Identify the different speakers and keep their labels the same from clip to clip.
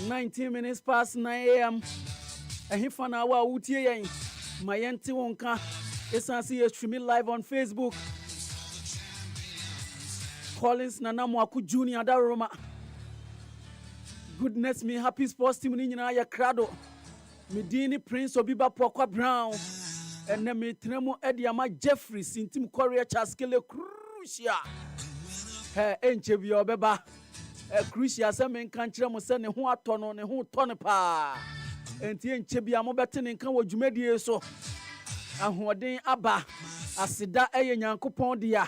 Speaker 1: 19 minutes past 9 a.m. Ahifana wa utie yen. Mayenti wonka. Esansi ye streaming live on Facebook. Collins Nanamwaku Junior Daroma. Goodness me, happy sports team ni nyina ya krado. Medini Prince Obiba Poakwa Brown. Ene me tremu Ediama Jeffrey Sintim Korea Chaskele Crucia. Enche bi obeba. Crucia se men kan kire mo se ne ho atono ne ho tone pa. Enti enche bi amobete ne kan wo dwumadie so. Ahoden aba. Asida eye Nyankopon dia.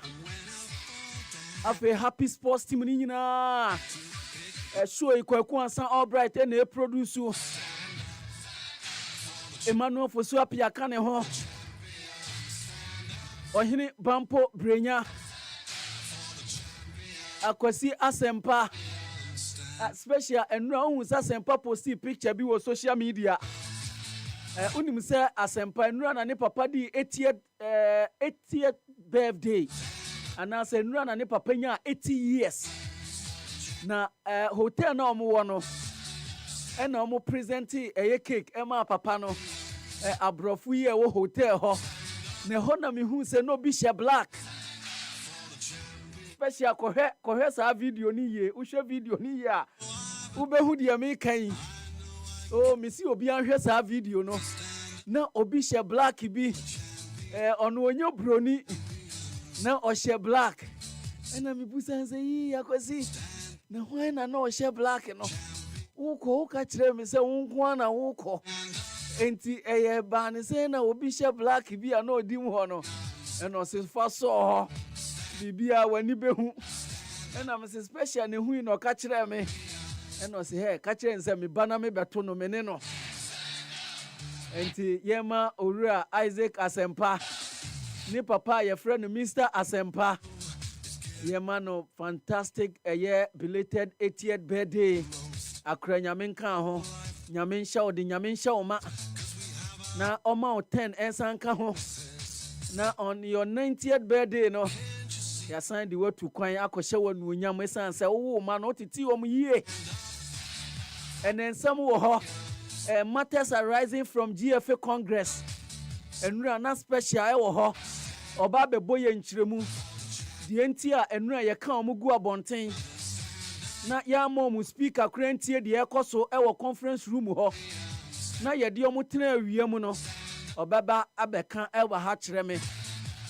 Speaker 1: Afe happy sports team ni nyina. Show ikwaku ansan all bright and e produce Emmanuel Fosu apia kane ho. Ohini Bampo Brenya. Akwasi Asempa. Special enra hu Asempa posti picture bi wo social media. Unim say Asempa enra na ne papa di 80th birthday. Ana say enra na ne papa nya 80 years. Na hotel na omo wo no. E na omo presenti cake e ma papa no. Abrofu ye wo hotel ho. Ne ho na me hu say no bi she black. Special kohe sa video ni ye, uhwe video ni ye a ubehu de me kan. Oh, me si obi anhwe sa video no. Na obi she black bi ono onyo broni na o she black. Ena me busa say yi akwasi. Na why na no she black no. Uko ka kire me say wonko na woko. Enti eye ba ne say na obi she black bi a na odi mu ho no. Ena o se fa so Bibia wani behu. Ena me special ne hu no ka kire me. Ena se he ka kire nse me bana me beto no me ne no. Enti yema Owura Isaac Asempa. Ni papa ye friend Mr. Asempa. Yema no fantastic belated 80th birthday. Akra nyame nka ho. Nyame nhyɛ odi nyame nhyɛ oma. Na oma o 10 ensan ka ho. Na on your 90th birthday no. Ya sign the word to kwan akɔhyɛ wonu onyam esan sɛ wo ma no titi om yie. And then some wo ho matters arising from GFA Congress. Enura na special e wo ho. Oba bebo ye nkyeremu. Die nti a enura ye ka om gu abonten. Na ya mom speaker krantie de ekoso e wo conference room ho. Na ye de om tena awiem no. Obaba abeka e wa ha kyerɛ me.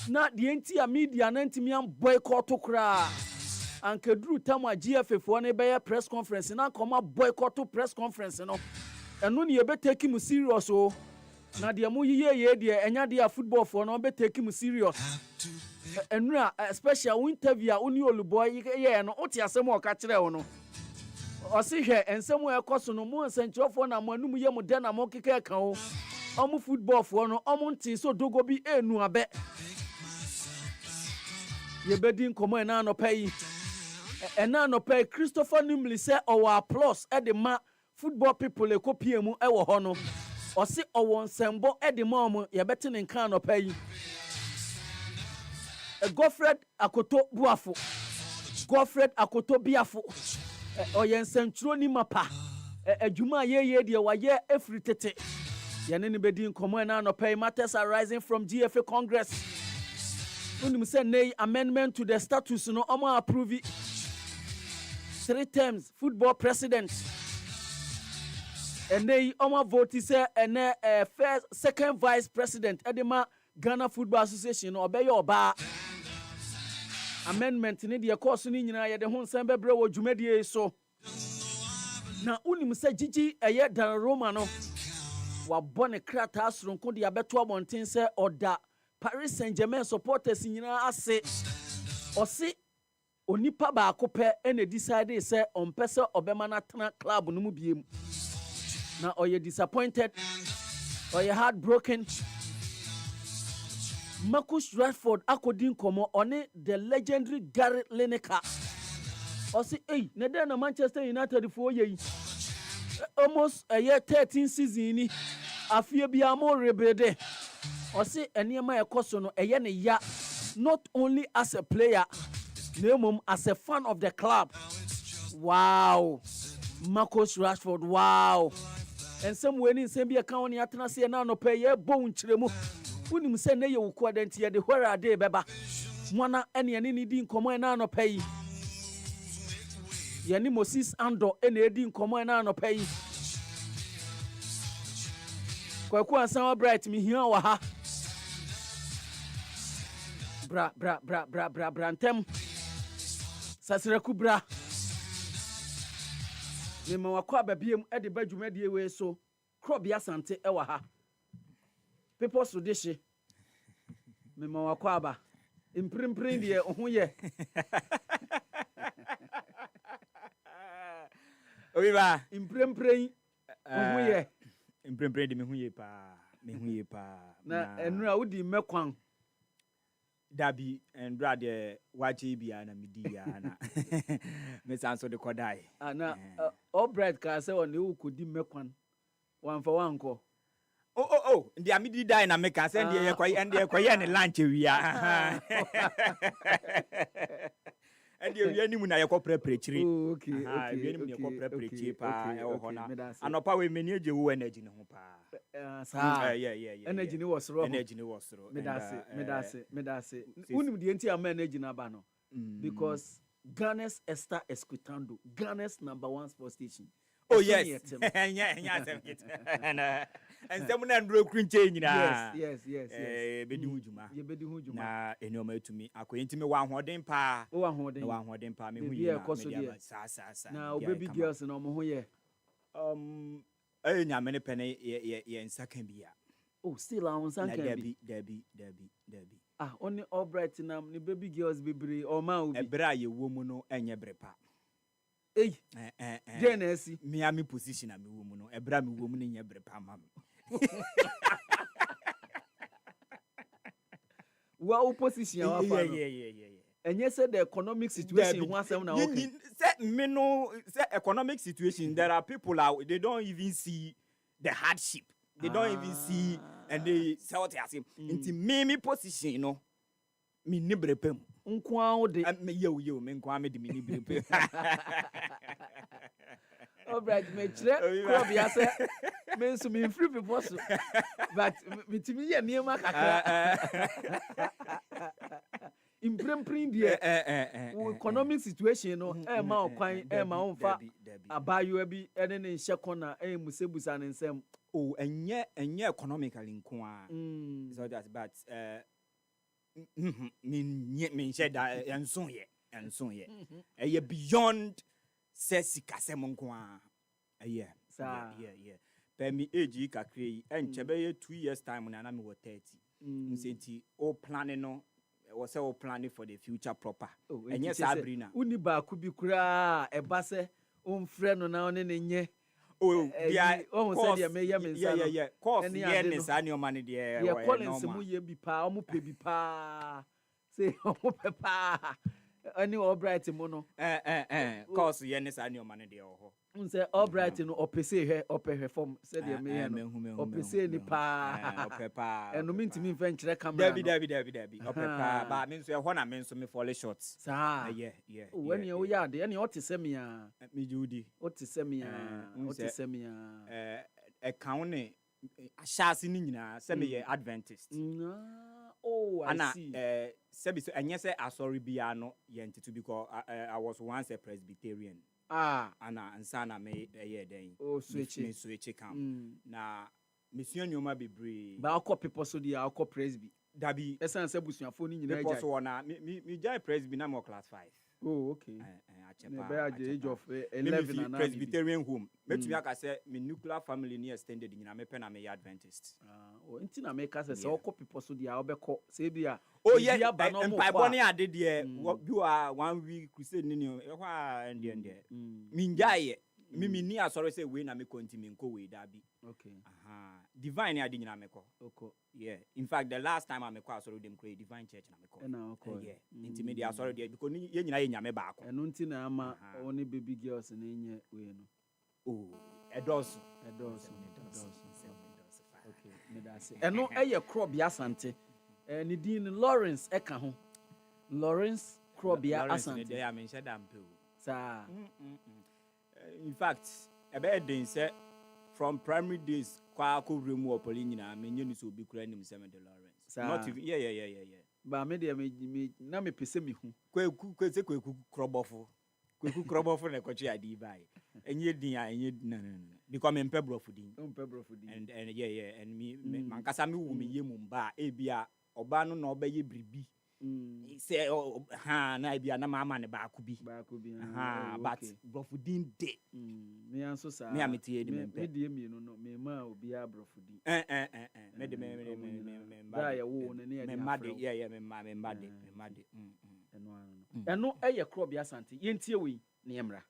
Speaker 1: Na the entire media nantimi am boycott kra ankedru tamwa GFF fo ne be press conference na koma boycott press conference no eno ne be take mu serious o na de mu yiye de enya de football fo no be take mu serious enura special interview a oni oluboy ye no oti asem o ka kire wo no o si hwe ensem e koso no mu nsenkyofo na manum ye mu de na mo keke ka o omu football fo no omu nti so dogo bi enu abe ye bedin komo ena no pay Christopher Nimli say our applause e de ma football people e kopie mu e wo ho no o se owo nsembo e de ma omo ye beti ne kan no pay Godfred Akoto Buafo Godfred Akoto Biafo o ye nsentro ni mapa adwuma ye de wa ye efri tete ye ne bedin komo ena no pay matters arising from GFA Congress. Unim say nay amendment to the status no omo approve 3 terms football president. And nay omo vote say ene first second vice president edema Ghana Football Association no obey oba amendment ni de course ni nyina ye de ho nsan bebre wo dwumadie so. Na unim say Gigi eye Dan Roma no wa bone krata asronko de abeto abonten say oda Paris Saint-Germain supporters nyina ase osi onipa ba akopɛ ene decide say on pese obema na tena club no mu biem na oye disappointed oye heartbroken. Marcus Rashford akodin komo one the legendary Gary Lineker osi ne den na Manchester United for ye almost a year 13 season ni afie bia mo rebede osi eniema ekoso no eye ne ya not only as a player nemum as a fan of the club. Wow, Marcus Rashford, wow. And some winning Sambia County Atanasia no pay ye bone chilemu. Unim send you quadrentia the where are they, beba. Mwana any didn't come and no pay. Yani Moses Ando any didn't come and no pay. Poakwa and Summer Bright me here waha. Bra brantem. Sasiraku bra. Mema wakwa babiem e de badwumadie we so crop ya sante e wa ha people so deshi mema wakwa aba imprimprin de ho ye
Speaker 2: Obiba
Speaker 1: imprimprin ho ye
Speaker 2: imprimprin de me hu ye pa
Speaker 1: na enura wudi mekwan
Speaker 2: dabi endra de wache bia na midi ya na me sanso de kodai
Speaker 1: ana all bread ka se on e ukodi mekwan wan for wan ko
Speaker 2: ndi amidi dai na me ka se ndi ye kwa ne lunch wia ndi wia ni mu na ye ko prepare
Speaker 1: okay
Speaker 2: wia ni mu ye ko prepare pa e wo hona anopa we meni eje wo energy ne ho pa
Speaker 1: yeah. Energy ni was wrong. Medase. Unim the enti am energy na ba no. Because Ghana's Esther Esquitando, Ghana's #1 sports station.
Speaker 2: Oh yes. And some na ndro krunche nyina.
Speaker 1: Yes.
Speaker 2: Bedi hujuma.
Speaker 1: Ye bedi hujuma.
Speaker 2: Na enoma tumi akoyenti me wa hoden pa.
Speaker 1: Wa hoden
Speaker 2: pa me hu ye sa.
Speaker 1: Na obaby girls na omo ho ye.
Speaker 2: Nyamene pene ye nsaka bia.
Speaker 1: Oh, still on sanka
Speaker 2: bi. Debi.
Speaker 1: Only all bright nam ni baby girls bebre o ma obi.
Speaker 2: Ebra ye wo mu no enye brepa.
Speaker 1: Genesi.
Speaker 2: Me position na me wo mu no. Ebra me wo mu no enye brepa ma.
Speaker 1: Wa position wa fa.
Speaker 2: Yeah.
Speaker 1: And you said the economic situation okay.
Speaker 2: Say economic situation, there are people out, they don't even see the hardship. They don't even see, and they say what they are saying. Into me position, you know, me nibrepem.
Speaker 1: Unkwao de.
Speaker 2: Me nkwame de me nibrepem.
Speaker 1: Oh, right, me chre. Crop ya say, me so me free people so. But me timi ya niema kakra. Imprimprin the economic situation no ma okwan ma onfa abayo bi ene ne nhye kona musebusa ne nsem
Speaker 2: enye economically nkoa so that but min share that enso ye beyond sesika sem nkoa yeah per me age kakre enchebe ye 2 years time na me wo 30 nsenti o planning no was all planning for the future proper. And yes, Sabrina.
Speaker 1: Uni ba kubi kura ebase frɛ no na one ne nye.
Speaker 2: Yeah.
Speaker 1: Almost said me
Speaker 2: yeah. Course yeah ne sa ne o mane de
Speaker 1: yeah. Collins mu ye bi pa, omo pe bi pa. Say omo pe pa. Ani all bright mu no.
Speaker 2: Course yeah ne sa ne o mane de o.
Speaker 1: Say all bright no opese he opehwe form said ye me no. Opese ni pa.
Speaker 2: Opepa.
Speaker 1: Eno mintimi mfa nkyere camera.
Speaker 2: Dabi. Opepa. Ba me nso e ho na me nso me fall short.
Speaker 1: Sa.
Speaker 2: Yeah.
Speaker 1: When you ya de ene otisem ya.
Speaker 2: Me judi.
Speaker 1: Otisem ya.
Speaker 2: E kan ne ahyase ni nyina se me ye Adventist.
Speaker 1: I see.
Speaker 2: Sebi so enye se asori bia no ye ntitu because I was once a Presbyterian. Ana ansana me den. Switch come. Na mission nyoma bebre.
Speaker 1: Ba akọ people so dia akọ Presby.
Speaker 2: Dabi.
Speaker 1: Esan se busuafo ni nyina
Speaker 2: people so na me jai Presby na mo class 5.
Speaker 1: Oh, okay.
Speaker 2: By
Speaker 1: the age of 11 and
Speaker 2: Presbyterian home. Met me aka say me nuclear family ni extended nyina me pena me Adventist.
Speaker 1: Enti na make us say akọ people so dia obekọ say bia.
Speaker 2: Oh yeah, empire boni ade de you are 1 week crusade ni ehwa ende minjaye mimi ni asoro say we na me continue nko we dabi.
Speaker 1: Okay.
Speaker 2: Divine ade nyina me ko.
Speaker 1: Okay.
Speaker 2: Yeah. In fact, the last time I me ko asoro dem create divine church na me ko. Yeah. Intimate asoro there because ye nyina ye nyame ba ko.
Speaker 1: Eno nti na ama oni baby girls na enye we no.
Speaker 2: Oh, edoso.
Speaker 1: Okay, me da say. Eno eye crop ya sante. Ni din Lawrence eka ho. Lawrence Krobia Asante.
Speaker 2: They am in Shadam.
Speaker 1: Sa.
Speaker 2: In fact, a bad day said from primary days, Quaco room or Polina, minions will be crying $7. Not even, yeah.
Speaker 1: But me na me pese me hu.
Speaker 2: Kweku crobofo. Kweku crobofo na kwachi adi bai. Enye din a enye no. Because me pebro fudin. And yeah, and me mankasa me wo me yemu mba e bia oba no na obaye bribi. Say na bia na mama ne ba kubi. But brofudin de.
Speaker 1: Me anso sa.
Speaker 2: Me amete edi me
Speaker 1: me die me no me ma obi a brofudin.
Speaker 2: Me de me
Speaker 1: da ya wo ne ne ya.
Speaker 2: Me made yeah me made.
Speaker 1: Eno eye kro bia sante yentie we ne emra.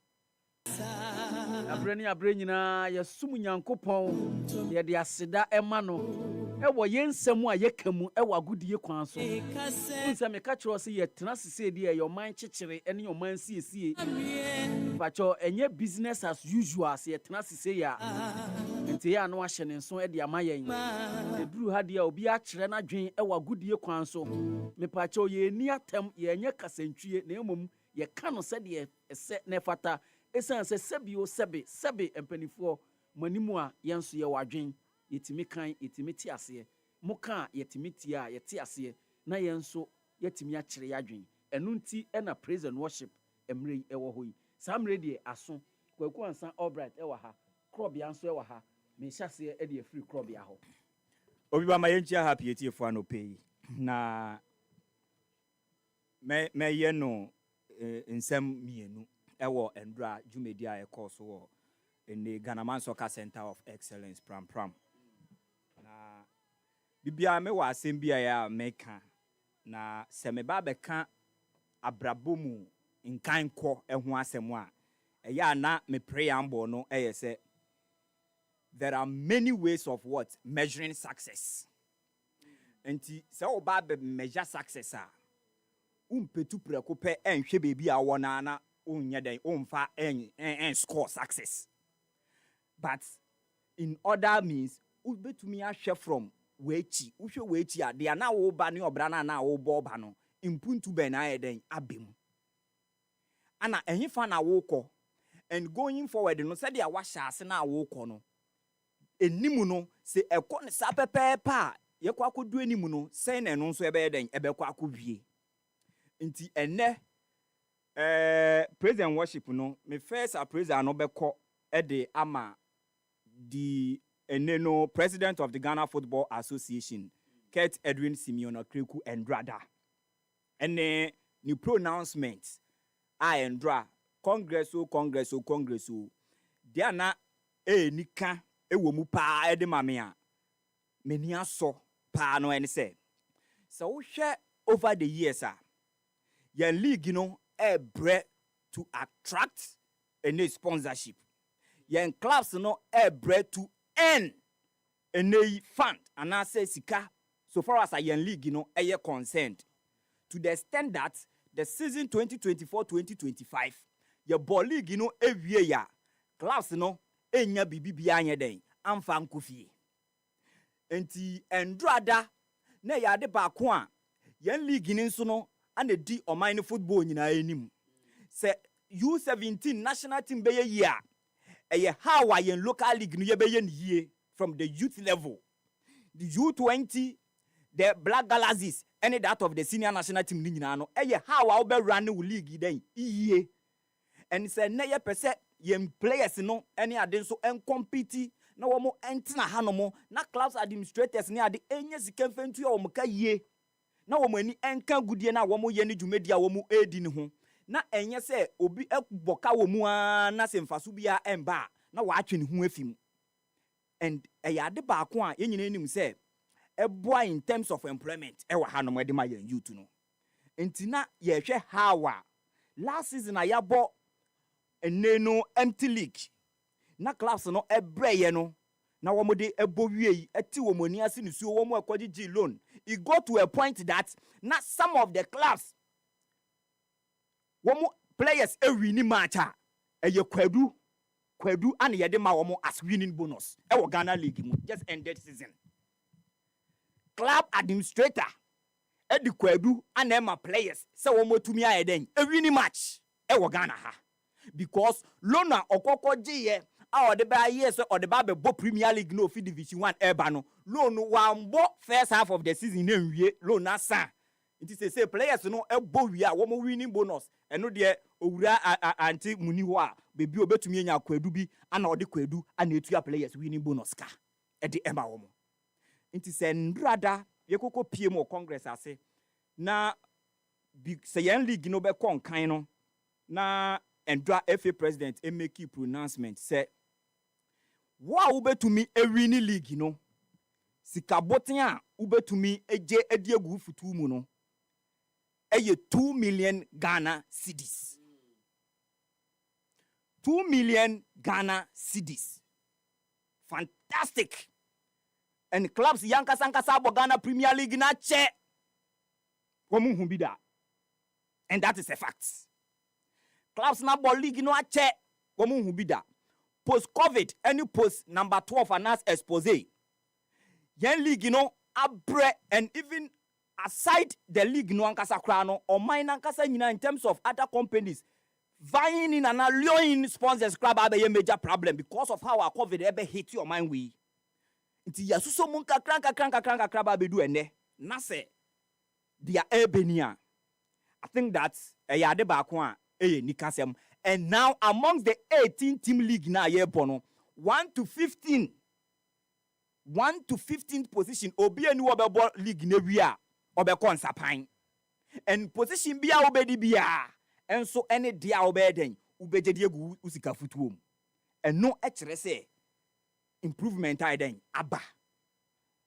Speaker 1: Abre nyina ya sum Nyankopon ye de aseda ema no ewo yensem a yekamu ewo agudie kwan so nse me ka kiro se ye tena sese de ye man kyekere ene yo man siesie pacho enye business as usual se ye tena sese ya nti ya no ahye ne nso de amayen eduru ha de obi a kyere na dwen ewo agudie kwan so me pacho ye ni atem ye enye kasantwie na emom ye ka no se de ese ne fata esan se sebio sebe empanifo manimu a yenso ye wadwen yetimi kan yetimi ti ase mo kan yetimi ti a yeti ase na yenso yetimi a kyere yadwen enu nti na praise and worship emre ewo hoyi samre de aso kwaku ansan albright ewa ha crop ya nso ewa ha me hyase e de free crop ya ho
Speaker 2: Obiba ma yenchi happy etiefo anope na me ye no nsem mienu ewo endra Jumedia e course wo in the Ghana Soccer Center of Excellence pram na bibia me wa asem bia ya meka na se me ba beka abrabomu nkan kɔ eho asem a eya na me preamble no say there are many ways of what measuring success. Enti se oba be measure success a umpetu preko pe enhwe bebi a wona na onye den onfa en score success. But in other means ubetumi ahwe from wechi uhwe wechi a de na wo ba ne obra na wo bo ba no impuntu be na eden abem ana enhifa na wo kɔ and going forward no said ya wahya ase na wo kɔ no enimu no se ekɔ ne sa pepepa ye kwa akodu enimu no sen na no nso ebe eden ebe kwa akɔwie nti ene praise and worship no me first praise no bɛkɔ ede ama the eneno president of the Ghana Football Association Kurt Edwin Simeon Okreku Endrada ene ni pronouncement a endra congress dia na nika ewo mu pa ede mame a meni aso pa no ene se so wo hwɛ over the years a your league no bre to attract any sponsorship your clubs no bre to earn any fund and I say sika so far as a young league no concerned to the extent that the season 2024-2025 your ball league every year clubs enya bibi anya den amfa nkofie enti endrada na ya de ba ko a yan league ni nso no ana di oman football nyina enim se U17 national team be ye how are yan local league no ye be ye from the youth level the U20 the Black Galaxies any that of the senior national team ni nyina no how are be run league den iye and say na ye pese yem players no any ade so en compete na wo mo entina ha no mo na clubs administrators ni ade enye sika mfentu ya wo mo ka yie na wo mo ani enka gudie na wo mo ye ni dwumedia wo mo edi ni ho na enye se obi eboka wo mu a na se mfaso bia emba na wa atwe ni ho afim and ade ba ko a yenyina enim se eboa in terms of employment wa ha no mo de ma ye youth no entina ye hwe hawa last season ayabo eneno empty league na clubs no ebreye no na wo mo de ebowie ati wo moni ase ni suo wo mo akogigi loan it got to a point that na some of the clubs wo mo players win match a eye kwadu and ye de ma wo mo as winning bonus e wo Ghana league mu just ended season club administrator e di kwadu and e ma players se wo mo tumi ayeden e winning match e wo Ghana ha because Lona Okoko G or the ba yes or the Babe Bo Premier League no fi Division 1 Ebano. Loan one bo first half of the season in Lona San. It is a say players no ebo we are one winning bonus. And no dear Ura anti Muniwa baby obetumi nya kwedu bi ana ode kwedu ana etua players winning bonus ka. E de ema wo mo. It is a nrada yekoko pie mo Congress ase na bi se yan league no be kon kan no na endra FA president e make pronouncement say wa ubetumi e win league no sika boten a ubetumi eje ediegu futu mu no eye 2 million Ghana cedis. 2 million Ghana cedis. Fantastic. And clubs yanka sankasa bo Ghana Premier League na che womu humbida. And that is a fact. Clubs na ball league no che womu humbida. Post COVID any post number 12 announce expose. Yen league no abre and even aside the league no ankasa kra no or mine ankasa nyina in terms of other companies vying in and allowing sponsors club abe major problem because of how our COVID ebe hit your mind we. Nti yasuso munka kranka kraba bedu ene na se dia ebenia. I think that's a yade baako a nikasem. And now amongst the 18 team league na ye bono 1 to 15 position obi eni obebo league na wi a obeko nsapan. And position bia obedi bia enso ene dia obeden ubegede egu usika futuom. And no ekere say improvement iden aba.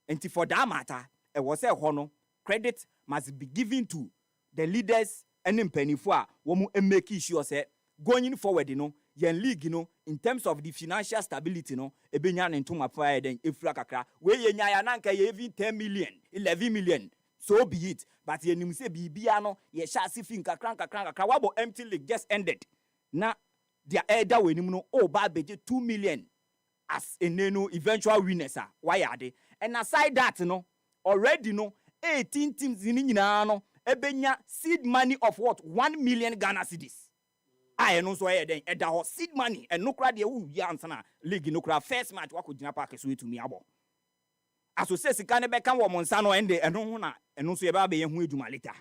Speaker 2: And for that matter, it was a hono credit must be given to the leaders and impenifua womu make sure say going forward, yen league, in terms of the financial stability, ebenya into my fire then ifra kakra we ye nya nanka ye even 10 million, 11 million, so be it. But ye nim say bibia no ye sha sifin kakra wabo empty league just ended. Na their elder we nim no o ba beje 2 million as a eventual winners are. Why are they? And aside that, already 18 teams in no ebenya seed money of what 1 million Ghana cedis. I know so then at the seed money and no crowd ya ansana league no crowd first match wako jina park so to me abo. As we say sikane be kan wo monsano ende eno na eno so ye ba be ye hu eduma later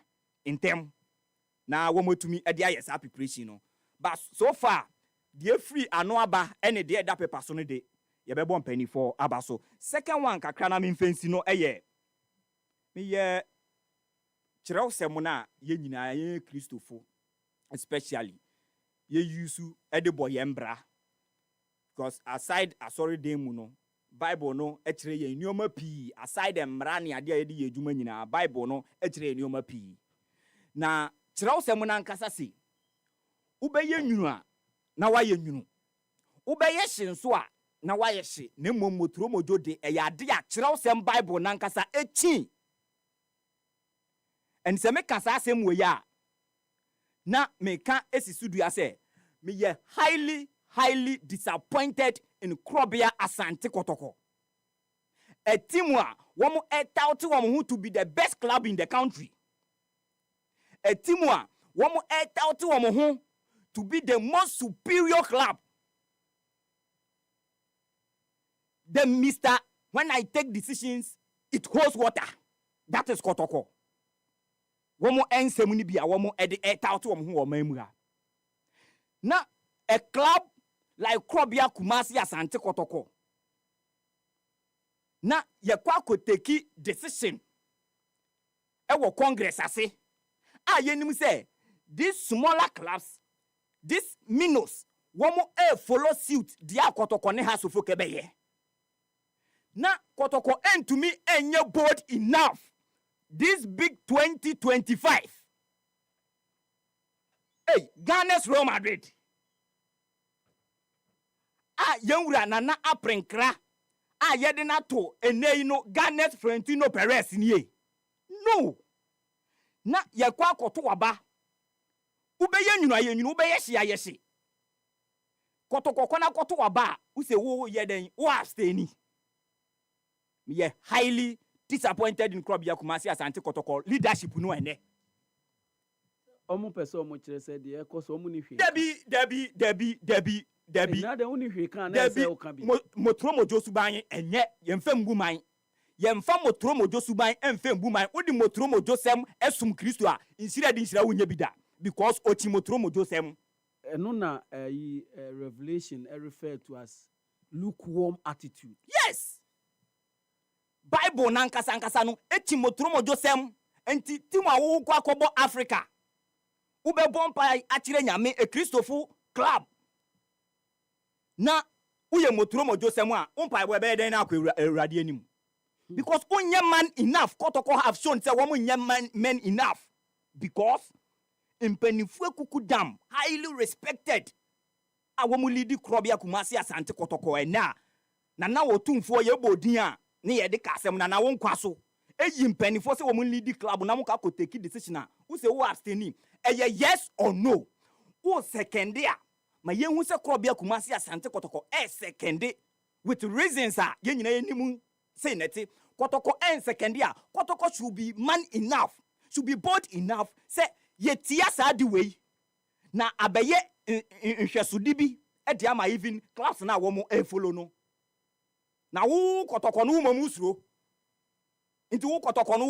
Speaker 2: in term na wo motumi e dia yes preparation no. But so far the free anoaba ene de da paper so no de ye be bon penny for aba so. Second one kakra na me fancy no eye me ye chiraw semuna ye nyina ye Christopher especially ye yusu edebo yembra because aside asori dem no Bible no ekire ye nneoma pi aside emra ne ade ye de ye dwuma nyina Bible no ekire ye nneoma pi na chiraw semuna nkasa se ubeye nwunu a na waye nwunu ubeye hyenso a na waye hye ne mmomoturo mojode e ya de a chiraw sem Bible na nkasa echi and se me kasa asem we ya na me ka esisudu ase me ye highly disappointed in Krobia Asante Kotoko. A team wa womo etauti womo to be the best club in the country. A team wa womo etauti womo to be the most superior club. Then Mr. When I take decisions, it holds water. That is Kotoko. Womo ensemuni bia womo etauti womo womemura. Na a club like Krobia Kumasi Asante Kotoko. Na ye kwa koteki decision. Ewo Congress ase. Ye nim say these smaller clubs, these minnows, womo follow suit dia Kotoko ne ha sofo kebeye. Na Kotoko to me enye bold enough. This big 2025. Hey, Ghana's Real Madrid. Yewura nana aprenkra. Yede na to ene no Ghana's Florentino Perez niye. No. Na ye kwa koto waba. Ubeye nyunu ayenyunu ubeye hye ayehye. Koto kokona koto waba. Use wo yeden wo abstaini. Me highly disappointed in Krobia Kumasi Asante Kotoko leadership no ene.
Speaker 1: omo person omo kire say de cause omo ni hwe
Speaker 2: Debbie
Speaker 1: na de uni hwe kan na say o kan bi
Speaker 2: motro mojo suban enye yemfam guman yemfa motro mojo suban emfam guman odi motro mojo sem esum Kristo a insira di insira wonya bida because ochi motro mojo sem
Speaker 1: eno na revelation refer to as lukewarm attitude.
Speaker 2: Yes, Bible nankasa no echi motro mojo sem enti timu awo kwa akobo Africa ube bompa akire nyame e Kristofo club na uye motro mojo sem a umpa ebo be den na akwa Awurade anim because unye man enough kotoko have shown say woman nye men enough because impenifu kuku dam highly respected awomu lead krobia Kumasi Asante kotoko na wotumfo ye bodin a ne ye de kasem na wo nkwa so eyi impenifu say woman lead club na mo ka ko take decision a wo say wo abstaining yes or no wo second a ma yenhu say krobia Kumasi Asante kotoko second with reasons a ye nyina enimu say neti kotoko second a kotoko should be man enough, should be bold enough say yetia sa di way na abeye nhwesudi bi e dia ma even class na wo mo follow no na wo kotoko no mo musuro nti wo kotoko no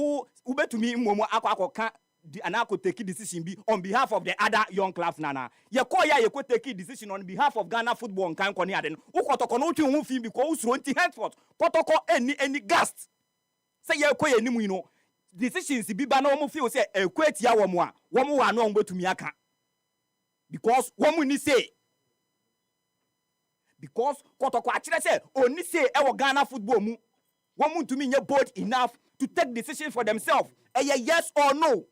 Speaker 2: wo betumi mmomo akwa di anako take decision bi on behalf of the other young class nana ye call ya ye ko take decision on behalf of Ghana football kan kwani ade no wo kotoko no twi ho fi because usuro nti henceforth kotoko any gast say ye ko ye nimu no decisions bi ba na wo feel say ekwatia wo mo a wo mo wa no on betumi aka because wo mo ni say because kotoko akire say oni say e wo Ghana football mu wo mo ntumi nye bold enough to take decisions for themselves yes or no.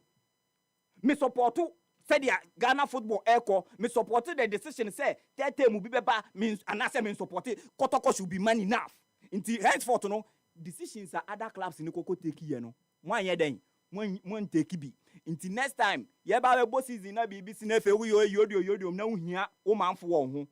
Speaker 2: Me support said the Ghana football echo. Me support the decision say that time will be better means and I say me support it. Kotoko should be man enough. Until henceforth no decisions are other clubs in the Koko take here no. One year then one take be. Until next time ye ba bo season na BBC na fe we yodio na uhia o manfo wo ho.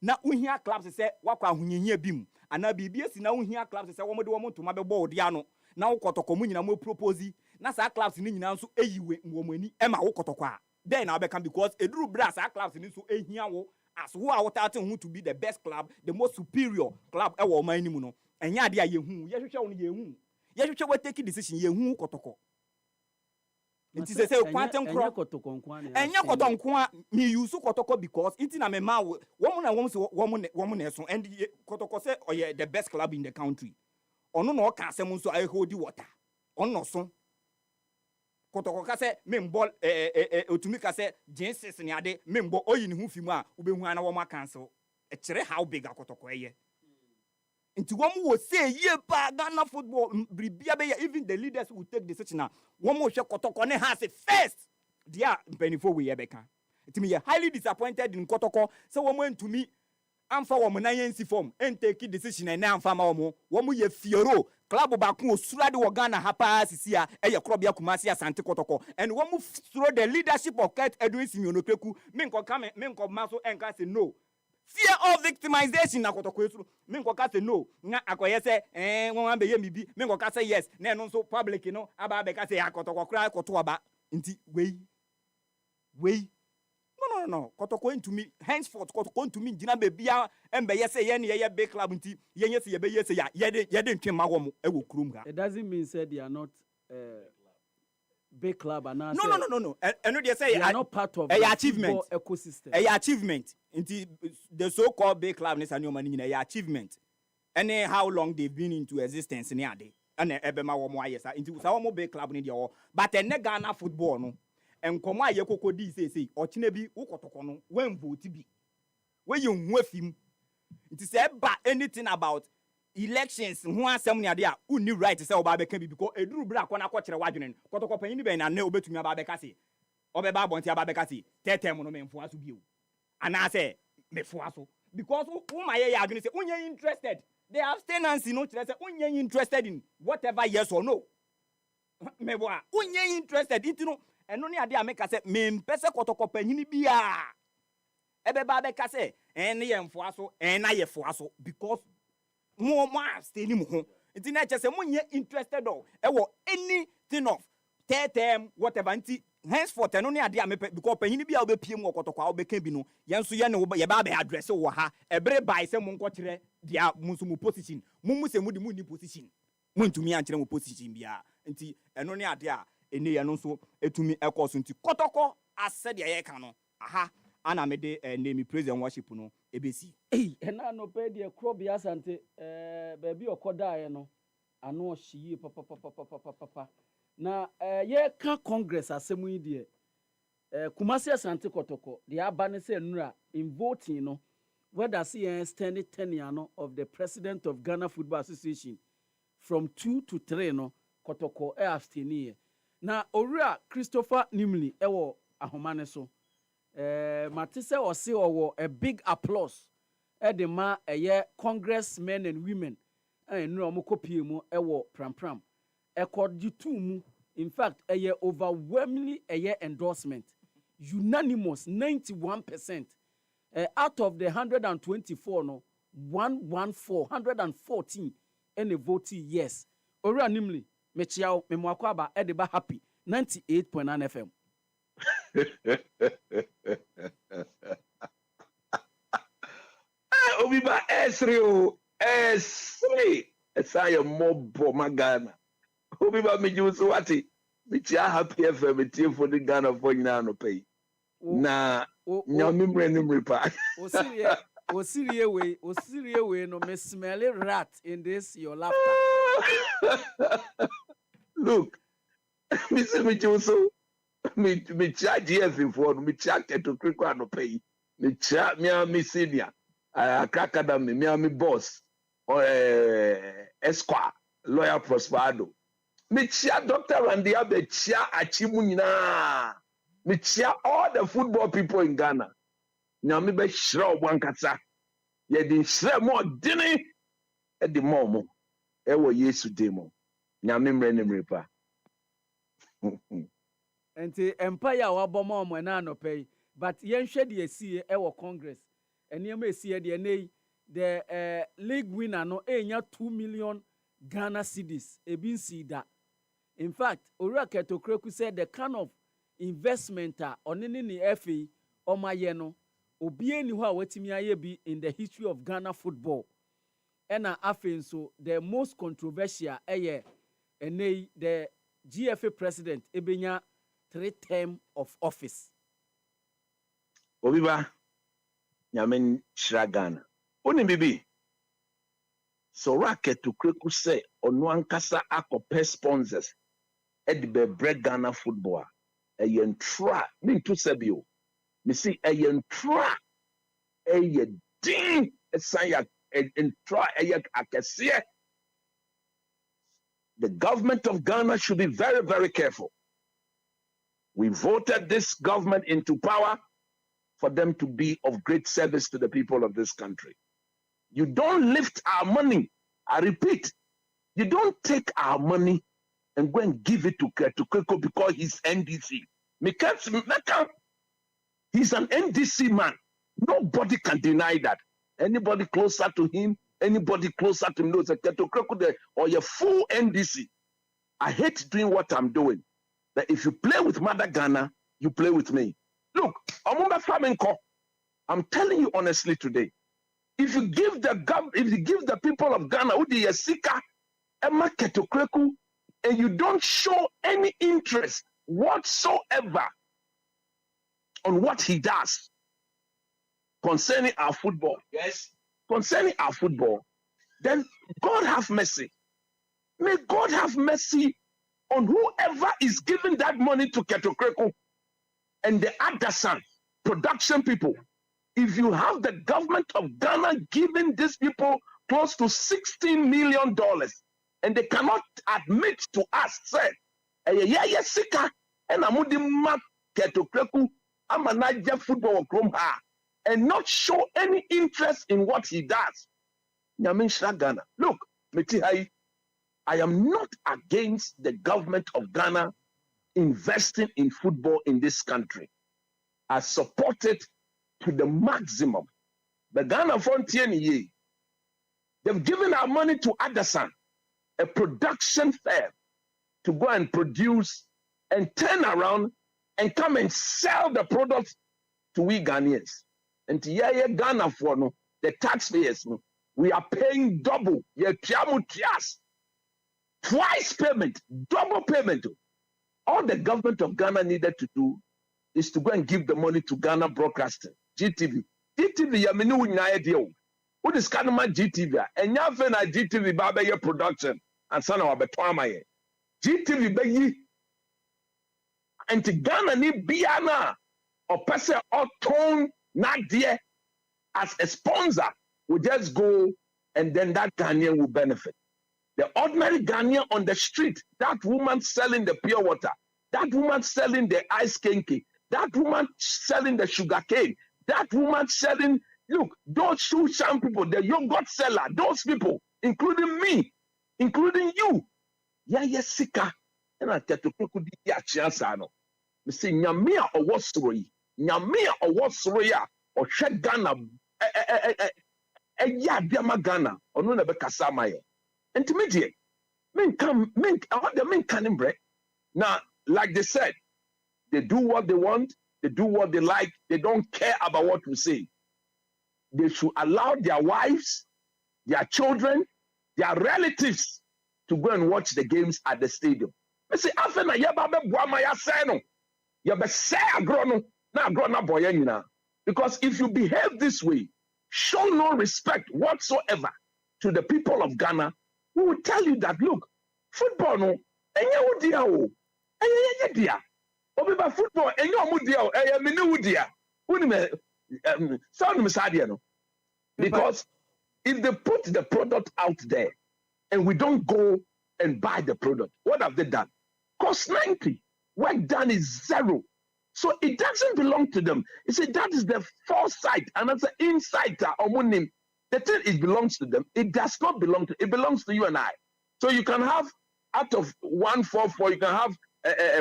Speaker 2: Na uhia clubs say wakwa ahunyinya bim. Ana BBC na uhia clubs say wo mo de wo mo to ma be bo ode ano. Na wo kotoko mu nyina mo propose na sa clubs ni nyina nso eyiwe nwomani e ma wo kotoko a then na obeka because eduru bra sa clubs ni nso ehia wo as wo a wo tate hu to be the best club, the most superior club e wo man ni mu no enya ade a yehu ye hwehwe wo no yehu ye hwehwe we take decision yehu kotoko nti se kwantem kro
Speaker 1: enya kotoko nko na
Speaker 2: enya kotoko a me use kotoko because it na me ma wo mo na so and kotoko say oye the best club in the country ono no ka asem nso I hold water ono so kotoko ka se membol otumi ka se Jesus ne ade membo oyi ne hu fi mu a obehu ana wo ma cancel e kire how big akotoko eye nti wo mo say ye pa Ghana football bribia be even the leaders will take decision na wo mo hwe kotoko ne ha se first dia mpanifo we ye beka nti me highly disappointed in kotoko se wo mo ntumi amfa wo mo na yensi form and take decision na amfa ma wo mo ye fiero club ba ko osura de wo Ghana hapa sisia eye krobia Kumasi Asante kotoko and wo mo through the leadership of Kurt Edwin Simeonokweku me nko maso enka say no fear of victimization na kotoko esuru me nko ka say no nga akoye say won be ye mibi me nko ka say yes na eno so public no aba be ka say akotoko kra koto aba nti wei no kotoko ntumi henceforth kotoko ntumi gina bebia embe yese ye ne ye big club nti ye yese ye be yese ya ye de ntwe ma wo mo e wo kurum ha.
Speaker 1: It doesn't mean said they are not big club and
Speaker 2: no eno dey say
Speaker 1: they are not part of the
Speaker 2: achievement
Speaker 1: ecosystem.
Speaker 2: Achievement nti the so called big club ne sanu ma nyina achievement and how long they've been into existence ne ade and ebe ma wo mo ayesa nti sa wo mo big club ne dey wo but ene Ghana football no enkomo aye kokodi sesei ochine bi wo kotoko no wen vote bi we ye hu afim it is ba anything about elections ho asem ne ade a unni right say oba beka bi because eduru bra akọ na akọ kire wadwene kotoko panyin ben na na obetumi aba beka se obeba abonti aba beka se tetem no memfo aso bi o ana say mefo aso because wo ma ye adwene say unye interested they have tenancy no kire say unye interested in whatever yes or no mebo a unye interested it no eno ne ade a meka se mempese kotoko panyin bia ebeba beka se ne ye mfo aso na ye fo aso because mo stay ni mo ho nti na che se mo nye interested o e wo anything of term whatever nti henceforth no ne ade a mepe because panyin bi a obepie mu okotokwa obeka bi no yenso ye ne ye ba be address wo ha ebre bai se mo nkokire dia musu mu position mu se mu di mu ni position mu ntumi ankire mu position bia nti eno ne ade a ene ye no so etumi ekoso nti kotoko asede ye ka no aha ana me de name praise and worship no ebesi
Speaker 1: ena no pe de kro bia sante ba bi okoda ye no ano ohyi papa na ye ka congress asemu yi de Kumasi Asante Kotoko the abane say nura in voting no whether see stand tenure no of the president of Ghana Football Association from 2 to 3 no Kotoko abstain na Owura Christopher Nimley ewo ahomane so matise ose owo a big applause the ma congressmen and women nura omokopie mu ewo pram mu in fact overwhelmingly endorsement unanimous 91% out of the 124 no 114 any vote yes Owura Nimley mechiao memwakwaba edeba happy 98.9 FM
Speaker 3: Obiba Esrio S3 Esaya Mobo Magana Obiba Mijusu Wati Michia happy FM team for the Ghana for no pay na nyamimre nimripa
Speaker 1: Osirie we no me smell rat in this your laughter.
Speaker 3: Look, Mr. Mijusu me charge GF for me check to quick no pay me chat me senior Academy me boss Esquire lawyer Prosperado me chia Dr. Randy Abe chia achimu nyina me chia all the football people in Ghana nyame be hira obwankasa ye di hira mo dini e di momo e wo Yesu demo nyame mre ne mrepa
Speaker 1: enti empire wa bomo mo na no pay but yenhwe de asie e wo congress eniam asie de nei the league winner no enya 2 million Ghana cedis ebin sida. In fact Owura Ketokreku said the kind of investment onini ni FA omaye no obi eni ho a watimi aye bi in the history of Ghana football ena afen so the most controversial enei the GFA president ebenya 3 term of office
Speaker 3: Obiba nyamen shira Ghana oni bibi so racket to Ketokreku say onu ankasa akopɛ sponsors edbe break Ghana football eyentra me to sebio me see eyentra din esaya entra akese. The government of Ghana should be very, very careful. We voted this government into power for them to be of great service to the people of this country. You don't lift our money. I repeat, you don't take our money and go and give it to Ketokreku because he's NDC. He's an NDC man. Nobody can deny that. Anybody closer to him, anybody closer to him knows that Ketokreku or your full NDC. I hate doing what I'm doing. But if you play with Mother Ghana, you play with me. Look, I'm telling you honestly today, if you give the people of Ghana Udiyasika Emma Ketokreku and you don't show any interest whatsoever on what he does concerning our football, then God have mercy. May God have mercy on whoever is giving that money to Ketokreku and the Adasan production people. If you have the government of Ghana giving these people close to $16 million and they cannot admit to us, say, sika and amudi mak Ketokreku amanaja football ha and not show any interest in what he does. Ghana. Look, I am not against the government of Ghana investing in football in this country. I support it to the maximum. The Ghana Frontier, they've given our money to Adasan, a production firm, to go and produce and turn around and come and sell the products to we Ghanaians. And yeah, Ghana for no, the taxpayers, no, we are paying double. Yeah, twice payment, double payment. All the government of Ghana needed to do is to go and give the money to Ghana Broadcasting, GTV. GTV, ya minu unyaya deal. What is Kanama GTV? And ya fe na GTV ba be ye production and sana wa betwa ma ye. GTV be yi. And to Ghana ni biana or person or tone not there as a sponsor will just go and then that Ghanaian will benefit. The ordinary Ghanaian on the street, that woman selling the pure water, that woman selling the ice kenke, that woman selling the sugar cane, that woman selling, look, those Shushan people, the yogurt seller, those people, including me, including you. Yeah, yes, sika. And I tell you, ya chance ano. Me say nyamia or what story? Nyamia or what story? Or shed Ghana, ya biama Ghana, or no nebe kasama ye. Intermediate, I want the men can break. Now, like they said, they do what they want, they do what they like, they don't care about what we say. They should allow their wives, their children, their relatives to go and watch the games at the stadium. I say, afena yababe buamaya seno, yabe say agrono, na agrona boyenina. Because if you behave this way, show no respect whatsoever to the people of Ghana, we will tell you that, look, football, no, enye udia o, enye dia. Obiba football, enye omudia o, enye minu udia. Unime, sound misadia no. Because if they put the product out there and we don't go and buy the product, what have they done? Cost 90. Work done is 0. So it doesn't belong to them. You see, that is the foresight, and that's the insider or money. The thing, it belongs to them. It does not belong to, it belongs to you and I. So you can have, out of 144, you can have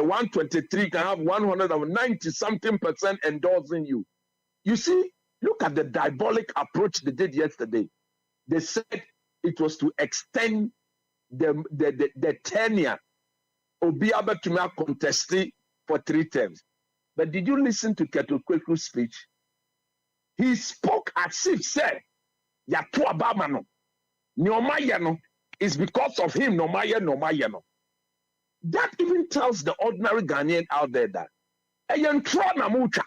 Speaker 3: 123, you can have 190 something percent endorsing you. You see, look at the diabolic approach they did yesterday. They said it was to extend the tenure of Obiba to now contesting for 3 terms. But did you listen to Keto Kweku's speech? He spoke as if said, Yatu Abamano, Nyomayano, is because of him, Nomayano. That even tells the ordinary Ghanaian out there that Namucha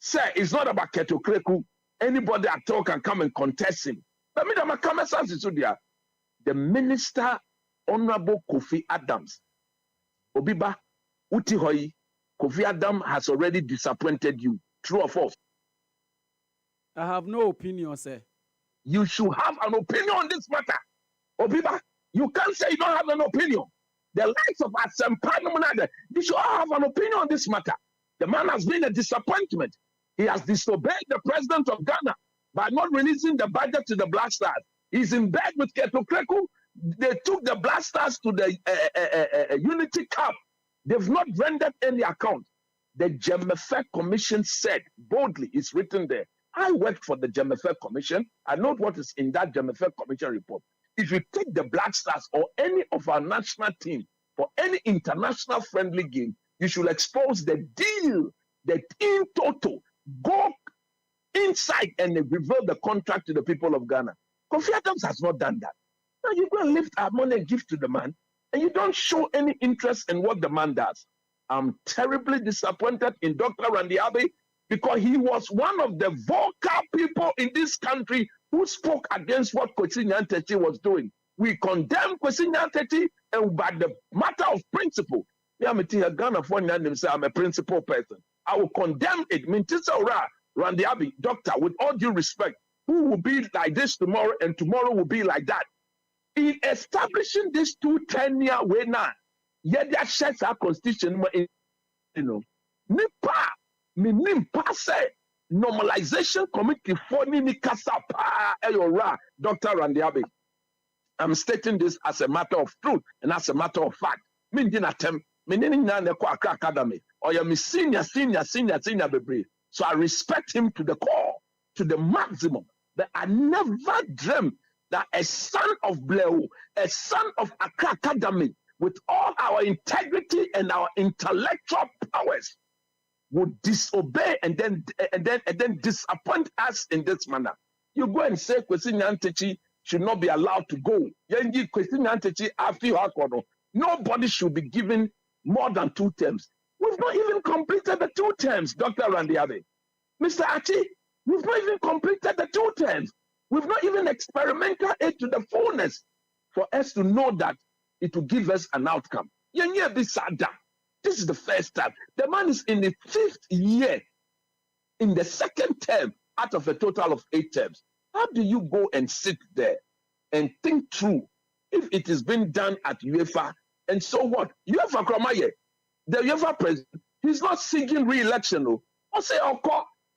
Speaker 3: say it's not about Keto Kweku. Anybody at all can come and contest him. But the Minister, Honorable Kofi Adams, Obiba, Utihoi, Kofi Adams has already disappointed you. True or false?
Speaker 1: I have no opinion, sir.
Speaker 3: You should have an opinion on this matter. Obiba, you can't say you don't have an opinion. The likes of Asempa, you should have an opinion on this matter. The man has been a disappointment. He has disobeyed the president of Ghana by not releasing the budget to the Black Stars. He's in bed with Keto Kweku. They took the Black Stars to the Unity Cup. They've not rendered any account. The Jemefe Commission said boldly, it's written there. I worked for the Jemefe Commission. I know what is in that Jemefe Commission report. If you take the Black Stars or any of our national team for any international friendly game, you should expose the deal that in total go inside and reveal the contract to the people of Ghana. Kofi Adams has not done that. Now you go and lift our money and give to the man, and you don't show any interest in what the man does. I'm terribly disappointed in Dr. Randy Abbey because he was one of the vocal people in this country who spoke against what Kwesi Nyantakyi was doing. We condemn Kwesi Nyantakyi, and by the matter of principle, I'm a principal person. I will condemn it. Randy Abbey, doctor, with all due respect, who will be like this tomorrow and tomorrow will be like that. In establishing this 2-10-year way now, yet that sets our constitution, Nipa, say normalization committee for Dr. Randy Abbey. I'm stating this as a matter of truth and as a matter of fact. Academy or your senior baby. So I respect him to the core, to the maximum. But I never dreamed that a son of Bleu, a son of Accra Academy, with all our integrity and our intellectual powers, would disobey and then disappoint us in this manner. You go and say Kwesi Nyantakyi should not be allowed to go. Yengi Kwesi Nyantakyi after Hakono. Nobody should be given more than 2 terms. We've not even completed the 2 terms, Dr. Randiabe. Mr. Achi, we've not even completed the 2 terms. We've not even experimented it to the fullness for us to know that it will give us an outcome. Yengi Bisada. This is the first time. The man is in the 5th year, in the 2nd term, out of a total of 8 terms. How do you go and sit there and think through if it is being done at UEFA? And so what? UEFA Kromaye, the UEFA president, he's not seeking re-election. No. I say,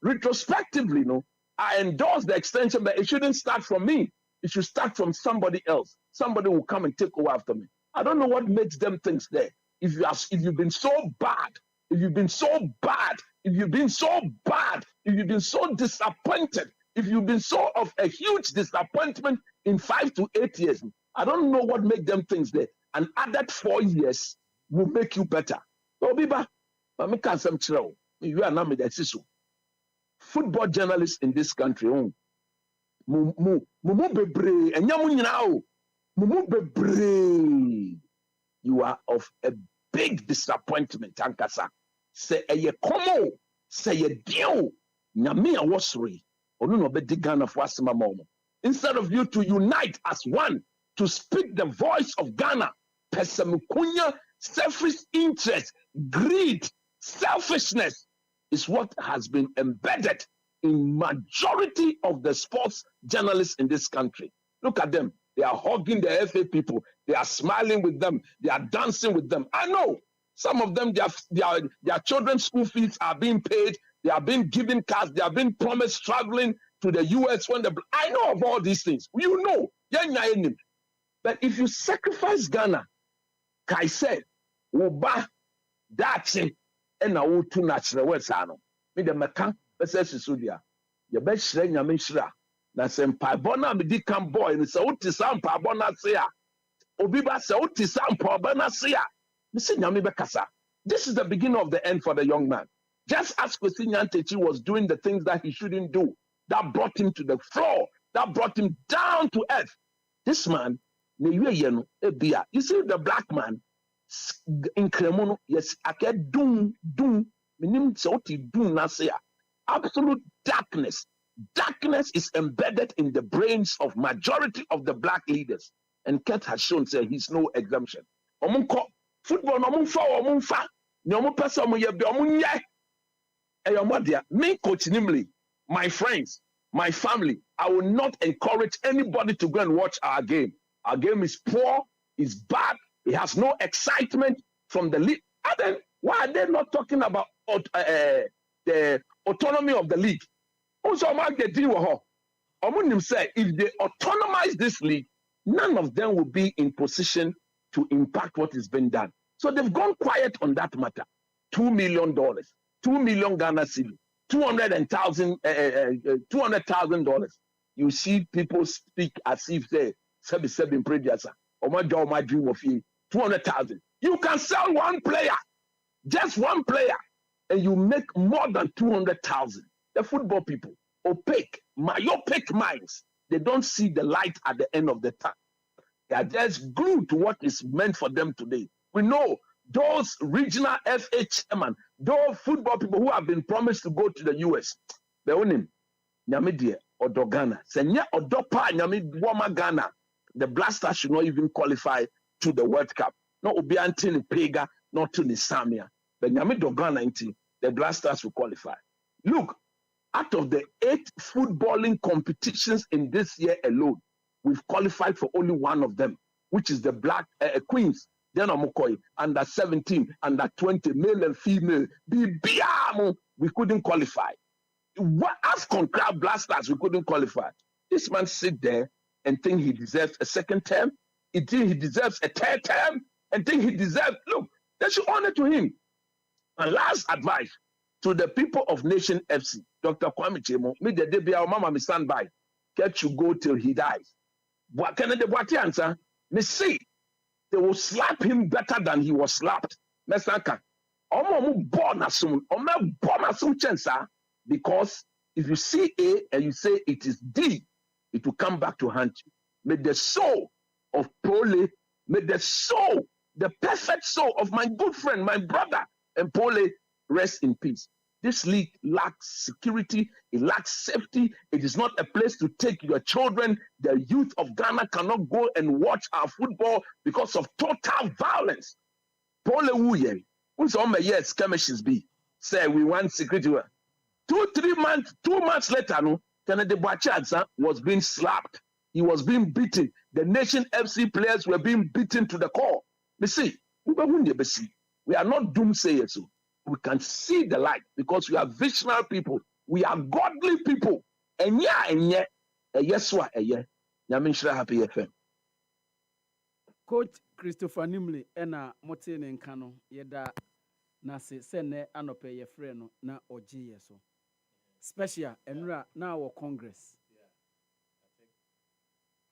Speaker 3: retrospectively, no, I endorse the extension, but it shouldn't start from me. It should start from somebody else. Somebody will come and take over after me. I don't know what makes them think there. If you've been so bad, if you've been so bad, if you've been so bad, if you've been so disappointed, if you've been so of a huge disappointment in 5 to 8 years, I don't know what makes them think there. And added 4 years will make you better. Obiba, you are not the football journalists in this country. You are of a big disappointment, Ankasa. Say a komo, say a deal. Nyamia wasri. Instead of you to unite as one to speak the voice of Ghana, Pesamukunya, selfish interest, greed, selfishness is what has been embedded in majority of the sports journalists in this country. Look at them. They are hugging the FA people. They are smiling with them. They are dancing with them. I know some of them, their children's school fees are being paid. They are being given cars. They are being promised traveling to the US. I know of all these things. You know. But if you sacrifice Ghana, Kai said, Uba, Dachi, and I will too natural words. Me the Meka, versus Sudia. Your best shrine, Yamishra. Na sempa bona me di kan boy ni se uti sampa bona se a Obiba se uti sampa bona se a me se nyame be kasa. This is the beginning of the end for the young man. Just as Kwesi Nyantakyi was doing the things that he shouldn't do, that brought him to the floor, that brought him down to earth. This man, you see the black man in Kremono, yes, I can doom, minim se uti doom na se a. Absolute darkness. Darkness is embedded in the brains of majority of the black leaders. And Kent has shown, say, he's no exemption. Football, me, Coach Nimley, my friends, my family, I will not encourage anybody to go and watch our game. Our game is poor, is bad, it has no excitement from the league. And then, why are they not talking about the autonomy of the league? Also, Mark the deal. Say if they autonomize this league, none of them will be in position to impact what is being done. So they've gone quiet on that matter. $2 million, 2 million Ghana cedi, $200,000. You see people speak as if they said in previous. Oh my God, my dream of you, 200,000. You can sell one player, just one player, and you make more than 200,000. The football people, myopic minds, they don't see the light at the end of the tunnel. They are just glued to what is meant for them today. We know those regional FA chairmen, those football people who have been promised to go to the US, they own him. Nyamidie or Ghana. Senya or Dopa Nyamid Wama Ghana. The Blasters should not even qualify to the World Cup. No Obianti ni Pega, not to the Samia. But Nyamid Ghana, the Blasters will qualify. Look, out of the 8 footballing competitions in this year alone, we've qualified for only one of them, which is the Black Queens. Then under 17, under 20, male and female. We couldn't qualify. What AFCON Crab Blasters, we couldn't qualify. This man sit there and think he deserves a second term. He think he deserves a third term, and think he deserves. Look, they should honor to him. And last advice to the people of Nation FC, Dr. Kwame Chemo, me the day our mama me stand by, get you go till he dies. What can the answer? Me see, they will slap him better than he was slapped. Mesaka, born assume, born assume chansa, because if you see A and you say it is D, it will come back to haunt you. May the soul of Pole, may the soul, the perfect soul of my good friend, my brother, and Pole rest in peace. This league lacks security, it lacks safety. It is not a place to take your children. The youth of Ghana cannot go and watch our football because of total violence. Pole Wuye, who's on my year skirmishes be, say we want security. 2 months later, no, Kennedy Bwachadza was being slapped. He was being beaten. The Nation FC players were being beaten to the core. You see, we are not doomsayers. We can see the light because we are visionary people. We are godly people. And yes, happy FM.
Speaker 1: Coach Christopher Nimley, ena mote ne nkano yeda na se sene anope ye frɛ no na ogie so. Special enra na our Congress.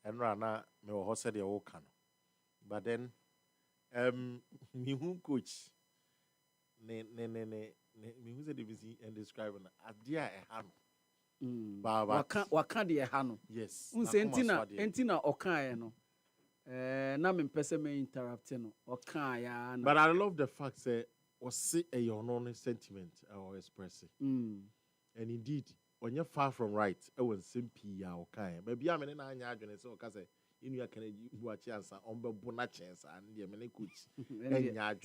Speaker 4: Enra na me wo said the wo kan. But then me who coach ne me who said the and describing adia e ha no. Waka de e ha no. Yes.
Speaker 1: Unse entina okan e no. Na me pese me interrupt no. Okan ya na.
Speaker 4: But I love the fact say was say a your own sentiment or expressing. And indeed, when you're far from right, it was simple ya okan. Maybe I mean na anya adwene say o ka say inu can watch answer on be bona chance and the many coach.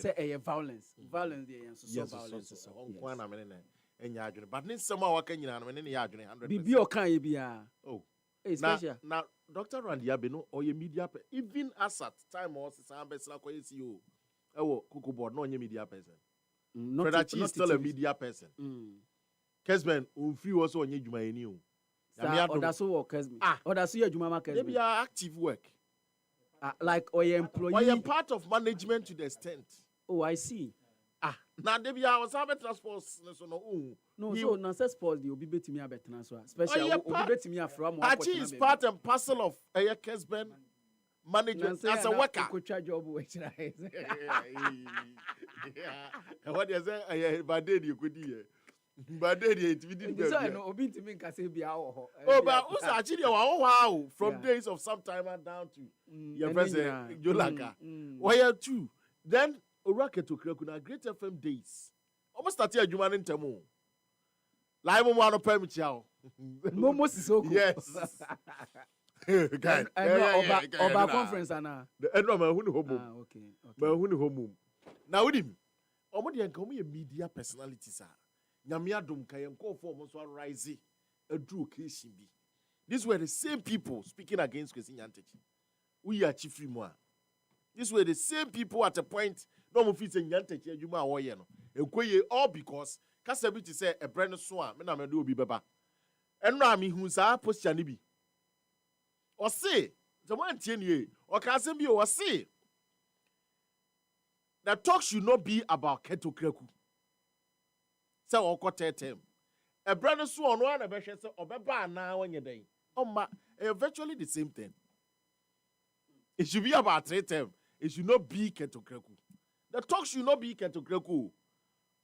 Speaker 1: Say a violence. Violence the so violence.
Speaker 4: So on kwan na me na enya adwene. But nin some waka nyina no me ne ya adwene 100%.
Speaker 1: Bibi okan ye bia.
Speaker 4: Oh.
Speaker 1: Special.
Speaker 4: Now Dr. Randy Abeno or your media even as at time was some best like CEO. Oh, Kuku board no media person. Fredachi is still a media person. Kesben, Unfi was on Yujuma new.
Speaker 1: That's all Kesben. That's your Juma Kesben.
Speaker 4: Maybe active work.
Speaker 1: Like or your employee.
Speaker 4: Or you're part of management to the extent.
Speaker 1: Oh, I see.
Speaker 4: Now Debbie, I was having transport.
Speaker 1: No, so Nancy Sports, the Obiba to me a better transfer. Especially Obiba to me a from.
Speaker 4: Achi is part and parcel of a Kesben management as a worker.
Speaker 1: Could charge job which
Speaker 4: what you say? Bad day you could hear. But then it didn't be.
Speaker 1: Oh,
Speaker 4: but who's actually wow from days of some time and down to your president Yolaka. Why two? Then Orake to Krekuna Great FM days. Almost started a human in Temu. Live on one of Pemichao.
Speaker 1: Momos is so
Speaker 4: yes.
Speaker 1: Oba conference ana.
Speaker 4: The end of my home.
Speaker 1: Okay.
Speaker 4: My home. Now with him. Omodi and come a media personality, sir. Nyamiadum kayen call for almost one rising a drew occasion be. These were the same people speaking against Kwesi Nyantakyi. We are chief moi. These were the same people at a point. No more fit Nyantakyi you ma woye no. Ekwoye all because Kasabi to say a brand swan me na me do Obiba. Enra mi hu sa posture ni bi. O say the one tie nie o ka asem bi o say the talk should not be about Keto Kreku. Say okote tem. A brand swan no na be hwe say obeba na wonye den. Virtually the same thing. It should be about 3 terms. It should not be Keto Kreku. The talk should not be Keto Kreku.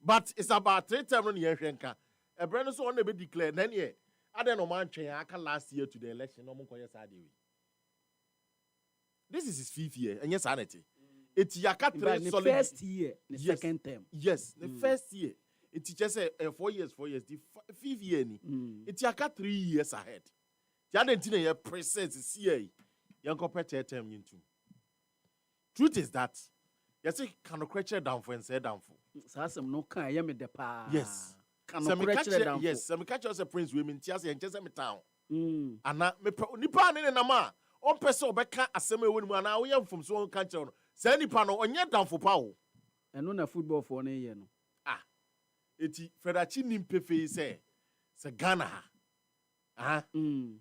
Speaker 4: But it's about 3 terms on the Yeshenka. A brand so on be declared. Then, yeah, I don't know, man, last year to the election. No more. This is his 5th year. And yes, sanity. It's Yakatra
Speaker 1: solid. The first year, the second term.
Speaker 4: Yes, the first year. It's just 4 years, 4 years. The 5th year, it's Yaka 3 years ahead. The other thing you present is CA. Young competitor term into. Truth is that you say can creature down for and say down for.
Speaker 1: So no can you me the pa.
Speaker 4: Yes.
Speaker 1: Can creature down.
Speaker 4: Yes. Some catch us a prince women tears and just me town. And na me nipa ne na ma. On person obeka aseme woni mu na we from so catch on. Say nipa no onye down for power.
Speaker 1: And no na football for na year no.
Speaker 4: Eti Fredachi nimpefe say Ghana.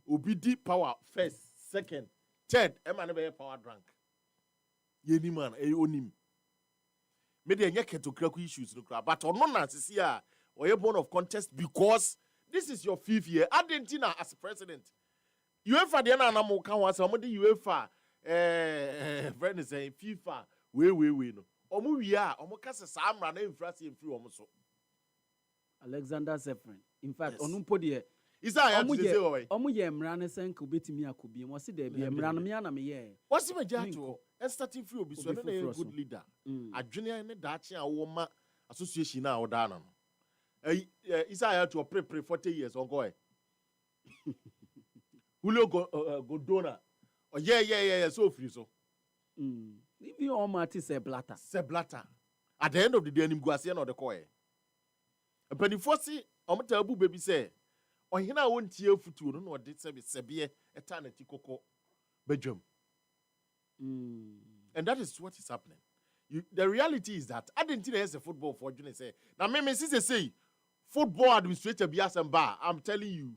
Speaker 4: Obi di power first, second, third. Emma be power drunk. Yeni man, onim. Me dey nye Keto Kreku issues no kra, but ono na sisi a oye born of contest because this is your 5th year. Argentina as president. UEFA dey na mo kan wa say mo dey UEFA friend say FIFA we no. Omu wiya, omu kase samra na infrasi free omu so.
Speaker 1: Alexander Zefrin. In fact,
Speaker 4: Yes.
Speaker 1: onumpo de
Speaker 4: Isa ya to say o.
Speaker 1: omu ye mmara ne senka obetimi akobi. Mo se de bi mmara no me ana me ye.
Speaker 4: What's me jato? And starting free obi so na a good leader.
Speaker 1: Mm.
Speaker 4: Adwene ne dachi a wo ma association na oda na no. Isa ya to pre 40 years ongo. Julio Godona. Oh yeah, so free so.
Speaker 1: Even all Marty say blatter.
Speaker 4: Seblata. At the end of the day, nim guase na odekọ e. Penifo si omta abu baby say, ohina won tie futuo no na ode sebe eta na ti kokọ bedwam. And that is what is happening. The reality is that I didn't think a football for you say. Now me say football administrator bi asamba. I'm telling you,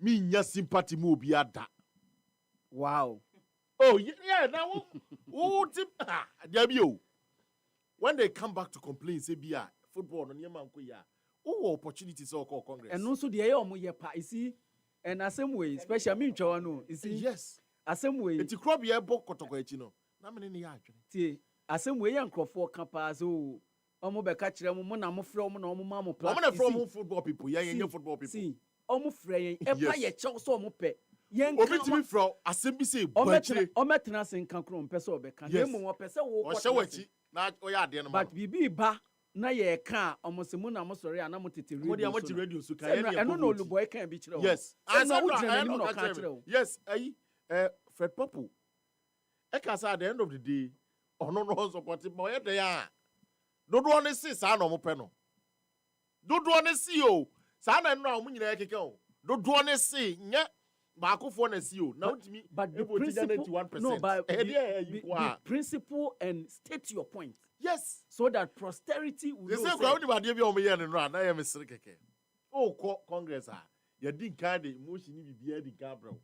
Speaker 4: me nya sympathy mo bi ada.
Speaker 1: Wow.
Speaker 4: Oh yeah, now when they come back to complain, say be football no nyama nko ya. Who opportunities or call Congress?
Speaker 1: And also the omo ye pa, you see, and the same way, especially me nchawa no, you see.
Speaker 4: Yes.
Speaker 1: The same way.
Speaker 4: Eti crop ye bo kotoko echi no. Na me ne ya adwene.
Speaker 1: Tie, the way yan crofo kan pa so omo be ka kire mo na mo frɛ omo na omo ma mo plan.
Speaker 4: I'm not from football people. Yeah, football people.
Speaker 1: See, omo frɛ yen e pa ye chew so omo pɛ. Yen
Speaker 4: Obi timi from assemble say
Speaker 1: banche. Omo tena sen kan kro mpɛ sɛ obɛka. Na mo wo pɛ sɛ wo
Speaker 4: o hye wachi na o ya ade no.
Speaker 1: But bibi ba na ye ka omo se mo na mo sɔre ana mo tete radio.
Speaker 4: Mo dia mo ti radio so kan
Speaker 1: ye ne no oluboy kan bi kire wo.
Speaker 4: Yes.
Speaker 1: I know
Speaker 4: no ka kire wo. Yes, Fred Popo. At the end of the day, no support him. But yeah, don't want to see San or Peno. Don't want to see you. San and now, don't want to see. Yeah, Marco for to see you. Now,
Speaker 1: but the principle, no, but the principle and state your point.
Speaker 4: Yes,
Speaker 1: so that posterity will.
Speaker 4: They say, "What do you mean?" And run. I am a circuit. Oh, Congress, you didn't carry the motion. You be the Gabriel.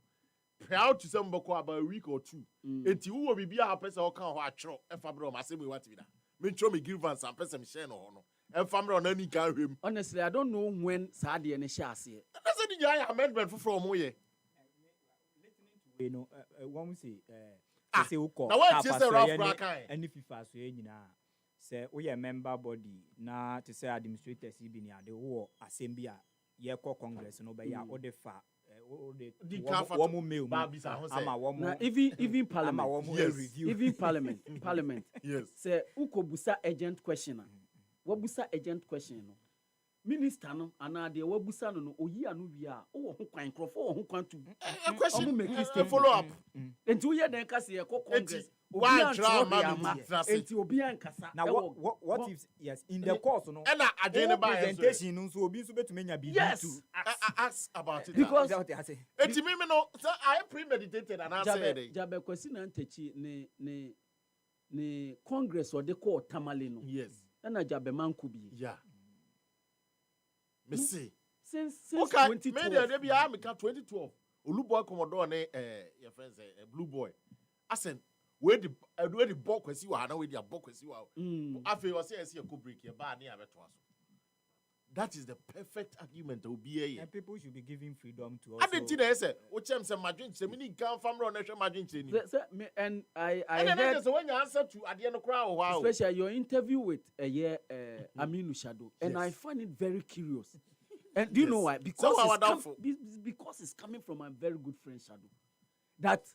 Speaker 4: Proud to some about a week or two. And you will be a person who can't watch a family of same way what with that. Make me give us some person share no honor. And family on any carry him. Honestly, I don't know when Sadi and Shasi. That's the amendment from Moye.
Speaker 2: You know, one say,
Speaker 4: say, now what is the rough black
Speaker 2: and if you fast, say, we a member body, now to say administrators, be near the war, assembly, ye call Congress, and obey all the far.
Speaker 1: Even parliament,
Speaker 2: yes.
Speaker 1: Even parliament.
Speaker 4: Yes.
Speaker 1: Say uko busa agent question. Wabusa agent question no. Minister no ana de wabusa no oyi anu wi a wo ho kwan krofo wo ho kwan tu.
Speaker 4: Question follow up.
Speaker 1: Enti wo ye den ka se ye ko Congress.
Speaker 4: Why drama?
Speaker 1: Enti obi ankasa.
Speaker 2: Now what if yes in the course no.
Speaker 4: And I
Speaker 2: presentation no so obi so betumi be
Speaker 1: yes.
Speaker 4: Ask about it.
Speaker 1: Because
Speaker 4: enti me no so I premeditated and answered.
Speaker 1: Jabe kwesi na ntechi ne Congress or the court tamale no.
Speaker 4: Yes.
Speaker 1: Na Jabe manku bi.
Speaker 4: Yeah. Me see.
Speaker 1: Since
Speaker 4: okay,
Speaker 1: 2012.
Speaker 4: Maybe be am 2012. Oluboy Commodore ne your friends Blue Boy. Asen where the ball kwesi wa na where the ball kwesi wa. Afi o say e ko break here ba na abeto aso. That is the perfect argument to be here.
Speaker 2: And people should be given freedom to also.
Speaker 4: I didn't think say o chem say margin say me can family on na margin training.
Speaker 1: And I
Speaker 4: heard so when you answer to at the end of crowd wow.
Speaker 1: Especially your interview with Aminu Shado, and I find it very curious. And do you know why? Because it's coming from my very good friend Shado. That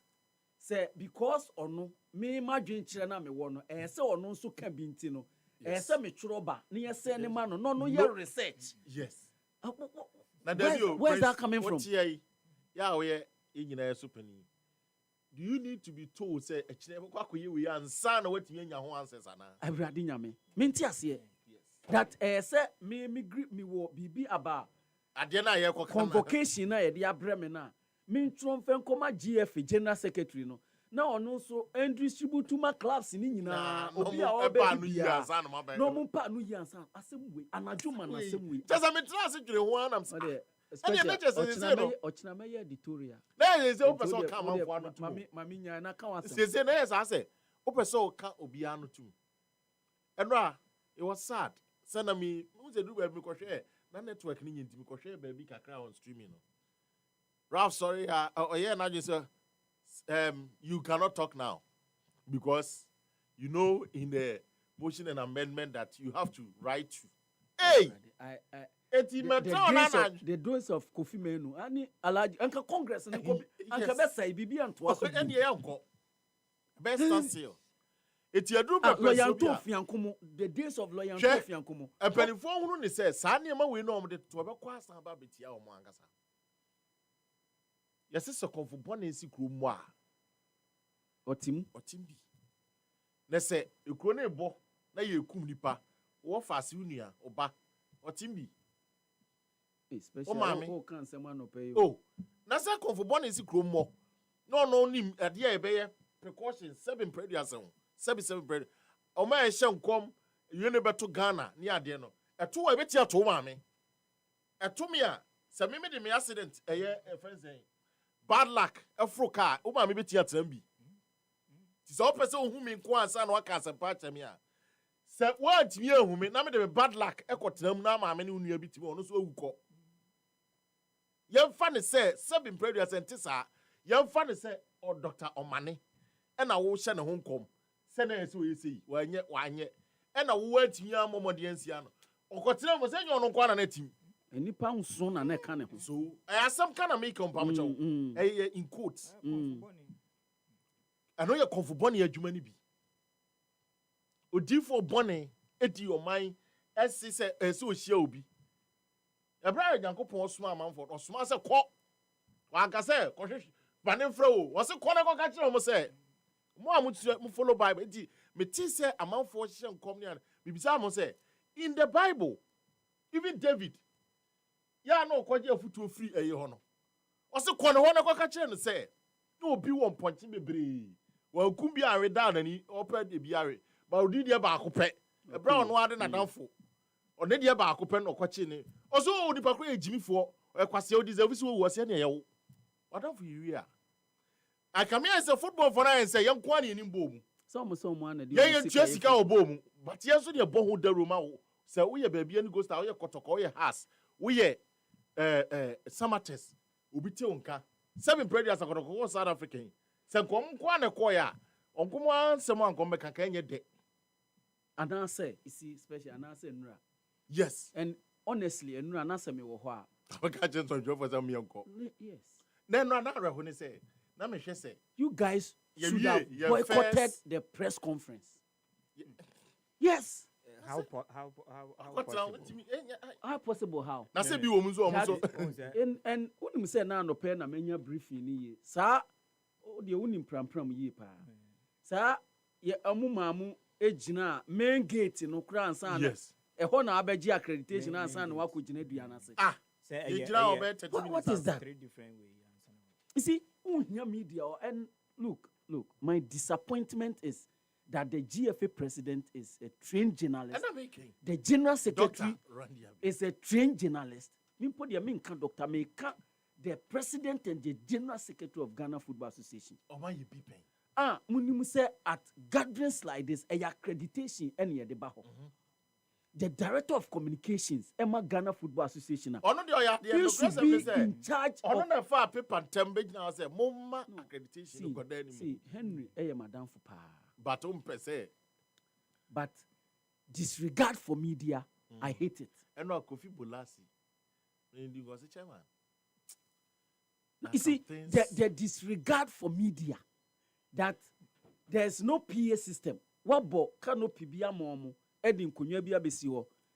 Speaker 1: say because or no me imagine chira me wono say or no so can be ntino. Say me churoba na say ne man no your research.
Speaker 4: Yes.
Speaker 1: Where's that coming from?
Speaker 4: Yeah, we nyina supani. Do you need to be told say e kire kwakoye we ansa na watimi anya ho answers ana?
Speaker 1: Awurade nyame. Me nti ase. That say me wo bibi aba
Speaker 4: ade na ye
Speaker 1: convocation na ye de abrɛ me na me ntron fɛ nkɔma GF general secretary no na ɔno nso distribute ma clubs ni nyina obi a ɔbɛ bia no mo pa no yi ansa asɛm we anadwo ma na asɛm we
Speaker 4: just me try se dwere ho anam sa
Speaker 1: ɔkyena mɛyɛ editorial
Speaker 4: na ye se o person ka manfo ano tu
Speaker 1: mami nya na ka wasɛm
Speaker 4: se na ye sa se o person ka obi ano tu ɛno it was sad send me who say do be me kɔhwɛ na network ni nyinti me kɔhwɛ baby kakra on streaming no Ralph sorry yeah na just you cannot talk now because you know in the motion and amendment that you have to write to. Hey!
Speaker 1: The days of Kofi Menu, and Anka Congress and Anka Bessa, Bibi and Twas,
Speaker 4: and the uncle. Best seal. It's your group of
Speaker 1: the days of Loyan Fiancomo.
Speaker 4: A penny phone says, Sanyama, we know the Tobacco about Betia or Mangasa. Yes, it's a confound in secret moi.
Speaker 1: Or Tim.
Speaker 4: Let's say, you couldn't bo, now you kumnipa, or fast unia, or ba, or Timby.
Speaker 1: Especially,
Speaker 4: mammy,
Speaker 1: can someone pay?
Speaker 4: Oh, that's a confound in secret more. No, him at the air, precautions, 7 predators. 77 bread. O ma ehye nkom you never to Ghana near ade no. Eto wa beti ato ma me. Eto me a se me de me accident friends bad luck afro car o ma me beti atam bi. Ti so person hu me nko ansa na waka asempa atam a. Se wa ntimi ahu me na me de bad luck ekotenam na ma me ne nua bitimi ono so awukọ. Yemfa ne se 7 predators entisa. Yemfa ne se o Dr. Omane. E na wo hye ne ho nkom. Sene so yesi wanye e na wo atimi amomode ansia no okotire mo se nyo no kwa na tim
Speaker 1: enipa nso na na ka ne ho
Speaker 4: so asam kana make compam chow in quotes ano ye konfubone adwuma ni bi odifo bone edi oman esi se ohia obi ebra yankopon osuma amanfo osuma se kọ wa aka se kọ hwehwe bane fra o wo se kọ ne kọ ka kire mo se mo follow Bible. Me say among for shen come near. Bibisa say in the Bible, even David, ya no kwaje afutu free eye ho no. Ose kọ ne ho na kwa kire no say, no bi won ponche bebre. Wa kum bi are down ani opa de bi are. Ba odi de ba akopɛ. E bra no ade na danfo. One de ba akopɛ no kwache ne. Oso onipa kro ejimifo, e kwase odi ze ofisi wo se ne ye wo. Wadanfo yiwi a. I come here as a football for and say, young Kwani in boom.
Speaker 1: Someone,
Speaker 4: yeah, Jessica or boom. But yes, you born who the room. So we a baby and goes to our Kotoko, your house. We summer test. Ubitionka. 7 predators are going to go South African. Some come Kwana Koya. Uncle one, someone come back and get dead.
Speaker 1: And I say, you see, special, and I say, Nra.
Speaker 4: Yes.
Speaker 1: And honestly, and Nra, answer me, what?
Speaker 4: I can't just enjoy for some young call.
Speaker 1: Yes.
Speaker 4: Then, Nra, when he say,
Speaker 1: you guys should have boycotted the press conference. Yes.
Speaker 2: How
Speaker 1: possible? How?
Speaker 4: Na say bi wo mu so
Speaker 1: and unim say na no pe na menya briefing ni ye. Sa o de unim pram ye pa. Sa ye amumamu ejina main gate no kra ansa na.
Speaker 4: Yes.
Speaker 1: E ho na abeji accreditation ansa na wakogina dua na se.
Speaker 4: Say what
Speaker 1: is that? 3 different ways. You see, media and look, my disappointment is that the GFA president is a trained journalist. The general secretary is a trained journalist. Dr. Meka, the president and the general secretary of Ghana Football Association. Munimu say at gatherings like this, a accreditation any the baho. The director of communications, Emma Ghana Football Association. He should be in charge of
Speaker 4: paper now say moma accreditation.
Speaker 1: See, Henry, madam for pa. But disregard for media, I hate it.
Speaker 4: And no Kofi Bolasi.
Speaker 1: You see, the disregard for media, that there's no PA system. What bo kano PBA momo.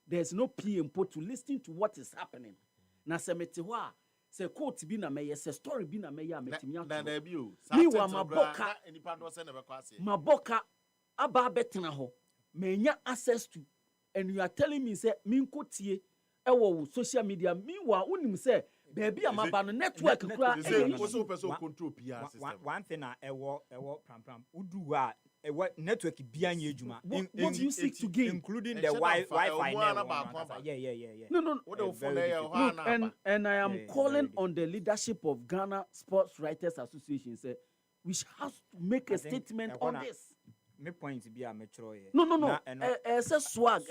Speaker 1: There's no PA input to listen to what is happening. Na semete wa se quote bi na meye se story bi na meye ametimi ato. Mi wa maboka aba betena ho. Menya access to, and you are telling me say minko tie ewo social media. Meanwhile unim say baby amaba no network kura
Speaker 4: control PR system.
Speaker 2: One thing ewo pram udu wa network bianye ejuma.
Speaker 1: What do you seek to gain?
Speaker 2: Including the Wi-Fi network. Yeah.
Speaker 1: No. Look, and I am calling on the leadership of Ghana Sports Writers Association. Say we have to make a statement on this.
Speaker 2: My point to be a metro.
Speaker 1: No. It's a swag.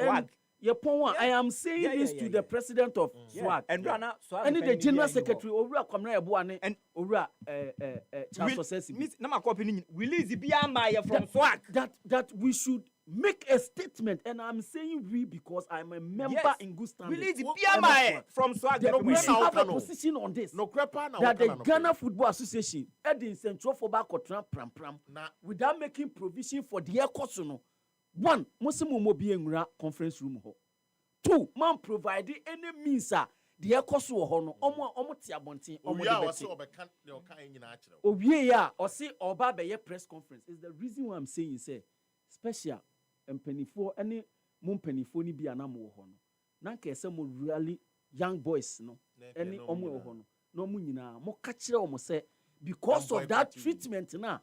Speaker 1: I am saying this to the president of SWAG.
Speaker 2: And
Speaker 1: the general secretary Owura Kwamna Ebuane and Owura Charles Osesi.
Speaker 2: Nama copy release the BMI from SWAG.
Speaker 1: That we should make a statement, and I'm saying we because I'm a member in good standing.
Speaker 2: Release the PMI from Swag.
Speaker 1: We
Speaker 4: we
Speaker 1: have a position on this.
Speaker 4: No crepa na
Speaker 1: That the Ghana Football Association in central for back pram without making provision for the air course. One, Muslim be conference room. Two, man provide any means the air course or tiabonti or or say or baba press conference is the reason why I'm saying say special and penny for any moon penny for ni be anamo hono. Nanke some really young boys no any hono no munina mo catcher almost say because of that treatment now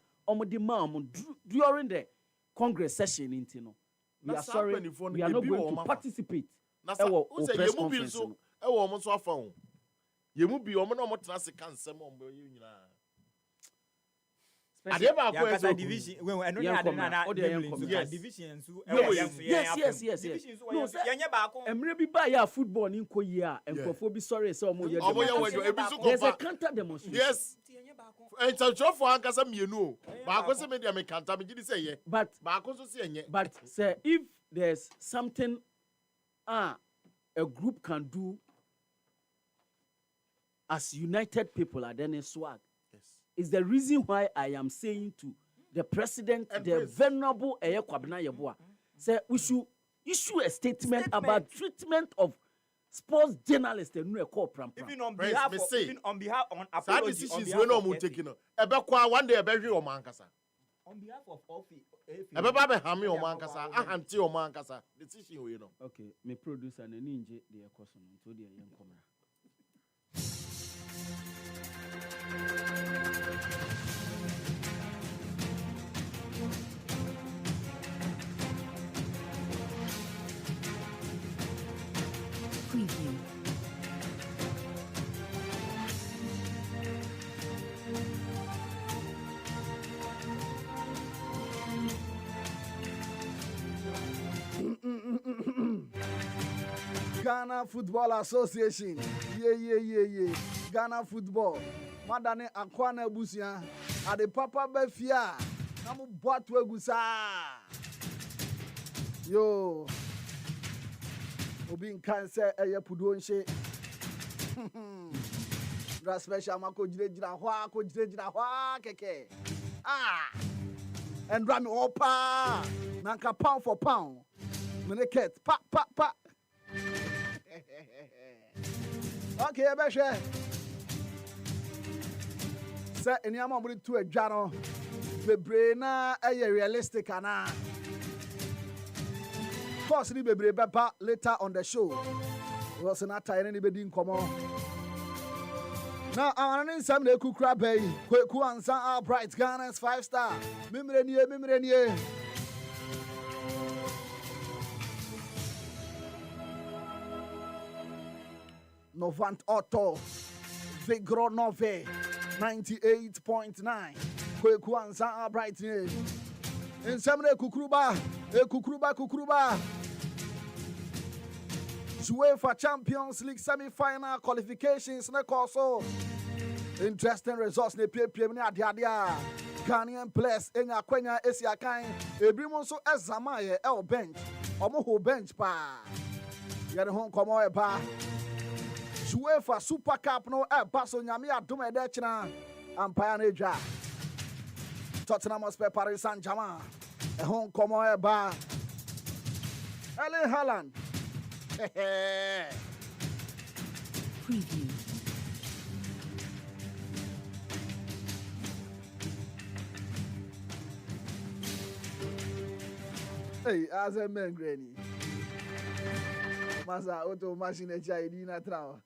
Speaker 1: demand during the Congress session in Tino. We are sorry, we are not going to participate. Press conference.
Speaker 4: Almost off phone. You will be almost not a cancer.
Speaker 2: Division. Division.
Speaker 1: Yes. No, and maybe buy a football in Korea and for sorry, so there's a counter demonstration.
Speaker 4: Yes. It's a job for Ankasam, you know. Barcos media may can't say,
Speaker 1: but sir, if there's something a group can do as united people are then a swag.
Speaker 4: Yes.
Speaker 1: Is the reason why I am saying to the president, and the venerable Kwabena Yeboah, say we should issue a statement about treatment of sports journalists and
Speaker 2: even on behalf on apology
Speaker 4: decisions we no taking one day o mankasa
Speaker 2: on behalf of office
Speaker 4: hami o mankasa ahanti o mankasa decision we no.
Speaker 1: Okay, me producer na ninje the ekoso no to the yen komra.
Speaker 5: Preview.
Speaker 6: Ghana Football Association. Yeah. Ghana Football. Madane Akwana Busia. Ade Papa Befia. Namu Boatu Egusa. Yo. Obi nkan se eye pudo nche. Bra special mako jira hwa keke. And run opa. Nanka pound for pound. Mineket pa. Okay, ebehwe. Say eniama mo to adwa no. Bebre na eye realistic ana. Course ni bebre beba later on the show. Was not tie anybody in common. Now I want some na kukura bay. Kweku ansa bright Ghana's 5-star. Mimre nie. Novant Auto Vigro Nove 98.9 Kweku ansa bright nie. In some kukuruba UEFA Champions League semi-final qualifications na also interesting results ne piem ne adia Ghanaian players enya kwenya esiakan ebimu nso ezama ye el bench omo ho bench pa yare hon komo e ba UEFA Super Cup no e ba so nyame adom e de kina ampaya na edwa Tottenham Hotspur Paris Saint-Germain e hon komo e ba Erling Haaland
Speaker 5: Preview.
Speaker 6: Hey, as a man, Granny. Masa auto machine child in a trao.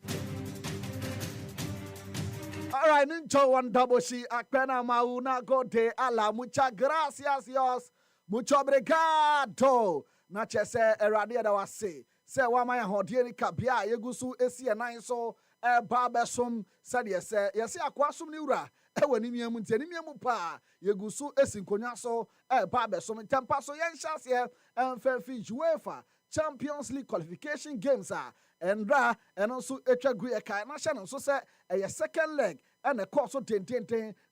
Speaker 6: All right, nincho one double she akpena mauna gote ala mucha gracias Dios. Mucho obrigado. Na chese erade da wase. Se wa man hodie ni kabia yegusu esi enan so ba besom said yes yes akwasum ni wura e wani miamu nti ani miamu pa yegusu esi nkonya so ba besom tempa so yen hyase emfa UEFA Champions League qualification games endra eno so etwa gu e kai na hye no so se second leg and a course of ten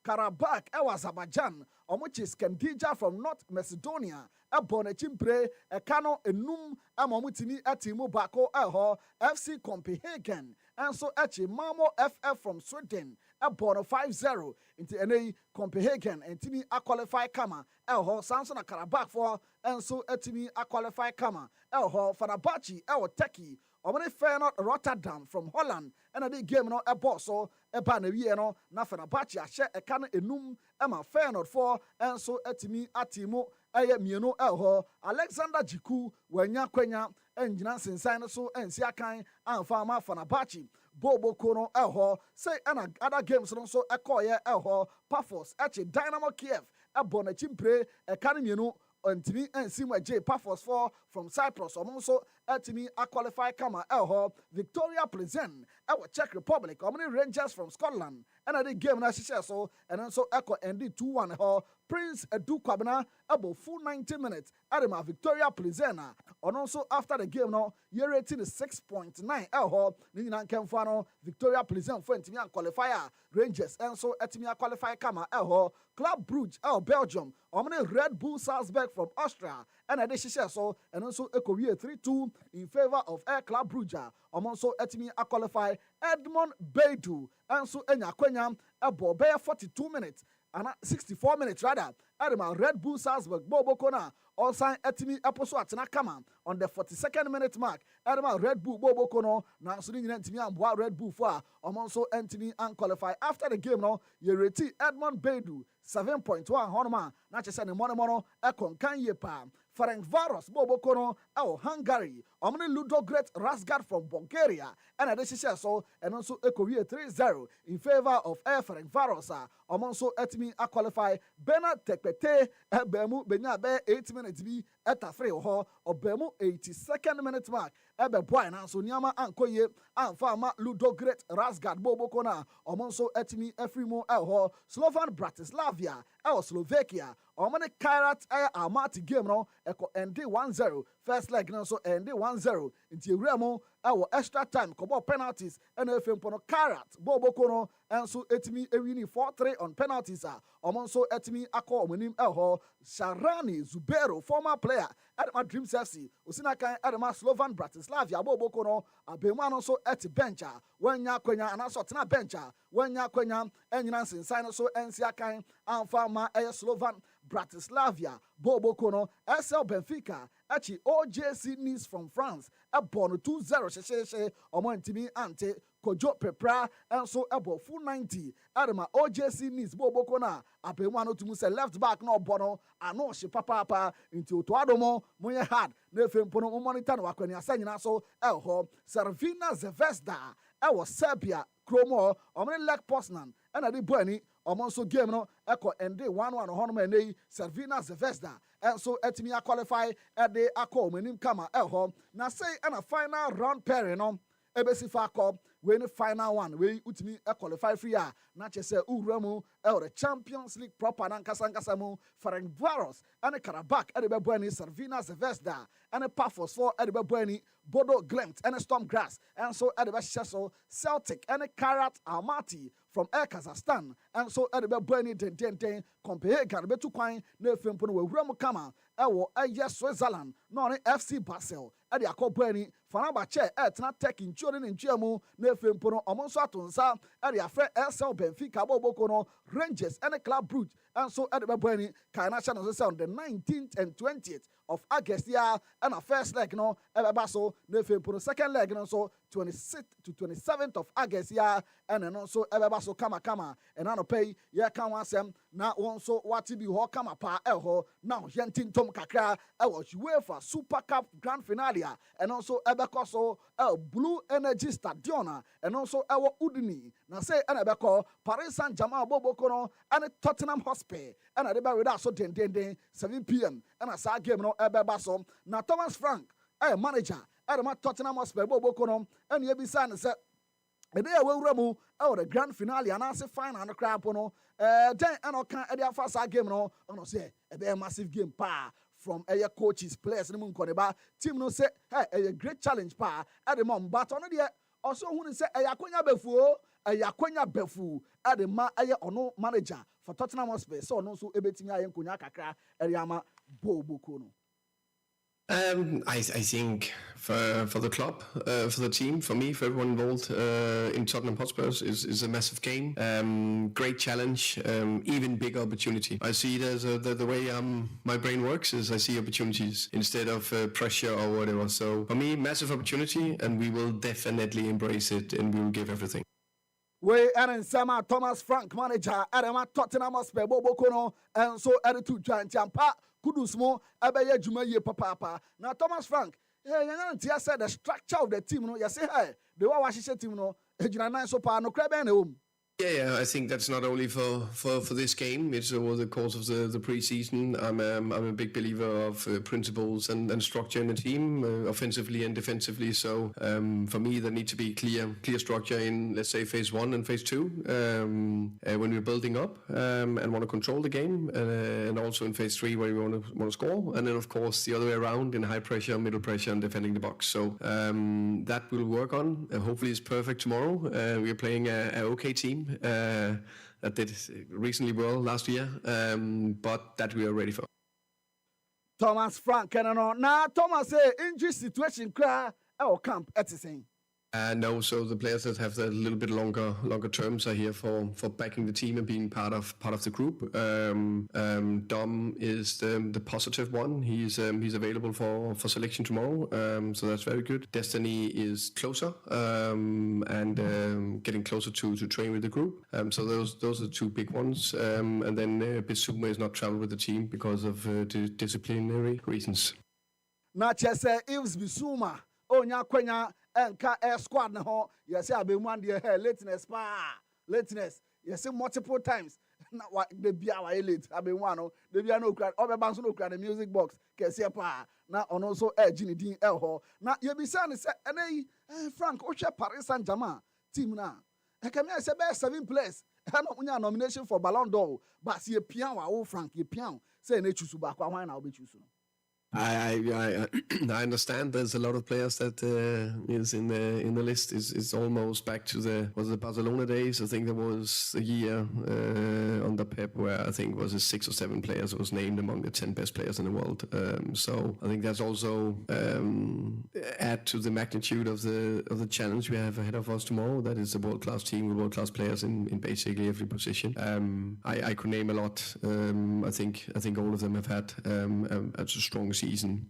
Speaker 6: Karabakh Azerbaijan which is Skandija from North Macedonia Ebone Chimpre Ekano Enum Amomutimi Atimu Bako Eho FC Copenhagen and so Echi Mamo FF from Sweden Ebone 5-0 into NA Copenhagen and Timi a qualify Kama Eho Samson Karabakh for and so Etimi a qualify Kama Eho Fanabachi El Teki Omani Feyenoord Rotterdam from Holland and a big game no a boss so a banner na Fenerbahce a share a can enum Emma Feyenoord for and so etimi atimo eye mieno elho Alexander Jiku wenya kwenya enjina sensan so ensi akan anfama Fenerbahce Bobo Kono elho say and other games no so ekoye elho Pafos eche Dynamo Kiev a bonachimpre a can mieno Antimi and Sima J. Pafos 4 from Cyprus. Also, Etimi a qualify Kama Elho, Victoria Pleasant, our Czech Republic, Omni Rangers from Scotland, and at the game so and also Echo ND 2-1 Ho, Prince Edu Kwabena, about full 90 minutes, Adema Victoria Pleasant, and also after the game now, year rating is 6.9 Elho, Nina Kemfano, Victoria Pleasant for Etimi qualifier, Rangers, and so Etimi qualify Kama Elho, Club Brugge, Belgium, Omni Red Bull Salzburg from Austria, and at the so and also a Korea 3-2 in favor of Air Club Brugge. Also Etimi a qualify Edmond Beidou, and so Enya Kwenya, a Bobea 42 minutes. And 64 minutes rather, Adama Red Bull Salzburg, Bobo Kona, all sign Etimi Aposo Atina Kama on the 42nd minute mark. Adama Red Bull Bobo Kono, now Sunin Entimi and Bois Red Bull for also Entimi and qualify. After the game, no, you reti Edmond Beidou 7.1 Honma, not just any mono, Ekon Kanyepa. Ferencvaros Bobo Kono, Hungary, Omni Ludo Great Rasgard from Bulgaria, and a decision so, and also a Korea 3-0 in favor of Air Ferencvaros. Also Etimi a qualify Bernard Tekpete, Bemu Benyabe 8 minutes be at a 3 or Bemu 82nd minute mark. Ebe Buana, so Nyama and Koye, and Farmer Ludo Great Rasgard Bobo Kona, also Etimi Efrimo Elho, Slovan Bratislavia, Slovakia, Omani Kairat Almaty game no, Echo ND 1-0, first leg no so ND 1-0, into Remo, our extra time, Kobo penalties, and FM Pono Kairat, Bobo Kono, and so Etimi Ewini 4-3 on penalties. Also Etimi Ako Munim Elho, Sharani Zubero, former player at my Dreams FC, Usinakan Adama Slovan Bratislavia, Bobo Kono, Abemano so at bencha, when ya Quenya and also Tina bencha, when ya Quenya, and Nancy Sino so Ensiakan, and Farmer Slovan Bratislavia, Bobo Kono, SL Benfica, Achi OJC Nice from France, a bono 2-0 Sheshe, Omontimi Ante, Kojo Pepra, and so about full 90. Adama OJC Nice, Bobo Kona, Apewano to Musa left back no bono, ano she papa into Tuadomo, Moya had, Nefim Pono Monitano, Aquania Sanina so, Elho, Servina Zvezda, Ewa Serbia, Chromo, Omni Lek Posnan, and Adi Bueni, also game no, Echo and day 1-1 Honome, Servina Zvezda, and so Etimi qualify at the Ako Menim Kama Elho, now say and a final round pairing on. Ebesi Fako, when the final one, we utimi a qualify free ya, not just say Uremu, the Champions League proper Nankasankasamu, Ferencvaros, and a Karabakh at the Bebueni, Servina Zvezda, and a Pafos for at the Bebueni, Bodo Glimt, and a Stormgrass, and so at the Beshaso, Celtic, and a Kairat Almaty from Air Kazakhstan, and so at the Bebueni, Den, compare Garbetu Quine, Nefimpono, Remu Kama, Ewo, Switzerland, non FC Basel, at the Akobeni, Fanabache, at not taking children in Chiamu, Nefimpono, Omonso Atunsa, at the Afre SL Benfica, Bobokono, Rangers, and a Club Brugge, and so at the Bebueni, Kainashan on the 19th and 20th of August, yeah, and a first leg, no, Ebabaso, Nefimpono, second leg, and so 26th to 27th of August, yeah, and then also Ebabaso Kama, and I pay, yeah, Kawansem, now also what to be ho Kama pa Elho, now Yentin Tom Kakra, was UEFA Super Cup Grand Finale, and also Ebekoso, Blue Energy Stadion, and also our Udini, now say and Ebeko, Paris Saint-Germain, Bobokono, and Tottenham Hotspur, and I deba with us so 10 7 p.m. and I saw game no Ebebaso, now Thomas Frank, manager, Adama Tottenham Hotspur, Bobokono, and Yebisan said, and there will remove the grand finale and I say fine and a crap no. Then and I can't edit first game no. And say a massive game pa from a coaches players in the moon corner. Team no say hey a great challenge pa at the moment. But on the also who say a yakunya before akwanya befu ade ma aye ono manager for Tottenham Hotspur so ono so ebetimi aye nkonya kakra ere ama Boboko no.
Speaker 7: I think for the club, for the team, for me, for everyone involved in Tottenham Hotspurs is a massive game. Great challenge, even bigger opportunity. I see it as the way my brain works is I see opportunities instead of pressure or whatever. So for me, massive opportunity, and we will definitely embrace it and we will give everything.
Speaker 6: We and Sama Thomas Frank manager Adama Tottenham Hotspur Boboko no and so to giant champa kudusmo abeye juma ye papa. Now Thomas Frank, you said the structure of the team no you say hey the wa washishe team no ejuna nine so pa no krebe na home.
Speaker 7: Yeah, I think that's not only for this game. It's over the course of the preseason. I'm a big believer of principles and structure in the team, offensively and defensively. So for me, there needs to be clear structure in, let's say, phase 1 and phase 2 when we're building up and want to control the game, and also in phase 3 where we want to score, and then of course the other way around in high pressure, middle pressure, and defending the box. So that we'll work on. Hopefully, it's perfect tomorrow. We're playing an okay team. That did reasonably well last year, but that we are ready for.
Speaker 6: Thomas Frank, now Thomas injury situation cry our camp at the same.
Speaker 7: No, so the players that have the little bit longer terms are here for backing the team and being part of the group. Dom is the positive one. He's available for selection tomorrow, so that's very good. Destiny is closer and getting closer to train with the group. So those are two big ones. And then Bissouma is not traveling with the team because of disciplinary reasons.
Speaker 6: Not just Yves Bissouma. Onya kwenya enka squad na ho you say abemu and here lateness you say multiple times na the bia wa late abemu no the bia no kra obeba so no kra the music box kese pa na ono so edge din ho na ye bi say enei Frank o hwe Paris Saint-Germain team na e kam say be 7 players na unya nomination for Ballon d'Or but ye pian wa o Frank ye pian say na chusu ba kwa hwan na obe chusu no.
Speaker 7: I understand there's a lot of players that is in the list. It's almost back to the Barcelona days. I think there was a year under Pep where I think was 6 or 7 players that was named among the 10 best players in the world. So I think that's also add to the magnitude of the challenge we have ahead of us tomorrow. That is a world-class team with world-class players in basically every position. I could name a lot. I think all of them have had a strong season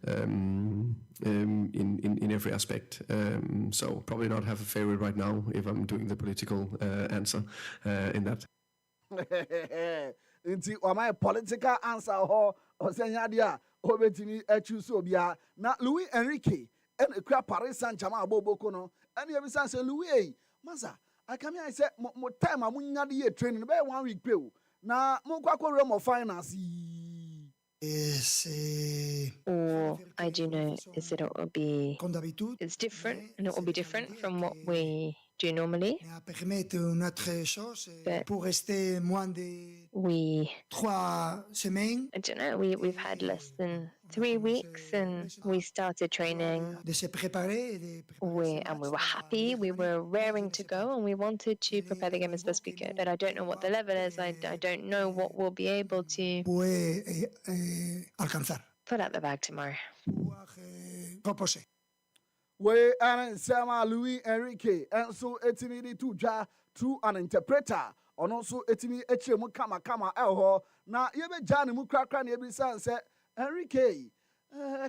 Speaker 7: in every aspect. So probably not have a favorite right now if I'm doing the political answer in that.
Speaker 6: Inti my political answer ho osenya dia obetimi choose obia na Louis Enrique and ekwa Paris Saint-Germain aboboko no and you be say Louis masa I come here I say mo time amunya de training be 1 week pe o na mo kwa ko mo finance.
Speaker 8: Or I do know is that it will be it's different and it will be different from what we do normally. But we I don't know, we've had less than 3 weeks and we started training and we were happy, we were raring to go and we wanted to prepare the game as best we could. But I don't know what the level is, I don't know what we'll be able to put out the bag tomorrow.
Speaker 6: We are Sama Louis Enrique and so etimi to ja through an interpreter and also etimi echemu kama elho na yebe jani mu krakra na ebi san say Enrique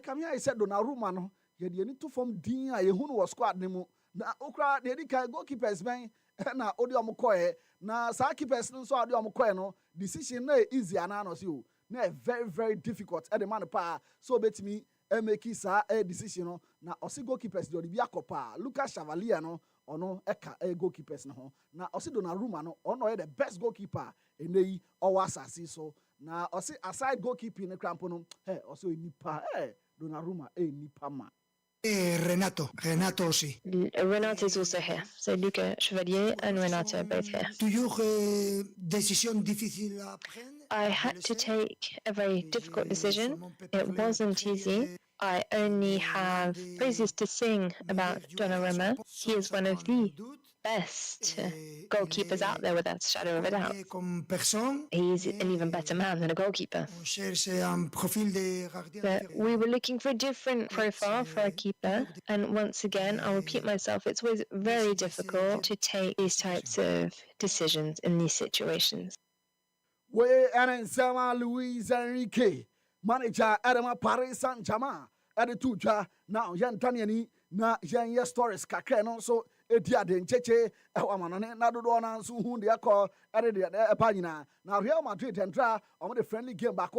Speaker 6: come here I said Donnarumma no ye de ni to form din a ye hu no squad ni mu na okra de di kai goalkeepers ben na odi omokoe na sa keepers no so odi omokoe no decision na easy ana no so na very very difficult at the man pa so betimi make a decision no na osi goalkeepers de bi akopa Lucas Chevalier no ono eka goalkeepers no na osi Donnarumma no ono the best goalkeeper enei owa asase so na osi aside goalkeeping ne crampo no osi onipa Donnarumma nipa ma.
Speaker 9: Renato aussi.
Speaker 8: Renato is also here. So Luca Chevalier and Renato are both here.
Speaker 9: Décision difficile à prendre?
Speaker 8: I had to take a very difficult decision. It wasn't easy. I only have praises to sing about Donnarumma. He is one of the best goalkeepers out there without a shadow of a doubt. He's an even better man than a goalkeeper. But we were looking for a different profile for a keeper, and once again, I'll repeat myself, it's always very difficult to take these types of decisions in these situations.
Speaker 6: We and Sama Luis Enrique, manager Adama Paris Saint-Germain, Tuja, now Yan Tanyani, na Yan Stories Kakeno, so Edia de Cheche, Awaman, Nadona, Suhun, the Akor, Edia Pagina. Now Real Madrid and Dra on the friendly game back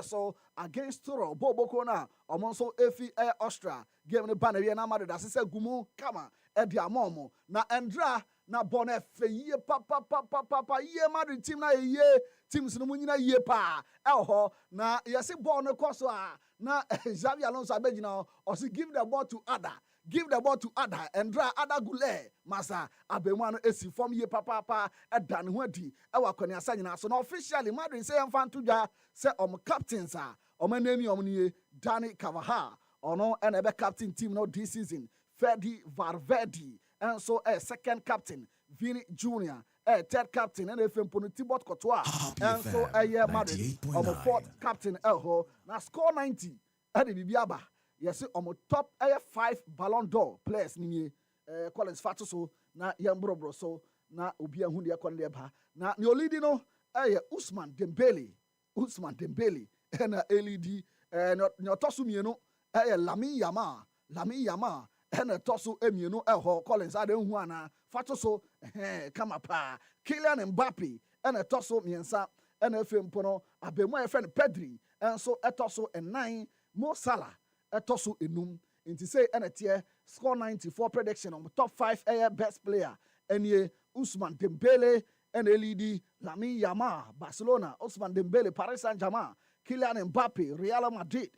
Speaker 6: so against Toro, Bobo Kona, Omonso Efi Air Austria, game the Banner and Amada, that's a Gumu, Kama, Edia Momo, na Andra, na Bonne Feye, Papa, ye Madrid team na ye, teams no Munina ye pa, Elho, na Yasi Bonne Kosoa, na Xavi Alonso Abedina, or si give the ball to Ada. Give the ball to Ada and draw Ada Gule, Massa, Abemano Esi from ye papa, a Dan Wendy, our Konya Sanina. So officially, Madrid say I'm fan to ya, say captains are, my name Omni, Danny Cavaha, or no, and a captain team no this season, Freddy Valverde, and so a second captain, Vini Jr., a third captain, and a Femponi Tibot Cotois, and so a year Madrid, or a fourth captain Elho, now score 90, Eddie Bibiaba. Yes, on top 5 Ballon d'Or players ni Collins Fatoso na Yambro so na obi ahun de akon leba na ni olidi no Usman Dembele na LED no tosu mienu Lami Yama na tosu emienu Collins ade hu ana Fatoso kama pa Kylian Mbappe na tosu miensa na efempo no abemu friend Pedri enso etoso 9 Mo Salah etoso enum inti say enetie score 94 prediction on top 5 best player enie Usman Dembele and LED Lami Yamal Barcelona, Usman Dembele Paris Saint-Germain, Kylian Mbappe Real Madrid,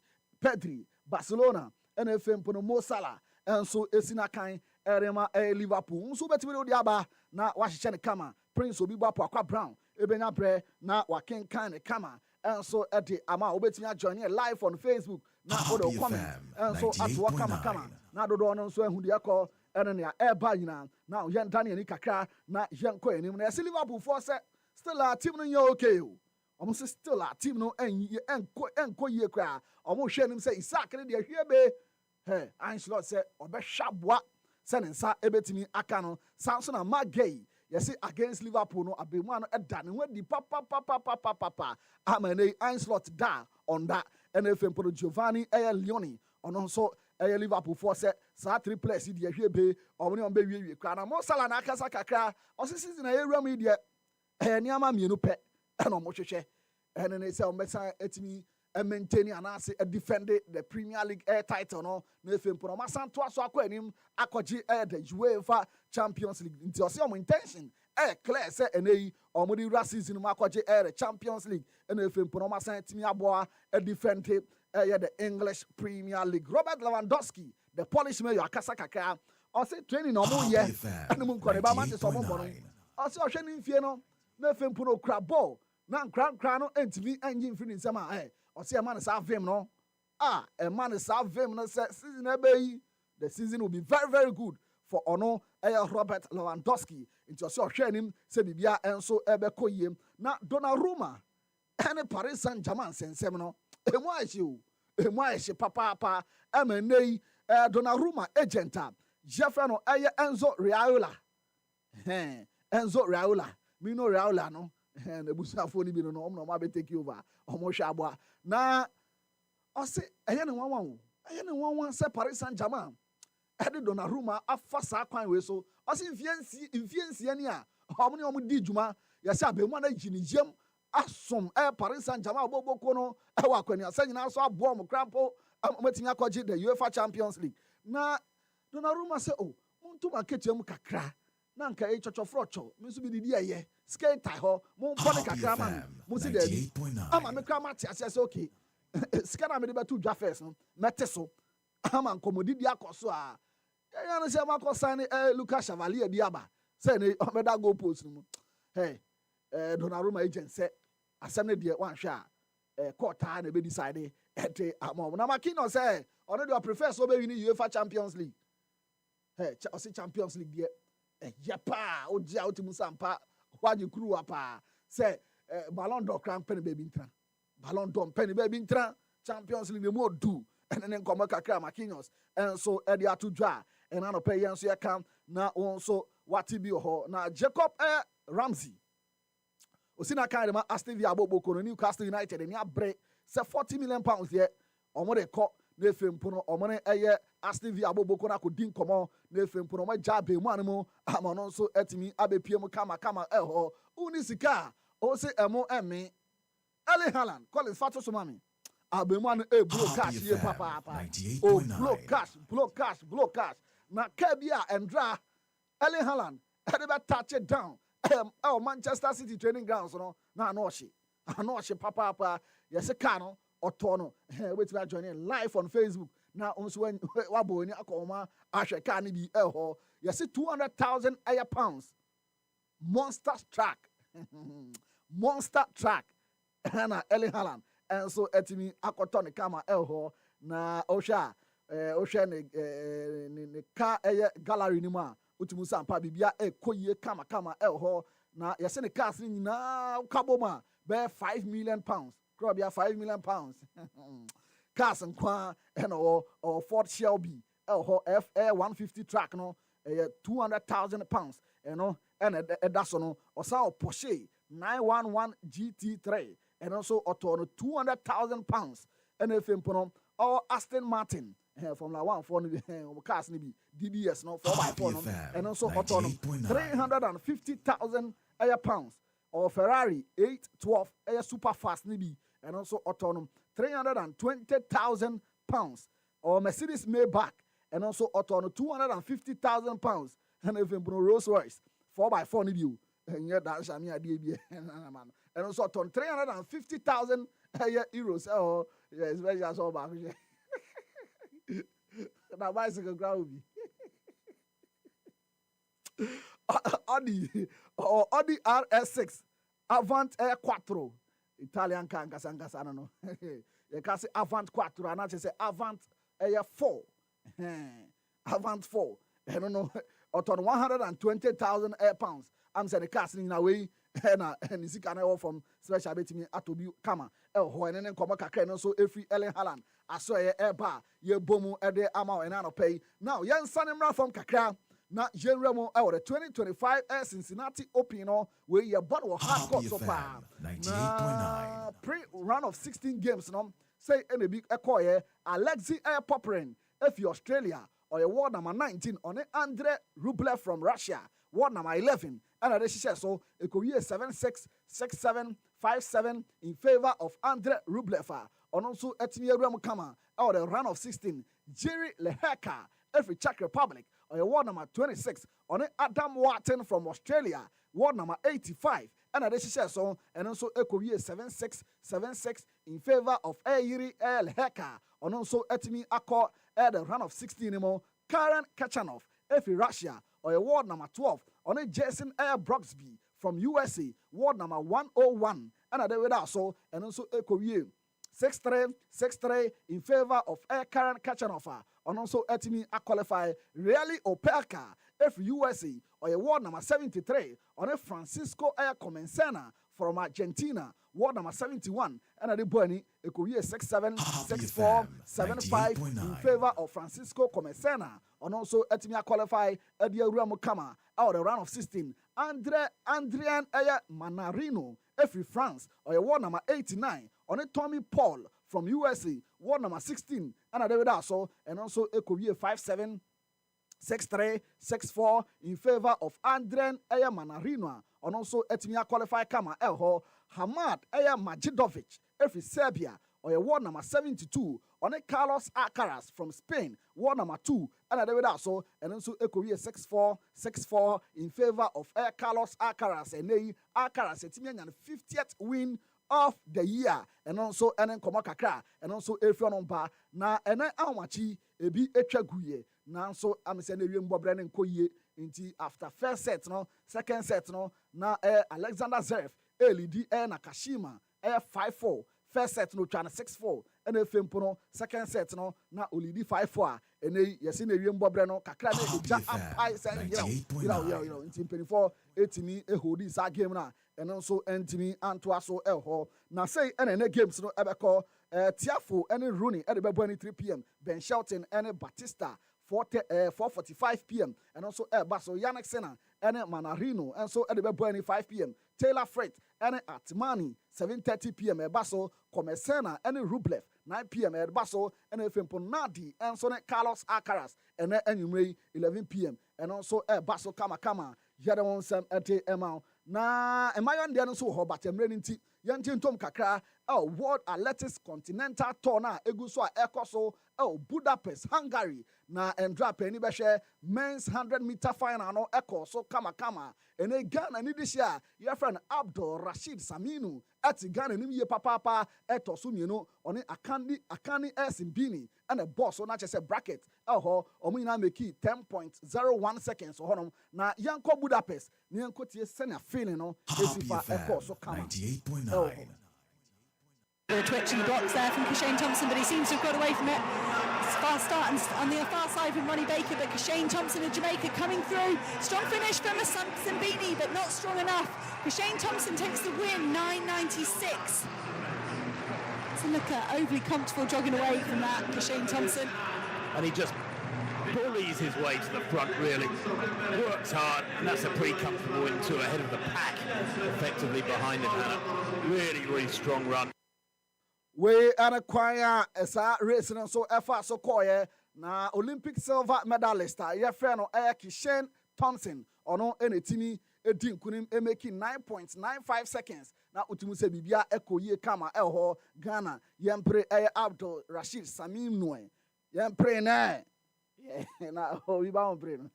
Speaker 6: Pedri Barcelona, NFM pono Mo Salah and so esina kan erema Liverpool so betimi no diaba na wahyeche ne kama Prince Obiba Poakwa Brown ebenya bre na waken kan ne kama and so ede ama obetimi join live on Facebook na odo comment and so atwa kama na dodo no so ehudi akọ ene ne eba yina na yen Daniel ni kakra na yen ko enim na Liverpool for say still our team no ye okay o omo say still our team no enko ye kra omo hwe nim say Isaac ne de hwe be hey Ancelot say obehwaboa say nsa ebetimi aka no Samson and Magay yes against Liverpool no abemu no eda ne wadi papa amane Ancelot da on that NFM pro Giovanni Leoni ono so Liverpool for say sa 3 players di ahwe be omne on be wie kra na Mo Salah na akasa kakra o season na ewura mi de niama mienu pe na mo hwehwe ne say o mesa etimi maintain and as defend the Premier League title no na FM pro ma santo aso akọ anim akọji the UEFA Champions League nti o say o intention clear say enei omo di ra season ma akọji the Champions League na FM pro ma san etimi aboa defend the English Premier League. Robert Lewandowski, the Polish mayor, akasa kakra. I say training no more year. And mun ko ba Manchester mo bono. I say ohwe ni mfie no na fem puno kra ball. Na nkra no entimi anyi mfiri nsema I say man sa vim no. A man sa vim no say season ebe the season will be very very good for ono Robert Lewandowski. Into so ohwe nim say bibia enso ebe koyem. Na Donnarumma ene Paris Saint-Germain sensem no. Emwashi papa emenei Donnarumma agenta Jefferno Enzo Raiola Enzo Raiola mino Raiola no na busafo ni bi no no ma be take over omo hwa aboa na o se eye ne wanwan se Paris Saint-Germain ede Donnarumma afasa kwan we so o se mfiensi ani a omo ne omo di djuma ya se abemu na jinijiem asom Paris Saint-Germain oboboko no wa kwani asanyina so abo mo krampo amatimi akọji the UEFA Champions League na Donnarumma say oh muntu maketiam kakra na nka chochofrocho me so bi didi eye skate ho mo mpone kakra man mo si dey ama me kra mate ase okay skana me de betu dwa first no mete so ama nkomodidi akoso a ya no se makọ sign Lucas Chevalier diaba say ne omeda go post no hey Donnarumma agent say asem de wan hwa court na be decide ete amom na makino say already I prefer so be win UEFA Champions League hey o say Champions League there Yapa, Oja Utimusampa, Wadi Kruapa, say Ballon d'Or crown penny baby intra. Ballon d'Or penny baby intra, Champions League more do, and then come back Makinos, and so Eddie to draw, and I don't pay Yansu account now also what be ho now Jacob Ramsey. Osina kind of Aston Villa Boko, Newcastle United, and ya break, say £40 million yet, or more they call. Nefem pono omone eye Aston Villa Boko na ko din komo nefem pono ma jabe mu animo amano so etimi abepie mu kama eho unisika o se emo eme Erling Haaland Collins Fato Somami abemu anu blow cash ye papa o blow cash na kabia endra Erling Haaland had be touch it down Manchester City training grounds no na no she papa yes ka no Otono, wait till I join in live on Facebook. Now, also when Wabo ni akoma ashe ka ni bi eho. You see 200,000 pounds. Monster track. Monster track. Na Erling Haaland. And so etimi akotoni kama eho na osha ne ka gallery ni ma. Utimu sampa bibia koye kama eho na yese ne cars ni na kaboma be 5 million pounds. Probably £5 million. Cars and Qua and or Ford Shelby, FA 150 track, no, 200,000 pounds, and that's no, or so Porsche 911 GT3, and also auto 200,000 pounds, and if you or Aston Martin. From la one for cars nibi DBS no 4x4 and also auto 350,000 pounds or Ferrari 812 super fast nibi and also autonomous 320,000 pounds or Mercedes Maybach and also autonomous 250,000 pounds and even Rolls Royce 4x4 nibi and yet that's and also autonomous 350,000 euros oh yes very just all back na bicycle ground Audi RS6 Avant Air Quattro Italian car ngasa no you can say Avant Quattro and I say Avant Air 4 Avant 4 I don't know on 120,000 pounds I'm saying the car in a way and is can from special bit me atobi kama ho and then come kakra no so every Erling Haaland aso air bar ye bomu e de ama and no pay now yan sanimra from kakra na yenremo the 2025 Cincinnati Open no where your body will hardcore so far 98.9 pre-round of 16 games no say any big echo Alexei Popyrin if you Australia or your world number 19 on Andrei Rublev from Russia world number 11 and I so it could be a 7-6, 6-7, 5-7 in favor of Andrei Rublev. And also Etnia Ramukama out the round of 16. Jerry Leheka, every Czech Republic, or your ward number 26. On Adam Watson from Australia, ward number 85. And I so and also it could be a 7-6, 7-6 in favor of Ayiri Leheka. And also Etni Akko at the round of 16 Karen Kachanov, every Russia, or your ward number 12. On a Jason Air Broxby from USA, ward number 101. And I did also, and also a Korea 6-3 in favor of Air Karen Kachanova. And also Etimi a qualify Really Opelka, F USA, or a ward number 73. On a Francisco Air Comensena from Argentina, ward number 71. And I did Bernie, a Korea 6-7, 6-4, 7-5 in favor of Francisco Comensena. And also Etimia qualify Edia Ramukama out the round of 16. Adrian Aya Manarino, F France, or a ward number 89. On a Tommy Paul from USA, ward number 16. And I David also, and also a Korea 5-7, 6-3, 6-4 in favor of Adrian Aya Manarino. And also Etimia qualify Kama Elho, Hamad Aya Majidovic, F Serbia, or a ward number 72. On a Carlos Alcaraz from Spain, ward number 2. And I David also, and also a Korea 6-4, 6-4 in favor of Air Carlos Alcaraz. And Alcaraz, Etimian 50th win of the year. And also, and then Komakakra, and also Efron Omba. Na, and then Amachi, ebi Echaguye. Now, so I'm saying, Bobren and Koye, into after first set, no, second set, no, now Alexander Zverev, LED Nakashima, 5-4. first set no twa 6-4 ene fempo no second set no na olidi 5-4 ene yesi na wiem bobre no kakra na eja ampai say you know nti penifo etimi ehodi sa game na eno nso entimi antoa so elho na say ene games no ebeko Tiafo ene Rooney ede bebo ani 3 p.m. Ben Shelton ene Batista 4:45 p.m. and also Basso Yannick Senna and Manarino and so at the Bebani 5 p.m. Taylor Freight and Atmani 7:30 p.m. Basso Comesena and Rublev 9 p.m. at Basso and Femponadi and so Carlos Alcaraz and anyway 11 p.m. and also Basso Kama Yadon Sam at Emma na emayan dia no so ho but emre nti yantin tom kakra World Athletics Continental Tour na egu so a ekoso Budapest Hungary na endra pani be hwe men's 100-meter final no ekoso kama ene Ghana ni this year your friend Abdul Rashid Saminu at Ghana ni ye papa eto so mienu oni akani Simbini and a boss so na che bracket ho omunyina meki 10.01 seconds so honom na yanko Budapest ni yanko tie senior feeling no esifa ekoso kama
Speaker 10: 98.9.
Speaker 11: A twitch in the box there from Shane Thompson, but he seems to have got away from it. It's fast start on the far side from Ronnie Baker, but Shane Thompson of Jamaica coming through. Strong finish from Simbini, but not strong enough. Shane Thompson takes the win, 9.96. So look at overly comfortable jogging away from that, Shane Thompson.
Speaker 10: And he just bullies his way to the front, really. Works hard, and that's a pretty comfortable win too, ahead of the pack, effectively behind him, Hannah. Really strong run.
Speaker 6: We acquire esa race no so efa so koye na Olympic silver medalist ye friend no Shane Thompson ono enetimi edi nkunim making 9.95 seconds na utumu se bibia ekoyie kama elho Ghana yempre Abdul Rashid Samim noe yempre na na Obiba on pray no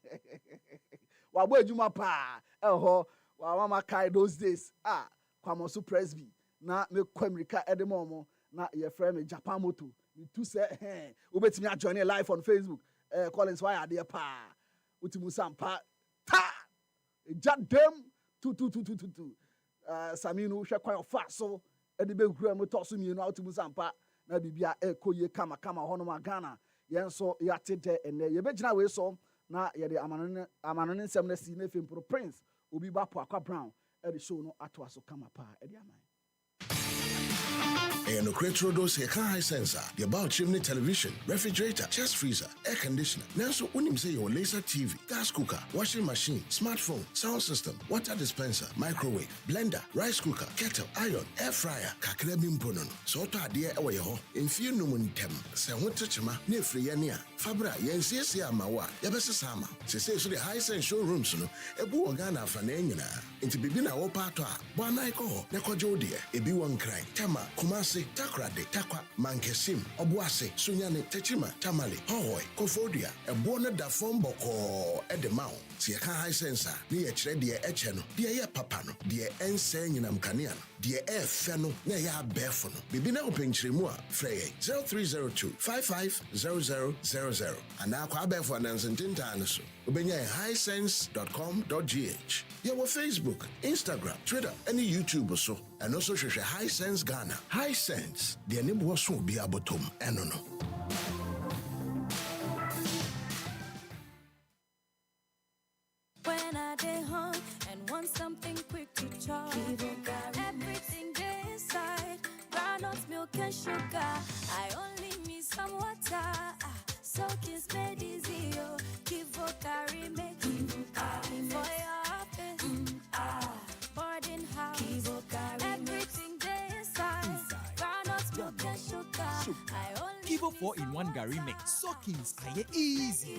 Speaker 6: wa bo ejuma pa elho wa mama kai those days kwamoso presby na me kwamrika edemomo na your friend me Japan moto me too say ubetimi join live on Facebook Collins why are there pa utimu sampa ta jadem 2222 Saminu hwe kwan ofa so ede be hura moto so mienu utimu sampa na bibia ekoye kama hono ma Ghana yenso yate de ene ye begina we so na ye de amanone nsem na si na Fempro Prince Obiba Poakwa Brown ede show no ato aso kama pa ede aman.
Speaker 12: And Okretro dose high sensor, the about chimney television, refrigerator, chest freezer, air conditioner. Now so unim say your laser TV, gas cooker, washing machine, smartphone, sound system, water dispenser, microwave, blender, rice cooker, kettle, iron, air fryer, kakrabim ponon. So to adhere away ho, in few numuntem, se chima, ne free Fabra, yensi mawa, yabesa sama. Se so the high sense showrooms no, ebu organa fanenina. Inti bibina opatwa, bwana iko, neko jodie, ebi one cry, tama, kumasi, takrade, takwa, mankesim, obuase, sunyane, techima, tamale, hohoi, kofodia, ebuone da fomboko, edemao. Si yaka high sensor, ni yechre diye echeno, diye ye papano, diye ense nyina mkaniano, diye feno, ne ya befono. Bibina upenchrimua, freye, 0302-550000. Anakwa abefo anansentinta anaso. Ubenye highsense.com.gh. Yawa Facebook, Instagram, Twitter, and YouTube so. And also shoshe High Sense Ghana. High Sense, the anibu so be abotom, enono.
Speaker 13: When I get home and want something quick to chop, everything there inside, groundnuts, milk and sugar. I only need some water, so kiss made easy. Kivo carry make for your office, boarding house. Kivo carry everything there inside, groundnuts, milk and sugar. I only
Speaker 14: Kivo 4-in-1 Gary Mix. Soakings are easy.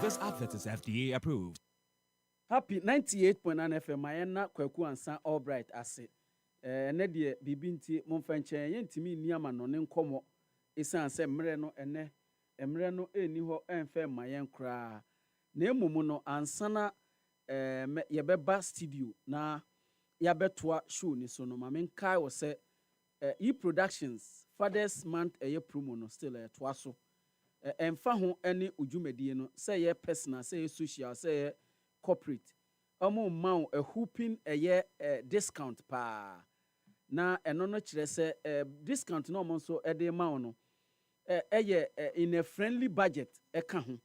Speaker 14: This advert is FDA approved.
Speaker 1: Happy 98.9 FM Mayena Kwaku Ansa Albright ase. Ne de bibinti momfanche yentimi niama no ne nkomo esan se mre no ene emre no eni ho enfe mayen kra. Na emumu no ansana yebeba studio na yabetoa show ni so no mamenkai wo se e-productions Father's Month promo no still toa so. Emfa ho ene udwumadie no say ye personal, say social, say corporate. Omo man a hooping discount pa. na eno no kyerɛ sɛ discount no ɔmo nso ɛde ma wo no ɛyɛ in a friendly budget ɛka ho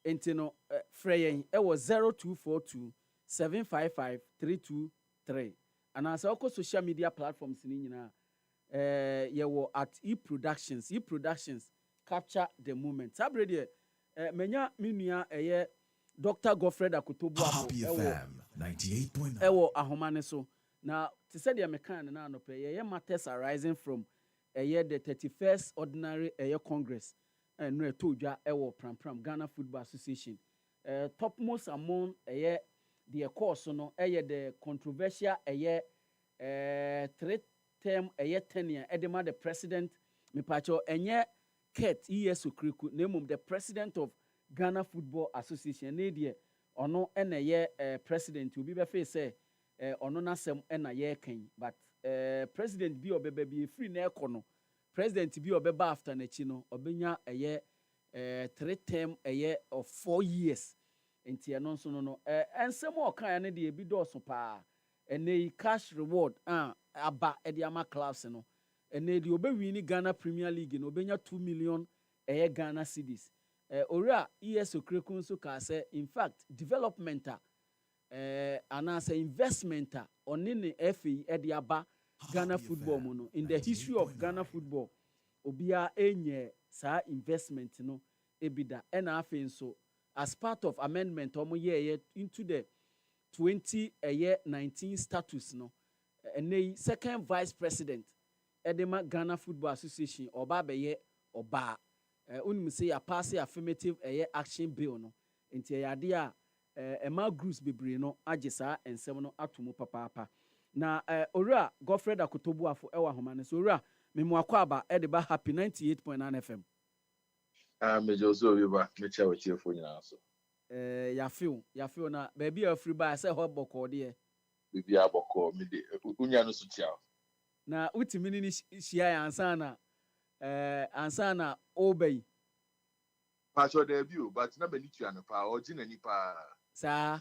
Speaker 1: enti no frɛ yɛn ɛwɔ 0242 755 323 anaasɛ ɔkɔ social media platforms ni nyinaa yɛwɔ at e-productions capture the moment sabre deɛ menya me nua ɛyɛ Dr. Godfred Akotobu ɛwɔ ahoma ne so na te sɛ deɛ meka ne na anɔpɛ yɛyɛ matters arising from the 31st ordinary Congress no ɛtɔ dwa ɛwɔ Pram Ghana Football Association topmost among the course no the controversial 3-term tenure edema the president mepacho Kurt ES Okriku name the president of Ghana Football Association ne die ono president Obiba fe say ono nasem na ye kan but president bi obeba bi free na ekono president bi obeba after na chi no obenya 3-term of 4 years enti eno nso no ensem o kan ne de bi do so pa ene cash reward aba ediama clubs no ene de obewini Ghana Premier League no obenya 2 million Ghana cedis ora ES Okrekun so ka say in fact developmenta anasa investmenta oni ne FA ediaba Ghana football mo no in the history of Ghana football obia enye sa investment no ebida ena afi nso as part of amendment omo ye into the 2019 status no second vice president edema Ghana Football Association oba beye oba unim say ya pass affirmative action bill no enti yade a ema groups bebre no agesa ensem no atomo papa na owura Godfred Akotobu afo ewa homa ne so owura memu akwa ede ba happy 98.9 FM
Speaker 15: mejozo Obiba mecha wachefo nyina so
Speaker 1: yafil na baby afri ba say ho boko de
Speaker 15: bibi aboko me de unya no so tia
Speaker 1: na utimi ni hia ya ansa na obey
Speaker 15: pacho de bi o but na bani tua no pa ogina ni pa
Speaker 1: sa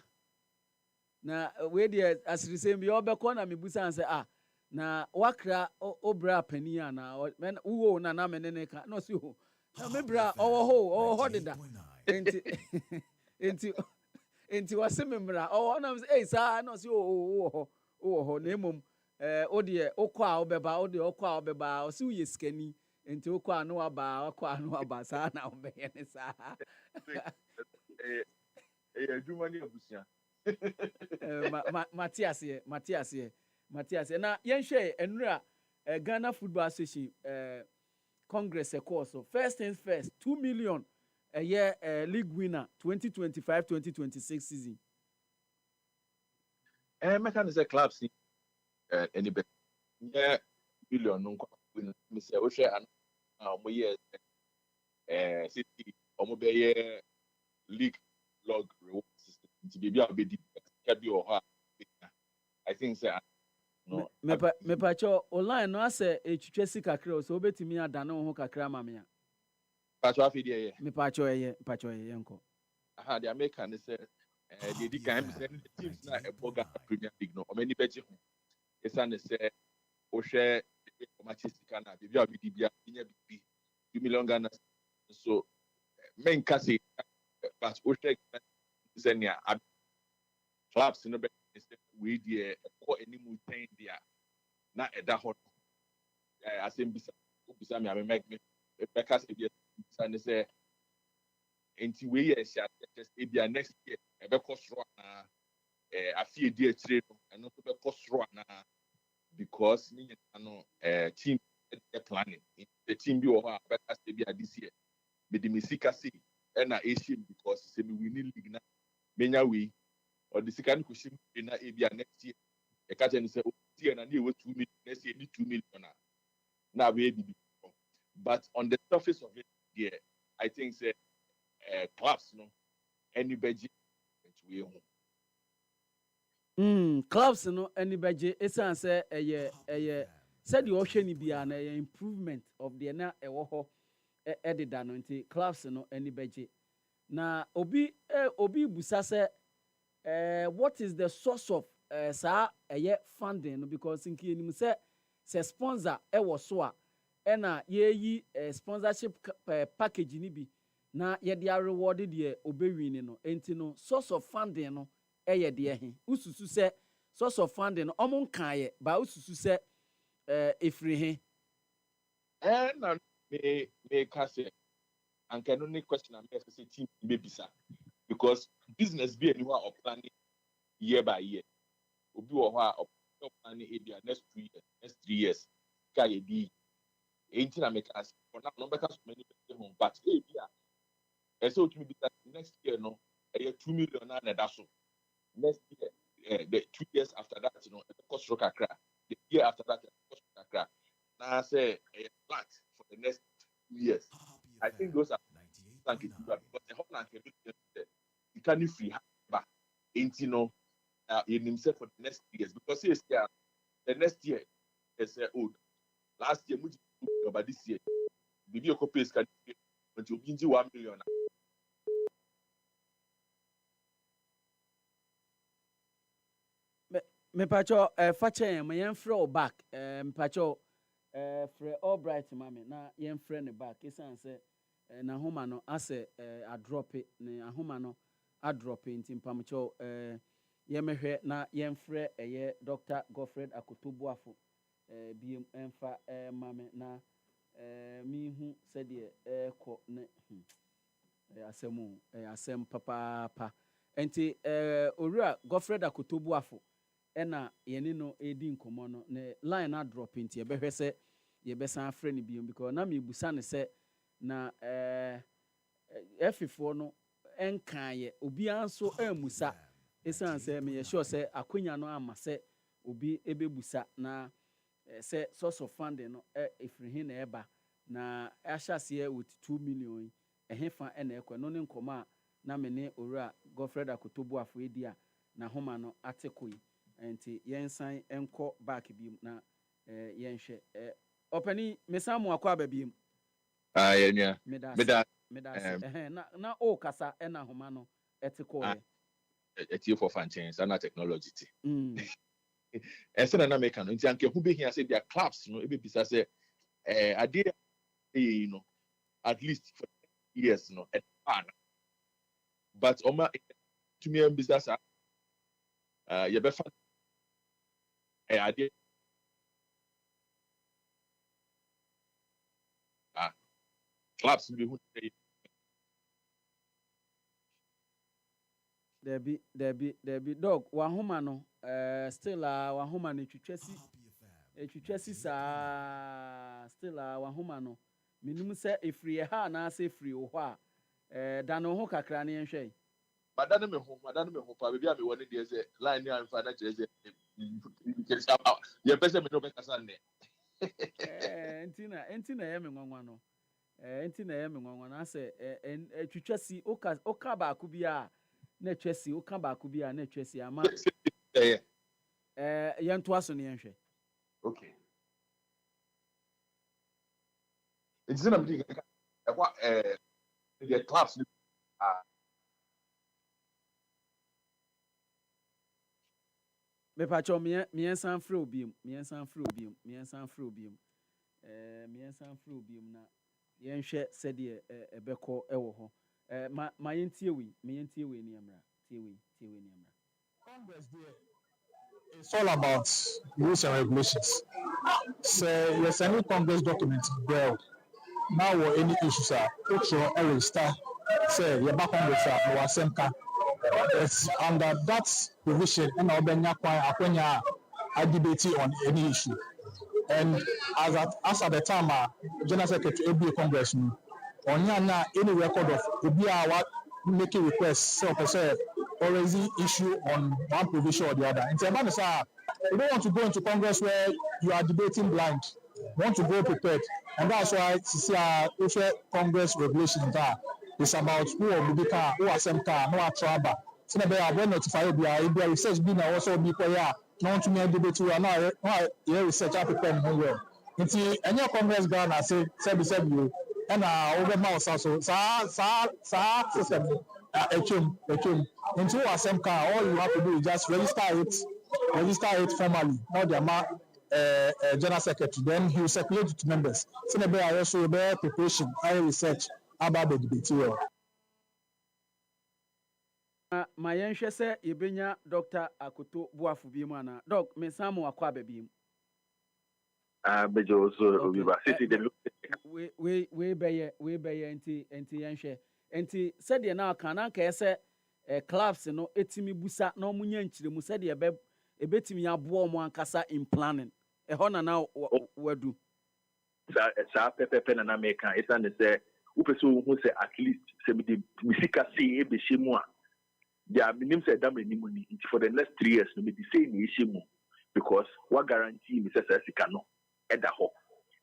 Speaker 1: na we de asirisem bi obeko na mebusa anse na wakra obra pani na uwo na menene ka no si ho na mebra owo ho deda enti wasememra na say sa no si owo ho na emom odie okwa obeba o si uye skani enti okwa no aba sa na obeye ne sa
Speaker 15: adwuma ni abusia
Speaker 1: Matias na yenhwe enura Ghana Football Association Congress course first things first 2 million a year league winner 2025-2026 season
Speaker 15: meka say clubs any bet million no win me say o share an mo year city omo be league log reward system to be obedi ka bi o ha I think say no
Speaker 1: me pacho online no ase etwitwe sika kra so obetimi adane ho kakra ma me a
Speaker 15: pacho afi de ye
Speaker 1: me pacho ye nko
Speaker 15: aha the American say the di kan be teams na eboga Premier League no o many bet ho esa ne say o share Manchester Ghana bi obedi bia nya bi 2 million Ghana so men ka say but o share zenia clubs no be we dey ko animu ten dia na eda hot asem bisa me make me beka say bi say enti we year just ebia next year ebe kosro na afie di atire no eno to be kosro na because ni no team planning the team bi o ha beka say bi this year me di misika say na Asian because say me win league na menya we or the second question in Abia next year. A catch say, and I knew 2 million, next year, 2 million. Now, but on the surface of it, yeah, I think say clubs, no, any budget,
Speaker 1: clubs, no, any budget, it's answer said the ocean be an improvement of the na edited clubs, no, any budget. Now, Obi Busase. What is the source of funding? Because in Kenya, say sɛ sponsor ɛwɔ so a ɛna yɛyi sponsorship package ni bi na yɛde reward deɛ obewin no enti no source of funding no ɛyɛ deɛ he ususu sɛ source of funding no ɔmo nkaayɛ ba ususu sɛ efiri he
Speaker 15: na me ka say anka no ne question am say team be bisa because business be anywhere or planning year by year obi wo ho a planning area next 2 years next 3 years ka ye di enti na me ka say for now no better so many people home but area so to me be that next year no 2 million na that so next year the 2 years after that the cost rock akra the year after that the cost rock akra now say flat for the next 2 years. I think those are thank you because the whole land you can't free back into in himself for the next 2 years because the next year is old. Last year but this year the video copies can but you give 1 million.
Speaker 1: Me pacho fache me yen frɛ back me pacho frɛ Albright mame na yen frɛ ne back esan sɛ na homa no asɛ a drop it ne ahoma no a drop nti mpamcho ye mehwɛ na yen frɛ Dr. Godfred Akotobuafo biem emfa mame na mi hu sɛ de kɔ ne asɛm papa enti owura Godfred Akotobuafo ɛna yɛne no edi nkɔmɔ no ne line na drop nti yɛbɛhwɛ sɛ yɛbɛsan afrɛ ne biom because na mebusa ne sɛ na ɛfifoɔ no ɛnkaayɛ obiara nso ɛmusa ɛsan sɛ meyɛ sure sɛ akonya no ama sɛ obi ɛbɛbusa na sɛ source of funding no ɛfiri he na ɛba na ahyɛseɛ with 2 million ɛhe fa ɛna ɛkɔ no ne nkɔmɔ a na me ne owura Godfred Akotobuafo edi a na homa no ate kɔyi enti yɛnsan ɛnkɔ back bi na yɛnhwɛ ɔpani mesan mu akɔ aba bi mu
Speaker 15: yɛnua
Speaker 1: meda na o kasa ɛna homa no ɛte kɔɔ
Speaker 15: ɛtie for fanchen sana technology ti ɛsɛ na make no nti anke hu behia sɛ dia clubs no ebisa sɛ ade no at least for years no but oma to me business yɛbɛfa ade clubs bi hu
Speaker 1: Debi dog wahoma no still wahoma no twitwasi saa still wahoma no minum sɛ efiri ha na sɛ efiri wo hɔ a da no ho kakra ne nhwɛ
Speaker 15: madane me ho pa bebi a me woni de sɛ line ni amfa na kyerɛ sɛ ye pese me no be kasa ne
Speaker 1: entina ye me nwanwa no entina ye me nwanwa na sɛ twitwasi oka ba ku bia na twasi oka ba ku bia na twasi ama ye nto aso ne nhwɛ
Speaker 15: okay it's na me kwa the clubs
Speaker 1: me pacho miensan frɛ obiom na yɛnhwɛ sɛdeɛ ɛbɛkɔ ɛwɔ hɔ ma yɛntie wei ni amra tie wei ni amra
Speaker 16: Congress there it's all about rules and regulations so yes any Congress document there now or any issues are cultural error star say yeba Congress no asɛmka it's under that provision and obenya kwan akwanya a debate on any issue and as at the time General Secretary ABA Congress no onya any record of obi a wa make a request so person already issue on one provision or the other in terms of you don't want to go into Congress where you are debating blind you want to go prepared and that's why see Congress regulation that it's about who will be car who assemka no atraba so na be able notify be research be na also be koya no want to me debate we na research prepare no well nti any Congress Ghana say you and over ma so sa system etum into assemka all you have to do is just register it formally now the general secretary. Then he will circulate it to members. So the bear also bear preparation, high research about the debate.
Speaker 1: My yenhwe se yebenya Dr. Akoto Boafo bi mu ana. Doc, me samu akwa baby mu.
Speaker 17: Bejo so Obiba city the look.
Speaker 1: We beye enti yenhwe. Enti said de na aka na ka ese clubs no etimi busa na omunya nkyiremu said de ebetimi abo omo ankasa in planning. Eho na wadu.
Speaker 17: Sa pepe na make an esa ne say upeso hu say at least se bi misika say e be shemu a. Yeah, minimum said that many money for the next 3 years. No be the same issue because what guarantee me says Sika no at the home.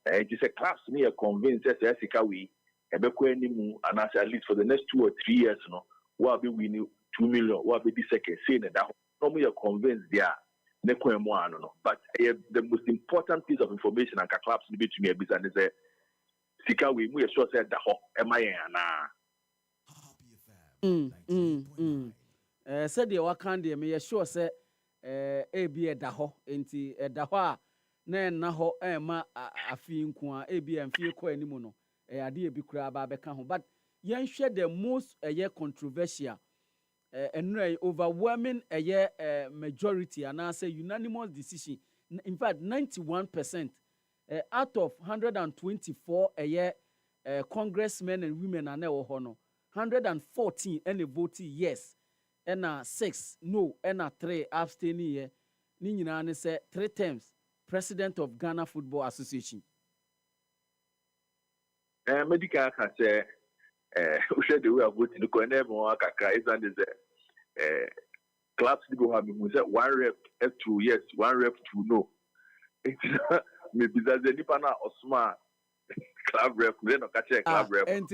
Speaker 17: It is a class me a convinced that Sika we ebeko any and at least for the next 2 or 3 years. No, what be winning 2 million? What be the second saying that no me are convinced there. No, but the most important piece of information and claps to me a business is Sika we sure said the home. Am I
Speaker 1: said you wakan de me sure say ebi eda ho enti eda ho a na na ho ma afi nko a ebi amfi ko animu no ade ebi kura ba beka ho but yen hwe the most controversial overwhelming majority and I say unanimous decision in fact 91% out of 124 congressmen and women are now ho 114 and voted yes. And 6 no and 3 abstaining here. Ni nyina ne say 3 terms president of Ghana Football Association.
Speaker 17: Medical can say we should do a vote in the corner more kakra is and clubs go have we say 1 rep F2 yes 1 rep 2 no. Maybe that's the nipana Osman club rep then catch club rep.
Speaker 1: And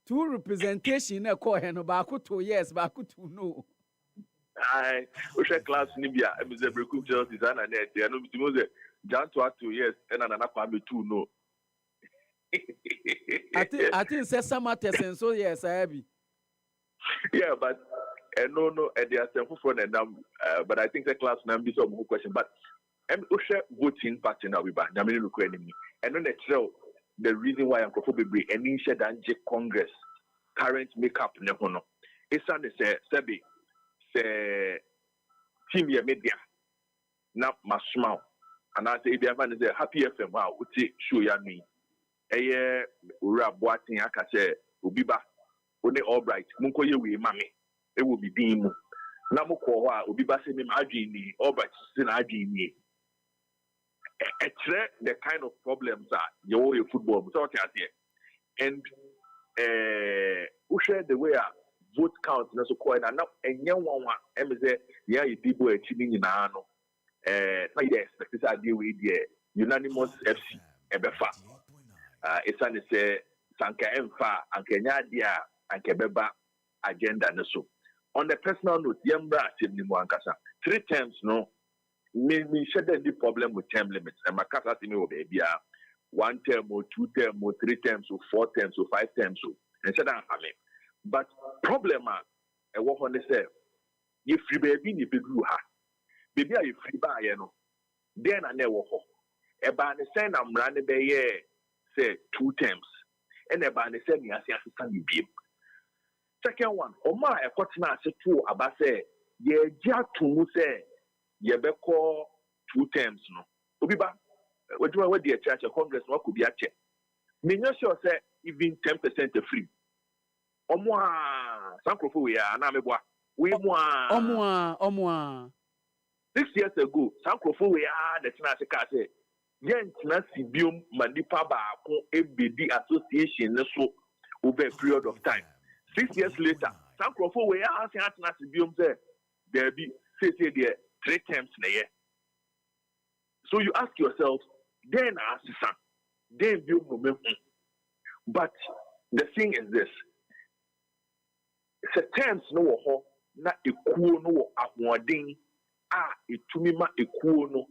Speaker 1: two representation na call hen baako to yes baako to no.
Speaker 17: I wish class Nibia I was a recruit just design and net and no be Jan to yes and another kwame 2 no.
Speaker 1: I think say some matters so yes I be.
Speaker 17: Yeah, but no they are for but I think the class now be some question but voting pattern now we back. I mean look enemy. And then the reason why I'm be any shed and Congress current makeup nehono. It's on the say team ya media na masmau and I say if you say happy FM wow uti show ya me ura boatin aka say Obiba one all right munko ye we mame e will be din mu na mo ko ho a Obiba say me adwini all right say na adwini the kind of problems that you football so and share the way vote count na so coin and now enye nwanwa em say ya people achieving na no na yes this idea we there unanimous FC ebefa it's an say sanka emfa ankenya dia ankebeba agenda na so on the personal note yembra tibni mu ankasa 3 terms no me share the problem with term limits and my kasa me o baby 1 term or 2 term or 3 terms or 4 terms or 5 terms so and said that but problem e wo on the say you free baby ni bedru ha baby are you free ba ye no then na wo ho e ba ne say na mra ne be ye say 2 terms and e ba ne say ni asesa ni biem second one o ma e kotina ase to aba say ye gia to mu say ye be call 2 terms no Obiba what the church Congress no could be a check me no sure say even 10% free omo sankrofo we na meboa we mo omo 6 years ago sankrofo we the tina se ka say yen tina sibium manipa ba ko ebedi association so over a period of time 6 years later sankrofo we say tina sibium say there be say there 3 terms na year. So you ask yourself, then ask then build momentum. But the thing is this: it's a terms no ho na ekuo no ahwodin etumi ma ekuo no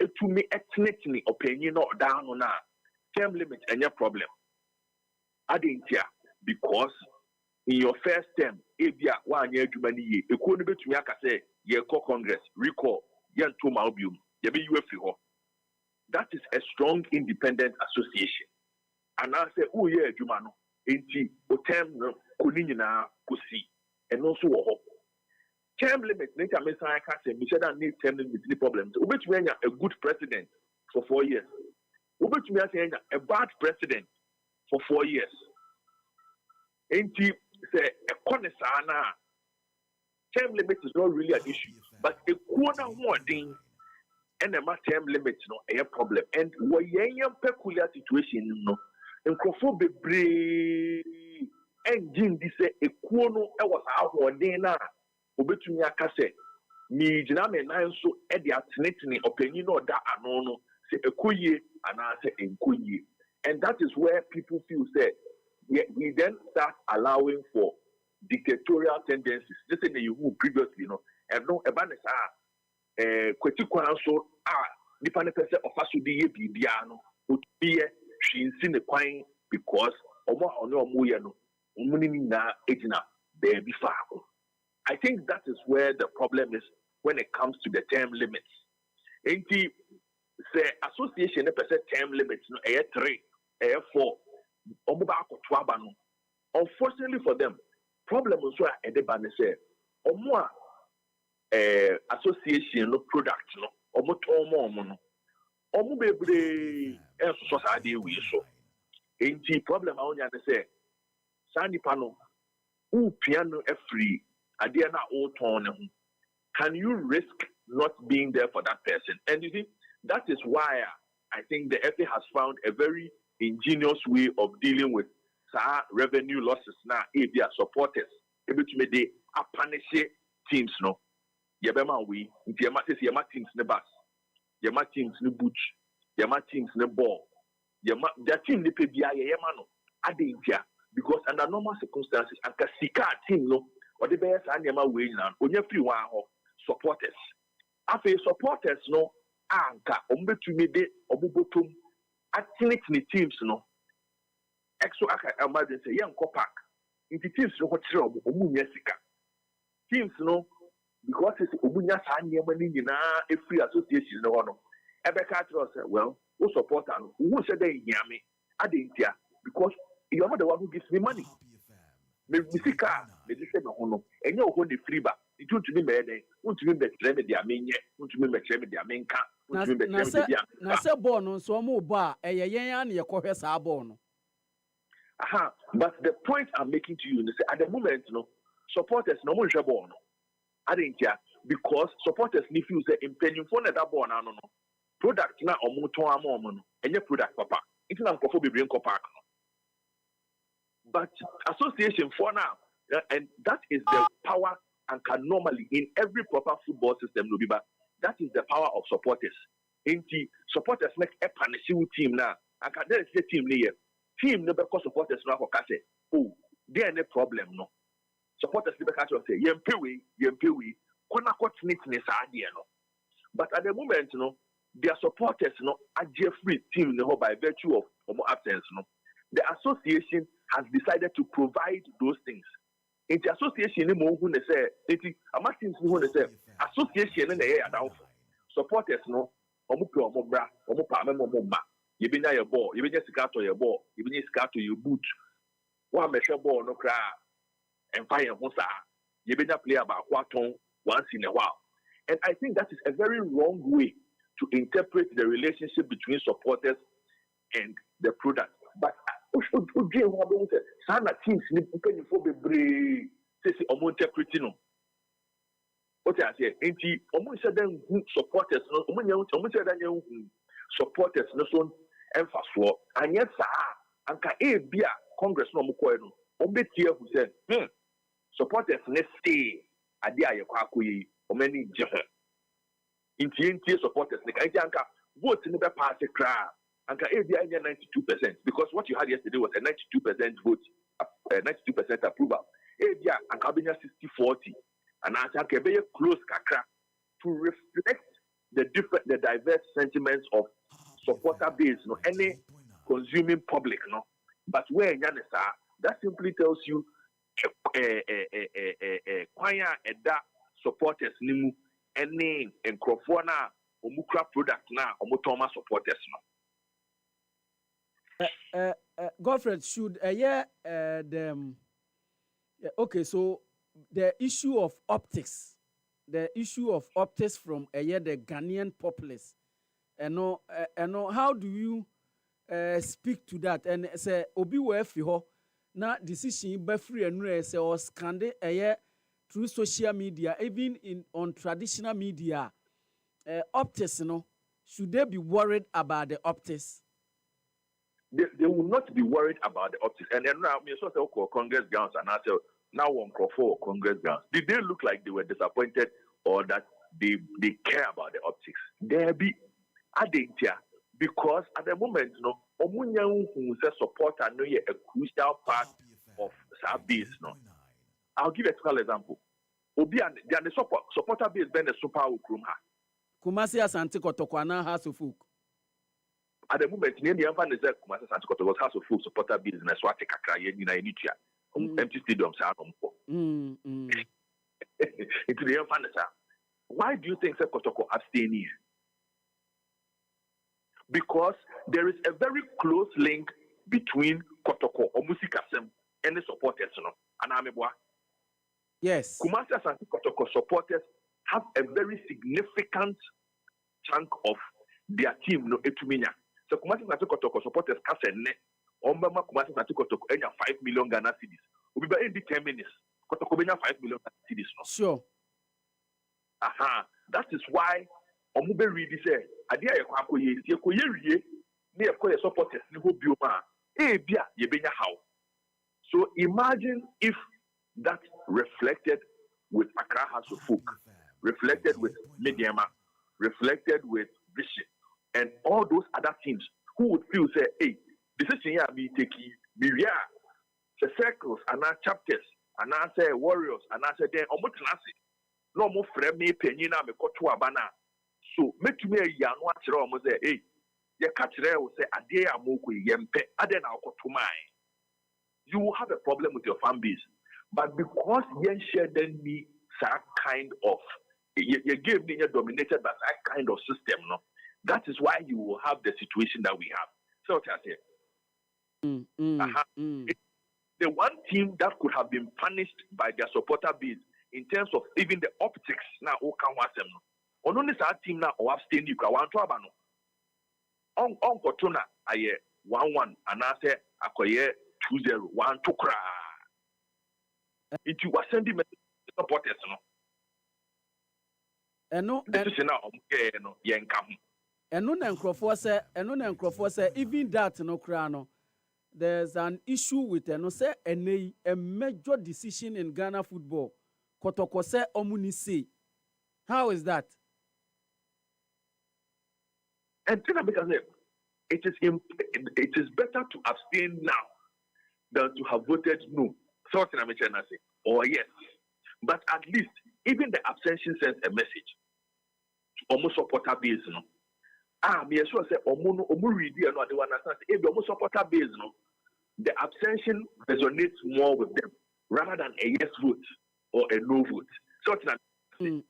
Speaker 17: etumi etnetni opinion no down no na term limit any problem. Adentia because in your first term ebia wa anya adwuma ni ye ekuo no betumi aka say ye call Congress recall ye nto ma obium Yabe UFO. That is a strong independent association. And I say, oh yeah, Jumano, inti otem no kuninina kusi, and also term limit. Nature may say I can't say we said I need term limit the problems. Which mean a good president for 4 years. Which means a bad president for 4 years. Inti say a konesana. Term limit is not really an issue, but a quarter wording and a term limit no a problem. And we peculiar situation no. And Kofobe brave engine this a kuono I was out one day now. Obetumi akase mi gina me nan so e de atenetene opinion or da anono se ekoye ana se enkoye. And that is where people feel say we then start allowing for dictatorial tendencies. This is the you previously and no ebanesa kweti kwan so nipa ne pese ofaso de ye bibia no otiye hwinsi ne kwan because omo ye no omuni na ejina baby faako. I think that is where the problem is when it comes to the term limits. Inti say association person term limits no 3, 4. Unfortunately for them, problem is where the ban say omo association no product no omo tomo no omo bebre enso so sa dey we so. Inti problem a onya say sandi pano piano free. Can you risk not being there for that person? And you see, that is why I think the FA has found a very ingenious way of dealing with revenue losses now. If they are supporters, able to make the punish teams no. Yabema we, yama teams ne bus, yama teams ne butch, yama teams ne ball, yama their team ne pay biya yama no. Adintia because under normal circumstances, and kasika team no. Or the best animal way now, only free one supporters. After supporters, no, anka, to me de, obubotum, atinic teams, no. Exo aka imagine say, young copac. In the teams, no, what's wrong, omunyasika. Teams, no, because it's omunya sanya money in a free association, no one. Ebeka said, well, who support and who said they yami? I didn't hear because you're not the one who gives me money. Me misika me dise me hono enye oho de free ba itu ntumi me den ntumi be tere me dia menye ntumi be tere me dia menka ntumi be tere me dia
Speaker 1: na se ball no so mo bo a eye yen ya na ye kohwe sa ball no
Speaker 17: but the point I'm making to you is at the moment no supporters no mo hwe ball no I didn't care because supporters ni feel say impending for that ball na no product na omo ton ama omo no enye product papa it na nkofo bebre nko park. But association for now, and that is the power and can normally in every proper football system, Obiba, that is the power of supporters. Inti supporters make a punishing team now. And can there is a team here? Team never cause supporters now for Kase. Oh, there is no problem, no. Supporters never catch say, Yempewi, Kona Kotnitness idea, no. But at the moment, no, their supporters, no, are free team no, by virtue of absence, no. The association has decided to provide those things. In the association, association in the air now. Supporters no, you be your ball, you be just scatter your ball, you be scatter your boot. One measure ball no cry and fire hosa. You be not play about quaton once in a while. And I think that is a very wrong way to interpret the relationship between supporters and the product. But Sana teams need to for the brave. Say interpreting no. What I say, enti said then supporters no, said then supporters no so emphasis. And yes, sir, anka bia Congress no mukoi no. Obetia who said, supporters let's stay. Adia yakwakuyi. Omeni jehe. Inti supporters. Anka vote in the party crowd. And ABI 92% because what you had yesterday was a 92% vote, 92% approval. ABI and Cabinet 60-40, and I think a very close kakra to reflect the diverse sentiments of supporter base, no any consuming public, no. But where Yanesa, that simply tells you choir that supporters nimu any and crofona omukra product na omotoma supporters
Speaker 1: no. Godfred, should the okay, so the issue of optics from the Ghanaian populace, and how do you speak to that? And say obi wefiho na decision be free and say or scande through social media, even on traditional media, optics, should they be worried about the optics?
Speaker 17: They will not be worried about the optics. And then now, me so say Congress grounds and I say now one for Congress grounds. Did they look like they were disappointed or that they care about the optics? There be adentia because at the moment, omunya who say supporter no a crucial part of our base. No, I'll give a typical example. Obi and the supporter base been a super ukrumha.
Speaker 1: Kumasi Asante Kotoko na House of Folk.
Speaker 17: At the moment, the emphasis is Kumasi Asante Kotoko was House of Folk supporter business. So I take a cry in empty stadiums are into the emphasis. Why do you think Kotoko abstain here? Because there is a very close link between Kotoko or Musikasem and the supporters.
Speaker 1: Yes.
Speaker 17: Kumasi Asante Kotoko supporters have a very significant chunk of their team etuminya. So Kumasi Asante Kotoko supporters kasene Ombama Kumasi Asante Kotoko enya 5 million Ghana cedis. Obiba in 10 minutes. Kotoko benya 5 million Ghana cedis.
Speaker 1: Sure.
Speaker 17: That is why Omube really say adia ye kwa koye ye koye wie ne ye koye supporters ne ho bioma bia ye benya how. So imagine if that reflected with Accra House of Folk, reflected with Mediama, reflected with Vision, and all those other teams who would feel say, hey, this is here me taking me the circles and our chapters and I say warriors and I say then no more frame me penina me kotu abana. So make me a young one say, hey, ye catch there will say ade amoku yempe adena kotu mai. You will have a problem with your fan base. But because yen share then me that kind of your game being dominated by that kind of system, no, that is why you will have the situation that we have. So the one team that could have been punished by their supporter base in terms of even the optics now only that team now or abstain you one to abano on Kotuna aye 1-1 and I say akoye 2-0 1 to cry. It was sending supporters no. Decision now yenkam.
Speaker 1: Eno na nkrofo say even that no kra no. There's an issue with say a major decision in Ghana football. Kotoko say omuni say. How is that?
Speaker 17: And because it is better to abstain now than to have voted no. Something I mentioned, I say, or yes. But at least, even the abstention sends a message to almost supporter base. No? Me as well say, read the one understand. If the almost supporter base, no, the abstention resonates more with them rather than a yes vote or a no vote. Something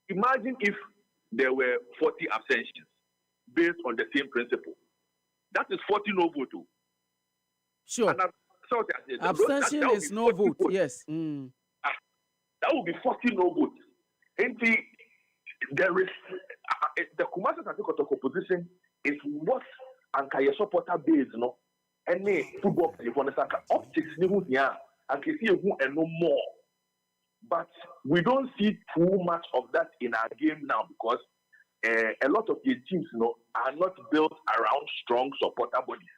Speaker 17: imagine if there were 40 abstentions based on the same principle. That is 40 no vote.
Speaker 1: Sure. Abstention is no vote. Yes.
Speaker 17: That would be 40 no votes. And there is the Kumasi Asante Kotoko position is what Ankaya supporter base, no. Any football player for the optics, and can see who and no more. But we don't see too much of that in our game now because a lot of the teams, are not built around strong supporter bodies.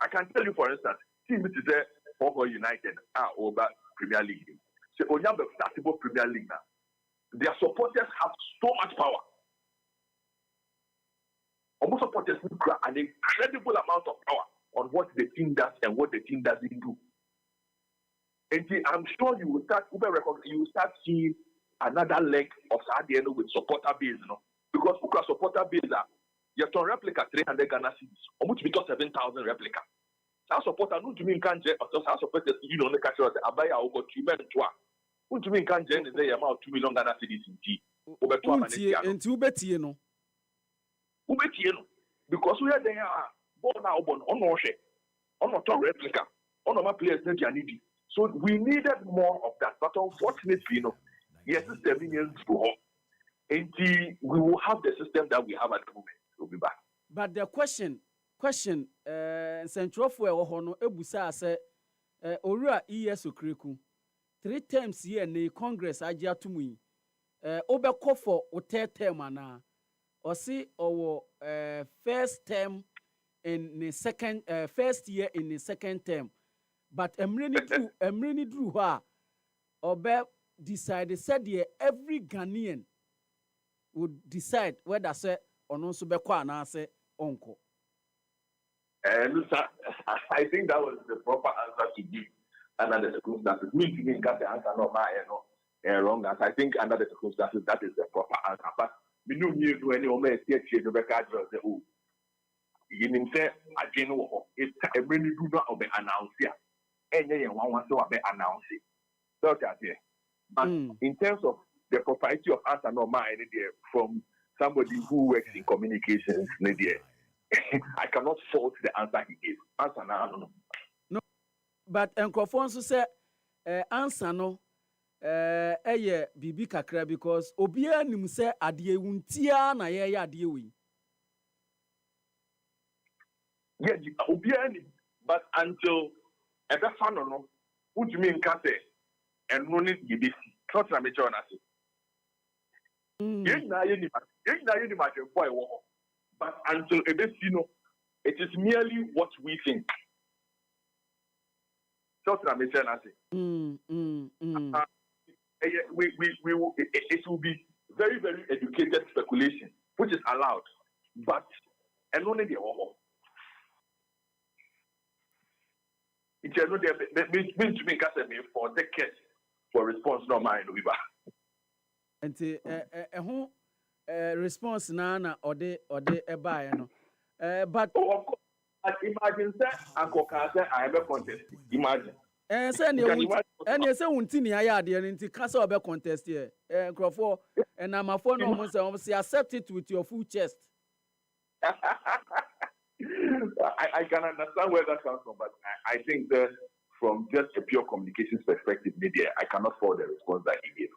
Speaker 17: I can tell you, for instance, team which is Poakwa United over Premier League. So on the startable Premier League now, their supporters have so much power. Almost supporters an incredible amount of power on what the team does and what the team doesn't do. And I'm sure you will start seeing another leg of Sadiano with supporter base, because supporter base you have to replica 300 Ghana cedis, almost because 7,000 replica. Our supporter no to me can't our supporters the catch us abaya over 2 men to what to me can't is the amount 2 million Ghana cedis in T. obeto amane
Speaker 1: enti ubetie no
Speaker 17: because we are there ball na obon ono hwe ono to replica ono ma players na dia need. So we needed more of that, but unfortunately yes system is go until we will have the system that we have at the moment. We'll be back.
Speaker 1: But the question central for no ebusa say Orua ES Okreku 3 times here na Congress agya tumu obekọ for o third term ana or see our first term in the second first year in the second term, but emreni drew ha obe decided said every Ghanaian would decide whether say ono so bekọ ana say onko.
Speaker 17: And I think that was the proper answer to give under the circumstances. Me to me got the answer no wrong answer. I think under the circumstances that is the proper answer. But we know you do any moment change the record say oh you didn't say again it's a really do not be announced here. Any one wants to be announced. So that's it. But in terms of the propriety of answer no from somebody who works in communications, I cannot fault the answer he gave. Answer no.
Speaker 1: But Nkrofo nso say answer no eye bibi kakra because obia nim say ade ewuntia na ye ade we.
Speaker 17: Yeah, obia nim, but until ebe fa no what you mean nka say eno ni yebesi. Not na me join us. Ye na ye ni ma boy wo. But until ebesino, it is merely what we think. Just what I'm saying. It will be very, very educated speculation, which is allowed. But and only the overall. It is not means to make us for decades for response no mind Obiba.
Speaker 1: And response na ode ebae no but
Speaker 17: of course imagine say Uncle say I have a contest. Imagine
Speaker 1: say ne say unti ni aya ade no nti ka say obe contest here Nkrofo and amafo no mo say accept it with your full chest.
Speaker 17: I can understand where that comes from, but I think that from just a pure communications perspective, media, I cannot follow the response that he gave.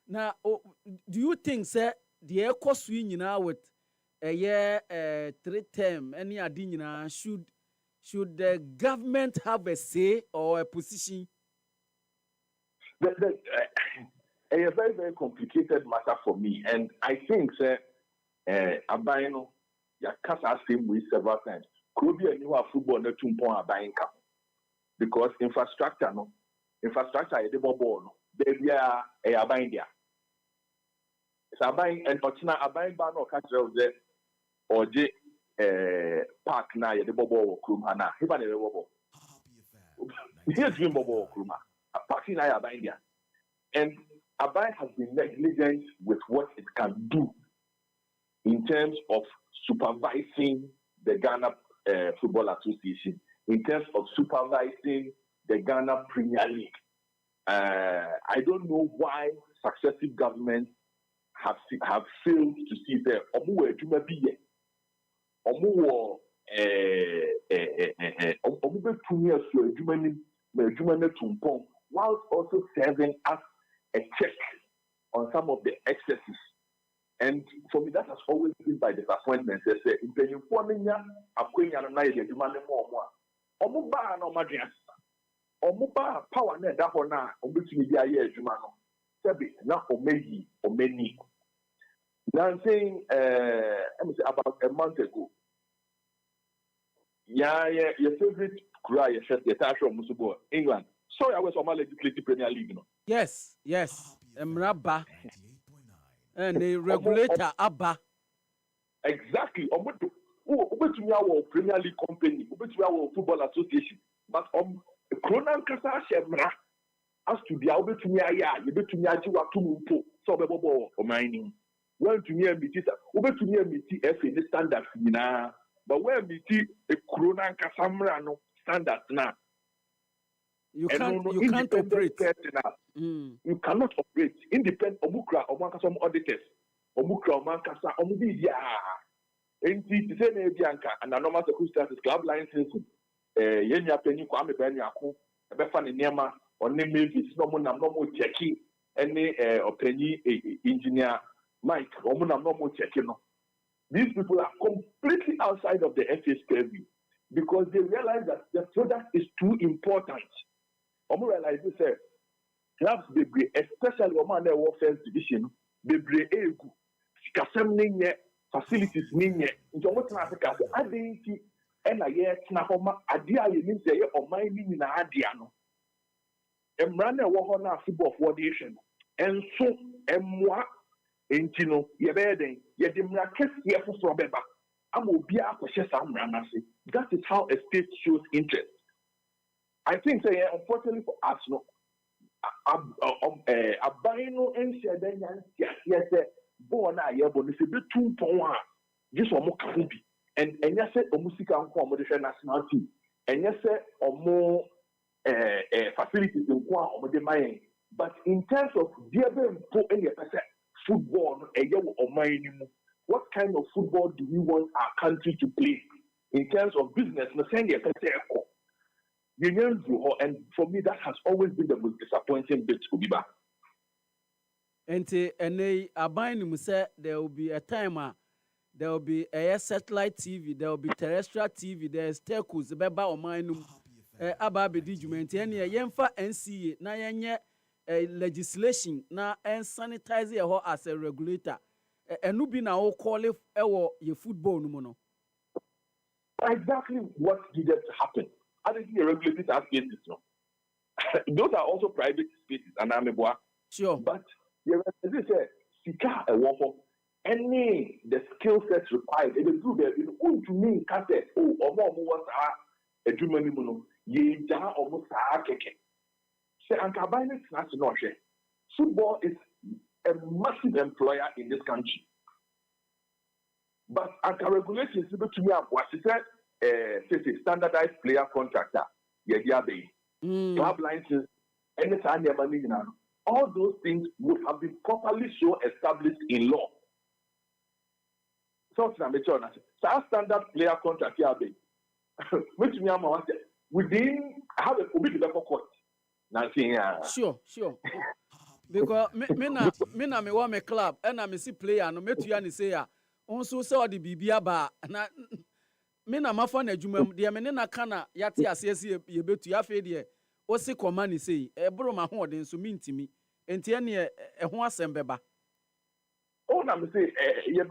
Speaker 1: Now, do you think, sir, the echo swing now with a year 3 term, any adina should the government have a say or a position?
Speaker 17: A very, very complicated matter for me, and I think, sir, Abayno, ya kasa same way several times. Could be a new football not to Abayno because infrastructure is the ball. They are a buying there. So buying and Ochina buying ban or catch there or J park na the bobo krumana. He ban the bobo. Here's dream bobo kruma. A parking na buying there. And Abai has been negligent with what it can do in terms of supervising the Ghana Football Association, in terms of supervising the Ghana Premier League. I don't know why successive governments have failed to see there. Omu ejuma biye, omu betunya so ejuma ne tumpon, whilst also serving as a check on some of the excesses. And for me, that has always been by disappointment. They say, in the Yuponia, Akwenya na ye ejuma ne mo omu ba na omadria. Omuba power na da ho na obetumi bi aye adwuma no sebi na omeyi omeni now I'm saying about a month ago your favorite cry your show musubo England sorry I was on my legislative Premier League no
Speaker 1: yes emraba and the regulator abba
Speaker 17: exactly obetumi awo Premier League company obetumi awo Football Association but Kronan kasa shemra as to be able to aya you betumi agi watum mpo so obebobo o mining when to near meet obetumi meet FA the standard nyina but when meet a Kronan kasa mra no standard na
Speaker 1: You can't operate.
Speaker 17: Personnel. You cannot operate. Independent Omukra, Omakasa auditors. Omukra, Omakasa, Omudia. And the same Bianca and a normal circumstances, club license, Yenya Penny, Kwame Benyaku, a Befan in Nema, or name is no more checking any opinion engineer, Mike, Omuna no more checking. These people are completely outside of the FA's purview because they realize that the product is too important. Omo realize this, clubs bebre, especially Oman Warfare Division, bebre egu, sikasem ninye, facilities ninye. Nti omo tena Africa so adenti ena ye tena homa adia ye nim say ye oman ni na adia no. Emra na wo ho na football coordination. Enso emwa enti no ye be den ye de mra kese foforo beba. Ama obi akɔhye sa mra na se. That is how a state shows interest. I think say unfortunately for us no abaino ense da nya ntia se bo na ye bo no se betu pon a just omo ka bi and enya se omo sika nko omo de hwe national team enya se omo facilities nko a omo de mayen but in terms of diebe mpo enya pese football no eye wo oman ni mu what kind of football do we want our country to play in terms of business no send ye pese eko. And for me, that has always been the most disappointing bit, Obiba.
Speaker 1: And they are buying say there will be a time there will be a satellite TV, there will be terrestrial TV, there's telcos, beba or minum ababe digiment, and yemfa NCA, na yenye legislation, na and sanitize her as a regulator. And no be now call it your football no.
Speaker 17: Exactly what did happen? I think the regulators have spaces, no. Those are also private spaces, and I'm a boy.
Speaker 1: Sure.
Speaker 17: But as I said, Sika a waffle, any the skill sets required, it is true that in to me, cassette, or more was a German mono, ye jar almost a keke. Say, and Cabine national share. Football is a massive employer in this country. But and regulations to me, what she said. Standardized player contractor, club license, all those things would have been properly so established in law. So, standard player contract which we didn't have a bit of court.
Speaker 1: Sure. Because me want my club, and I see player, no me to yani say ya. Also saw the Bibia bar, na. Me na mafa na adwuma de me ne na kana yate asese ye betu ya fe de o se koma ni sei bro ma ho de nso mintimi enti ene ho asem beba.
Speaker 17: Oh na me say ye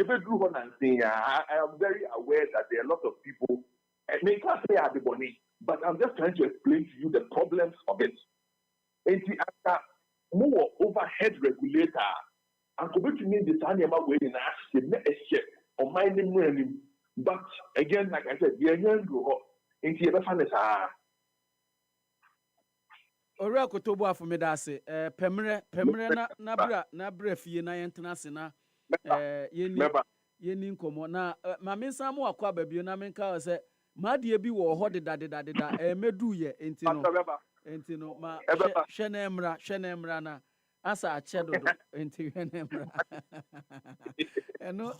Speaker 17: be do ho na say I am very aware that there are a lot of people me can't say I be boni but I'm just trying to explain to you the problems of it. Enti after more overhead regulator and go to me the time ma we na say me ehye o mind ni. But again, like I said, the young go into your family.
Speaker 1: Ora kotobo afome da se pemre na bra fie na yentenase na yeni nkomo na ma mensa mo akwa babio na menka o se ma de bi wo ho deda medu ye enti no ma hwe na emra na asa ache dodo enti hwe na emra eno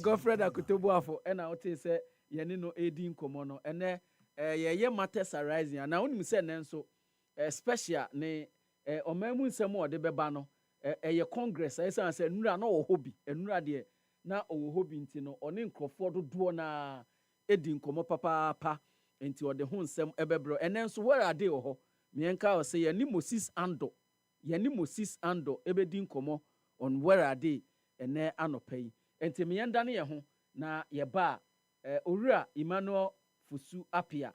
Speaker 1: Godfred Akutobu afo na wote se yene no edi nkomo no ene ye matters arising na onim se ne nso special ne omamu nsem o de beba no ye congress ayi se nura na wo hobby enura de na wo hobby nti no one nkrofo dodo na edi nkomo papa nti o de ho nsem ebebro ene nso where ade wo ho mienka o se yene Moses Ando ebedi nkomo on where ade ene anopai enti me yenda ne ye ho na ye ba owura Emmanuel Fusu Apia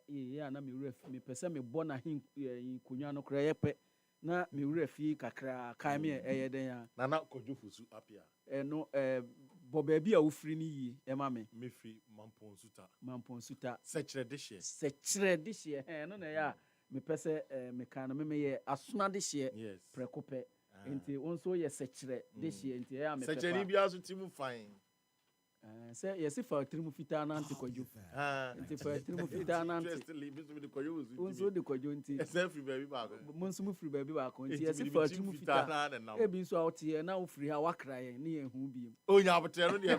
Speaker 1: ya na me wura me pese me bo na kunwa no kra ye pe na me wura fi kakra kan me den ya
Speaker 4: na Kojo Fusu Apia
Speaker 1: no bo ba bi a wofri ni yi e ma me
Speaker 4: free Mampon Suta sechere de hye
Speaker 1: no na ya me pese me kan no me ye asuna de hye prekope enti wonso ye sechere de hye enti ya me
Speaker 4: sechere bia so timu fine
Speaker 1: Say yes for trimu fita na antikwajo. Nti for trimu fita na unso de kwajo nti.
Speaker 4: Free baby back.
Speaker 1: Monso mu free baby back nti yes for trimu fita. Ebi nso out here na wo free ha wakra ye ne ye hu bi.
Speaker 4: Onya abotre no de.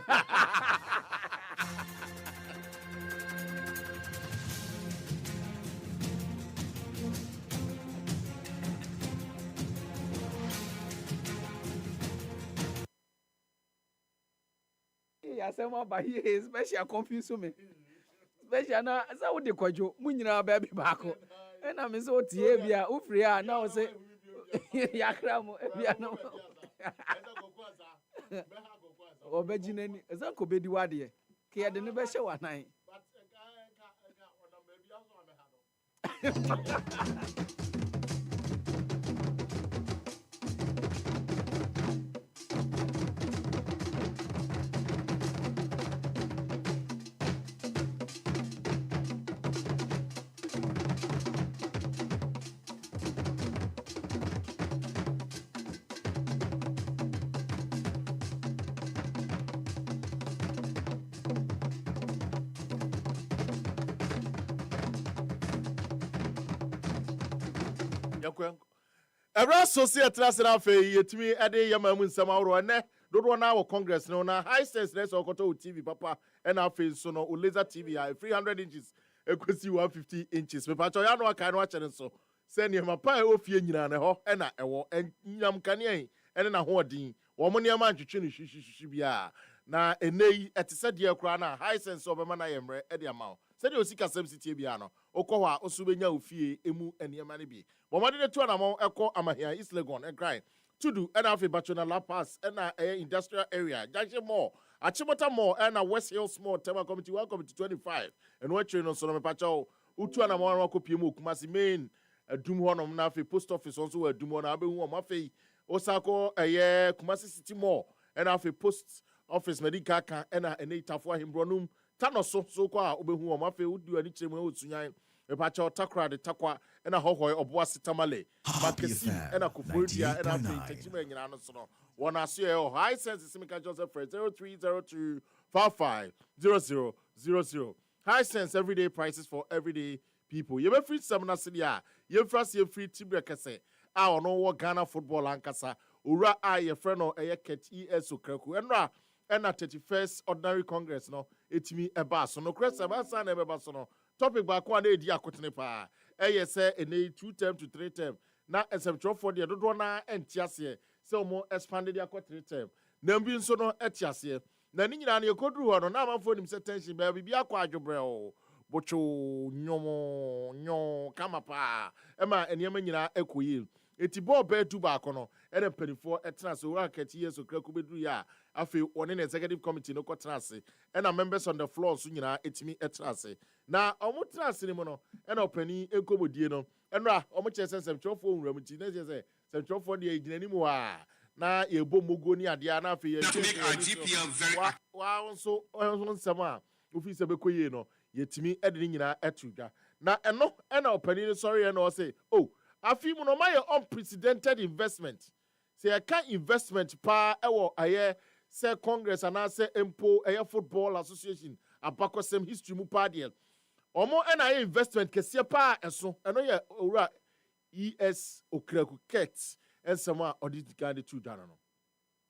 Speaker 1: Asem aba here especially confuse me. Especially na say wo de kwajo mu nyina ba bi baako. E na me say o tie bia wo free a na wo say yakra mo bia no. Obejinani ezanko bedi wade ke ye de ne be hye wanan.
Speaker 4: Every associate na fe yetimi ade yama mu nsam awro ne dodo na wo congress no na high sense na so koto TV papa and afi so no laser TV 300 inches ekwesi 150 inches me pacho ya no aka no akere so se ne ma pa e ofie nyina ne ho e na ewo nyam kane en na ho odin wo mo ne ma ntwetwe ne hwihwihwi bia na enei etese de akura na high sense obema na yemre e de ama se de osika sam sitie bia no okọ ha osubenya ofie emu eniema ne bi Bomadi de tuana mo eko amahia East Legon e grind. Tudu and afi bachona La Paz and industrial area. Junction Mall. Achimota Mall and West Hills Mall. Tema committee 1 committee 25. And what train on Sonome Pacho. Utuana mo wako piemu kumasi main. Dum hono mnafi post office also a dum hono abe huwa mafi. Osako kumasi city mall. And afi post office medical kan and itafua himbronum. Tano so kwa ube huwa mafi. Udu anichemwe utunyain. Epacha takra de takwa ena hohoi obwa sitamale makesi ena kufuria ena tejime nyina no so no wona so e high sense simika Joseph Fred 0302550000 high sense everyday prices for everyday people you be free seminar city a you free tibre kese a ono wo Ghana football ankasa ura a ye friend no eye ket ES Okraku enra ena 31st ordinary congress no etimi eba so no kresa ba sa na eba so no topic back one day dia kotene pa eye say ene 2 term to 3 term na SM12 for the dodo na entiase say omo expanded dia 3 term na mbi nso no etiase na ni nyina na yekoduru ho no na amanfo nim say tension ba bibia kwa adwobre o bocho nyo kama pa ema enema nyina ekoyi eti ball be du back no ene penifo etena so wa kati yeso kraku beduru ya afi one na executive committee no kotrase ena members on the floor so nyina etimi etrase na omutrase ni mo no ena opani ekobodie no enra omuchese semchofo onwuramuti na se semchofo de eginani mu a na yebo mogo ni ade na afi ye wa so nsema office bekoye no yetimi ede nyina etudwa na eno ena opani ni sorry ena o say oh afi mu no my unprecedented investment say can investment pa ewo aye say Congress and I say Empo Air Football Association abako sem history mu pa de omo na investment kese pa eso eno ye owura ES Okraku Ket and some audit guide to dano.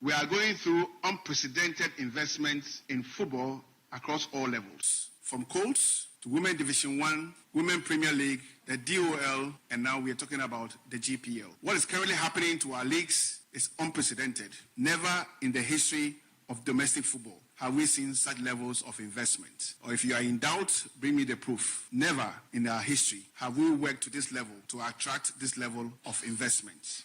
Speaker 18: We are going through unprecedented investments in football across all levels, from Colts to Women Division 1, Women Premier League, the DOL, and now we are talking about the GPL. What is currently happening to our leagues is unprecedented. Never in the history of domestic football have we seen such levels of investment. Or if you are in doubt, bring me the proof. Never in our history have we worked to this level to attract this level of investment.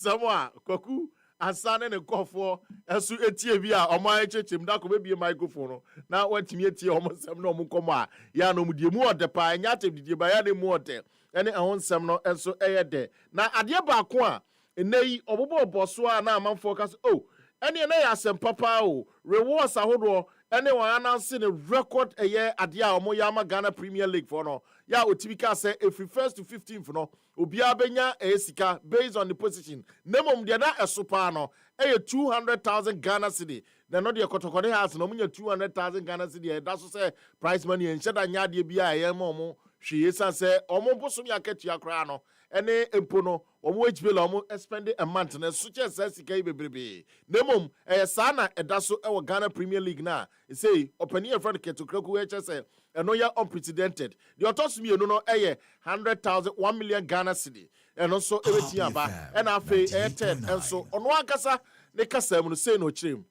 Speaker 4: Samoa, Koku, Asane ne kofo, esu etie bi a omo echechem da ko be microphone. Na watimi etie omo sem no omo komo a ya no mudie mu ode pa nya tebdie ba ya ne mu ode. Ene ehon sem no enso eye de. Na ade ba ko a enei obobo oboso a na amanfo ka oh ene na ya sem papa o rewards ahodo anyone announcing a record a year at the Omoyama Ghana Premier League for no. Ya Otibika say if we first to 15th no, Ubia Benya Esika based on the position. Nemom Diana Esopano, 200,000 Ghana cedi. Then not the Kotokone has no 200,000 Ghana cedi. That's say prize money and Shada Nyadi Bia Momo. She is say Omo Posumia Ketiakrano. Ene empono omo HBL omo spend a month na such as sika bebrebe nemom sana edaso e Ghana Premier League na say opani e friend Ketokraku say eno ya unprecedented the otos me no 100,000 1 million Ghana cedi and also everything aba and afi 10 and so ono akasa ne kasa mu say no chim.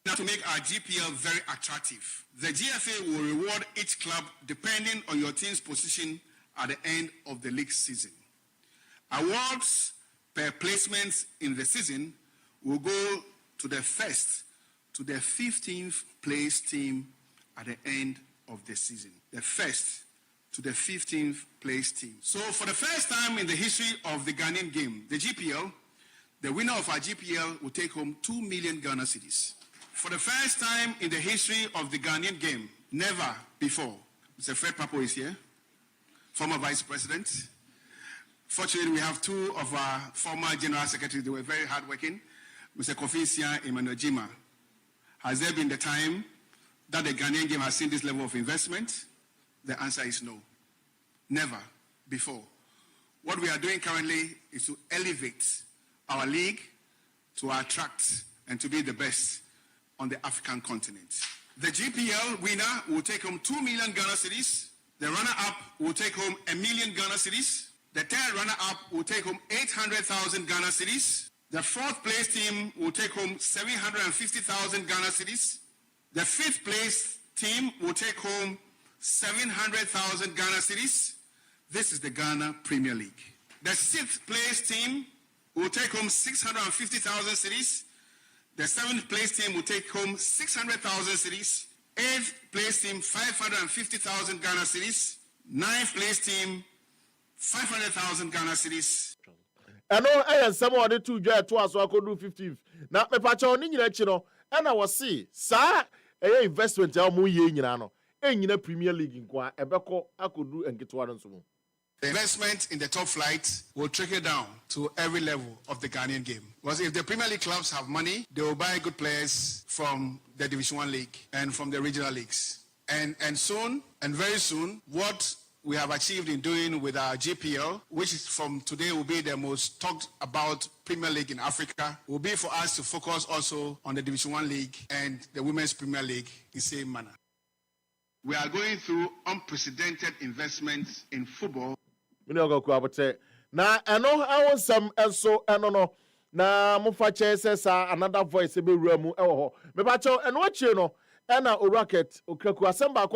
Speaker 18: Now, to make our GPL very attractive, the GFA will reward each club depending on your team's position at the end of the league season. Awards per placements in the season will go to the first to the 15th place team at the end of the season. The first to the 15th place team. So for the first time in the history of the Ghanaian game, the GPL, the winner of our GPL will take home 2 million Ghana cedis. For the first time in the history of the Ghanaian game, never before, Mr. Fred Papo is here, former Vice President. Fortunately, we have two of our former General Secretaries. They were very hardworking. Mr. Kofi Sia Emmanuel Jima. Has there been the time that the Ghanaian game has seen this level of investment? The answer is no. Never before. What we are doing currently is to elevate our league to attract and to be the best on the African continent. The GPL winner will take home 2 million Ghana cedis. The runner-up will take home 1 million Ghana cedis. The third runner-up will take home 800,000 Ghana cedis. The fourth place team will take home 750,000 Ghana cedis. The fifth place team will take home 700,000 Ghana cedis. This is the Ghana Premier League. The sixth place team will take home 650,000 cedis. The seventh place team will take home 600,000 cedis. Eighth place team 550,000 Ghana cedis. Ninth place team 500,000 Ghana cedis.
Speaker 4: And no, I am someone the two jet to us, so I could do 15th. Now, my patch on in your and I was see, sir, a investment, I'll move ye in Yano, and in a Premier League in Kwa, a Beko, I could do and get one and so.
Speaker 18: The investment in the top flight will trickle down to every level of the Ghanaian game. Because if the Premier League clubs have money, they will buy good players from the Division 1 League and from the regional leagues. And soon, and very soon, what we have achieved in doing with our GPL, which is from today will be the most talked about Premier League in Africa, will be for us to focus also on the Division 1 League and the Women's Premier League in the same manner. We are going through unprecedented investments in football.
Speaker 4: Now, I know I want some, and so, I don't know. Now, Mufache says another voice, a bit real, and what you know, and a rocket, Okaku, assemble,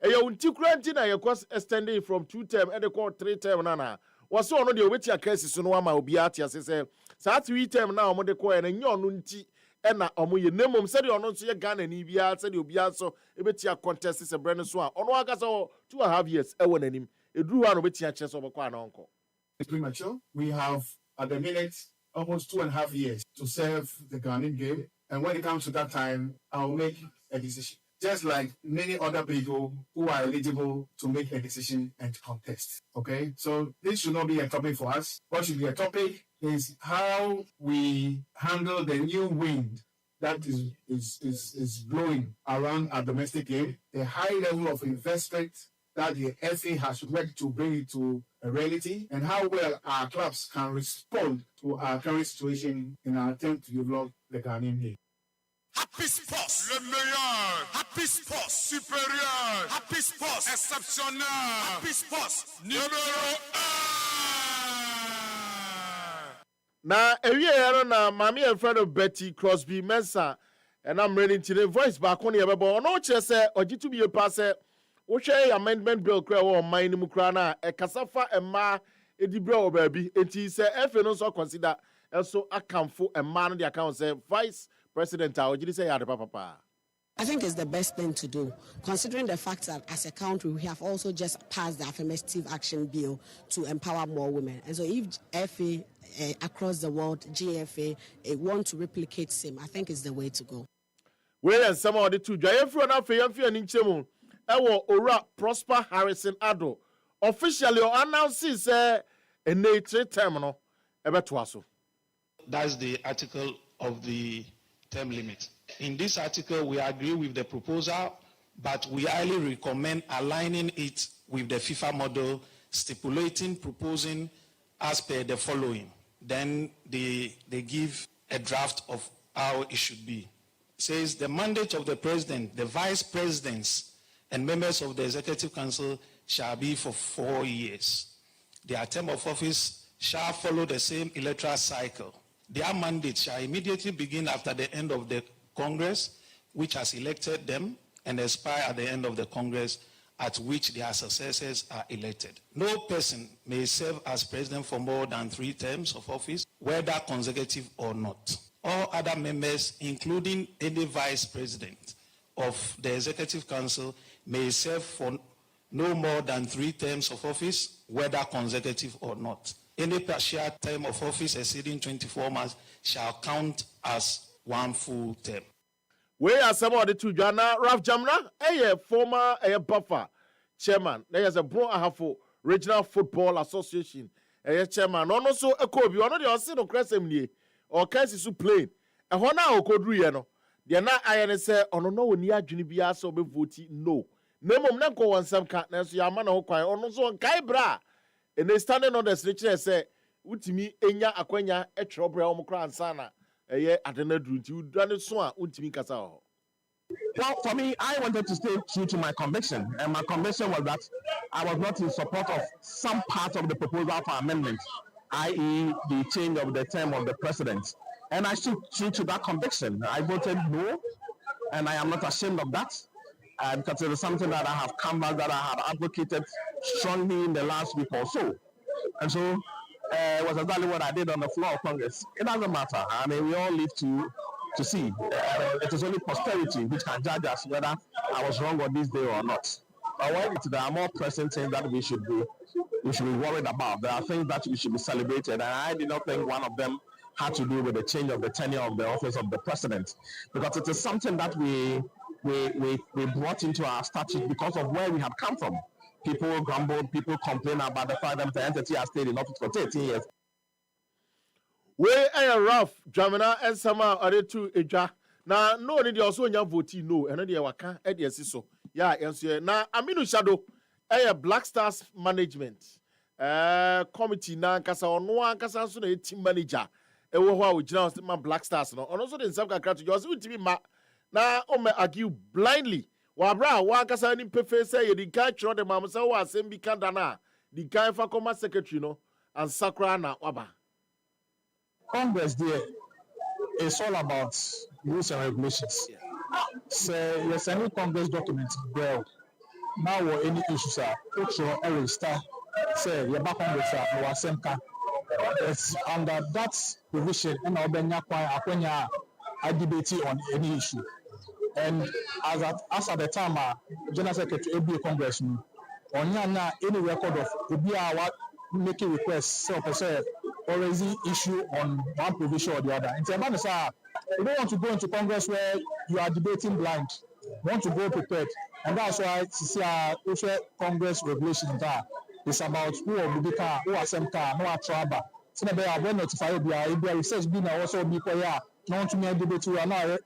Speaker 4: you unti na yakwas extending from 2 term and the call 3 term nana. Was so no the which cases no ma obi atia say sa 3 term na omo de call and nyo no nti e na omo ye nemom said you no so ye Ghana ni bia said obi aso e betia contest se brand so a ono aka so 2.5 years e won anim e duru wa no betia che so beko anonko.
Speaker 19: It's premature. We have at the minute almost 2.5 years to serve the Ghanaian game, and when it comes to that time, I'll make a decision. Just like many other people who are eligible to make a decision and contest. Okay, so this should not be a topic for us. What should be a topic is how we handle the new wind that is blowing around our domestic game, the high level of investment that the FA has worked to bring it to a reality, and how well our clubs can respond to our current situation in our attempt to develop the Ghanaian game.
Speaker 20: Happy Sports, le meilleur. Happy Sports, supérieur. Happy Sports, exceptionnel. Happy Sports, numéro 1.
Speaker 4: Na ewie na mami and friend of Betty Crosby Mensa, and I'm ready to the voice back on your boy. No che say oji to be a passe. Wo share amendment bill kra wo man mu kra na e kasafa emma edibra obabi. Enti say FA no so consider also akamfo emma no the account say Vice President, how did you say papa?
Speaker 21: I think it's the best thing to do, considering the fact that as a country we have also just passed the affirmative action bill to empower more women. And so if FA across the world, GFA, want to replicate same, I think it's the way to go.
Speaker 4: Where and some of the two Jayefro na Fayamfi and Inchemu. Ewo Ora Prosper Harrison Ado. Officially announces a nature terminal. Ebetwaso.
Speaker 3: That's the article of the term limit. In this article, we agree with the proposal, but we highly recommend aligning it with the FIFA model, proposing as per the following. Then they give a draft of how it should be. It says the mandate of the president, the vice presidents, and members of the executive council shall be for 4 years. Their term of office shall follow the same electoral cycle. Their mandate shall immediately begin after the end of the Congress, which has elected them, and expire at the end of the Congress at which their successors are elected. No person may serve as president for more than 3 terms of office, whether consecutive or not. All other members, including any vice president of the Executive Council, may serve for no more than 3 terms of office, whether consecutive or not. Any partial term of office exceeding 24 months shall count as 1 full term.
Speaker 4: We are some of the two Jana Ralph Jamna, a former buffer chairman. There is a bro ahafo Regional Football Association. A chairman, also a Kobe, one of the Osino Crescent or Kansas plane. A Hona Okodriano. They are not I say on no near Junibia so be voting no. Name of Nanko and some catness, Yamana Okai, or no so on Kaibra. And they standing on the street and say, Utimi, Enya, Aquenya, Etrobra, Omokra, and Sana. At the Nedroom, you done it so, Utimi Casao.
Speaker 16: Well, for me, I wanted to stay true to my conviction, and my conviction was that I was not in support of some part of the proposal for amendment, i.e., the change of the term of the president. And I stood true to that conviction. I voted no, and I am not ashamed of that, because it is something that I have canvassed, that I have advocated strongly in the last week or so. And so it was exactly what I did on the floor of Congress. It doesn't matter. I mean, we all live to see. It is only posterity which can judge us whether I was wrong on this day or not. But when there are more pressing things that we should be worried about. There are things that we should be celebrated, and I did not think one of them had to do with the change of the tenure of the office of the president, because it is something that we brought into our statute because of where we have come from. People grumbled, people complain about the fact that the entity has stayed in office for 13 years.
Speaker 4: We are rough, Jamina, and some other two Eja. Now, no, they also voting no, and they waka, and yes, so. Yeah, yes, now, Aminu Shadow, a Black Stars Management Committee, now, Casa on one Casa, team manager, and what we general Black Stars, no, and also the Sabka, yours with me, now, argue blindly. Wabra, one Casa in Pefe say, the guy, the Mamasa was same Bikandana, the guy for Coma Secretary, no, and Sakrana Waba.
Speaker 16: Congress there is all about rules and regulations. So yes, any Congress document well. Now or any issues are every star say your back Congress are no same. It's under that provision and I debate on any issue. And as at the time General Secretary ABA Congress on any record of ABA making requests so or raising issue on one provision or the other. In terms of you don't want to go into Congress where you are debating blind. You want to go prepared. And that's why Congress regulations are. It's about who will be car, who are some car, no trouble. So they are well notified. If their research being also be clear, no one to me debate to now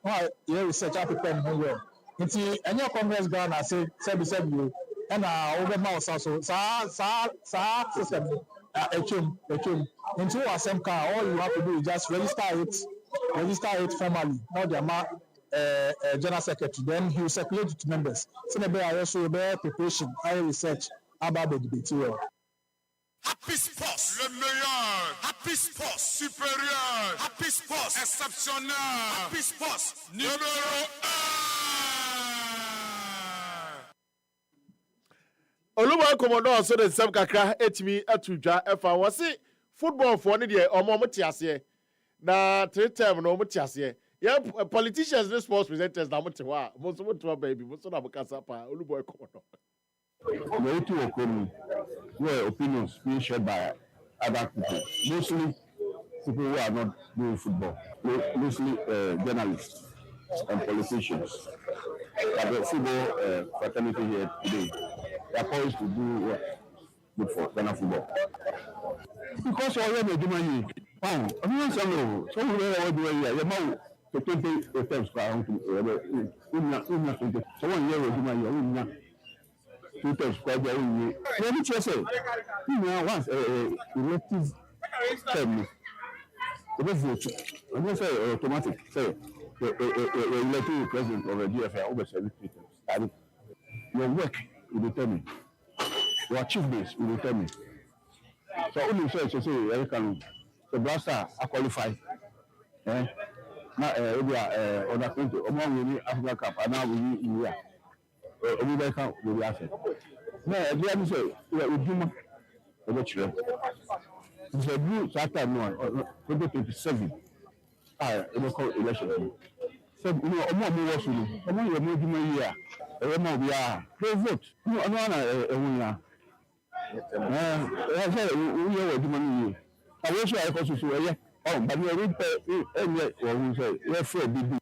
Speaker 16: research are prepared well. It's any Congress ground I say you and over mouse also system. Into a same car, all you have to do is just register it formally. Now the General Secretary, then he will circulate it to members. So the bear also bear preparation, high research about the debate.
Speaker 20: Happy Sports, le meilleur. Happy Sports, supérieur. Happy Sports, exceptionnel. Happy Sports, numéro 1.
Speaker 4: Oluwa Commodore so the same kakra etimi atudwa efa wose football for ne de omo motiase na 3 term no motiase yeah politicians and sports presenters na motewa mo so motewa baby mo so na bokasa pa Oluwa Commodore
Speaker 22: way to occur where opinions being shared by other people, mostly people who are not doing football, mostly journalists. and politicians. But the football fraternity here today, they are poised to do what good for Ghana football. Because already do my I'm not saying so we are doing here. You know, to 20 times crown to so 1 year do my 2 times quite very. Let me just say, you know, once elective term, it is vote. I'm not saying automatic. Say, elected president of the DFA over 7 times. Your work will determine. Your achievements will determine. So only say you can the blaster qualify. Now we are on that country. Among we Africa Cup and now we need Obiba can we be asset. Now the other say we do the children. It's a blue Saturday no 2027. We call election. So you know among we was you. Among you more do year. We are vote. No no I say we are do money. I wish I could say but you read and say we're free big.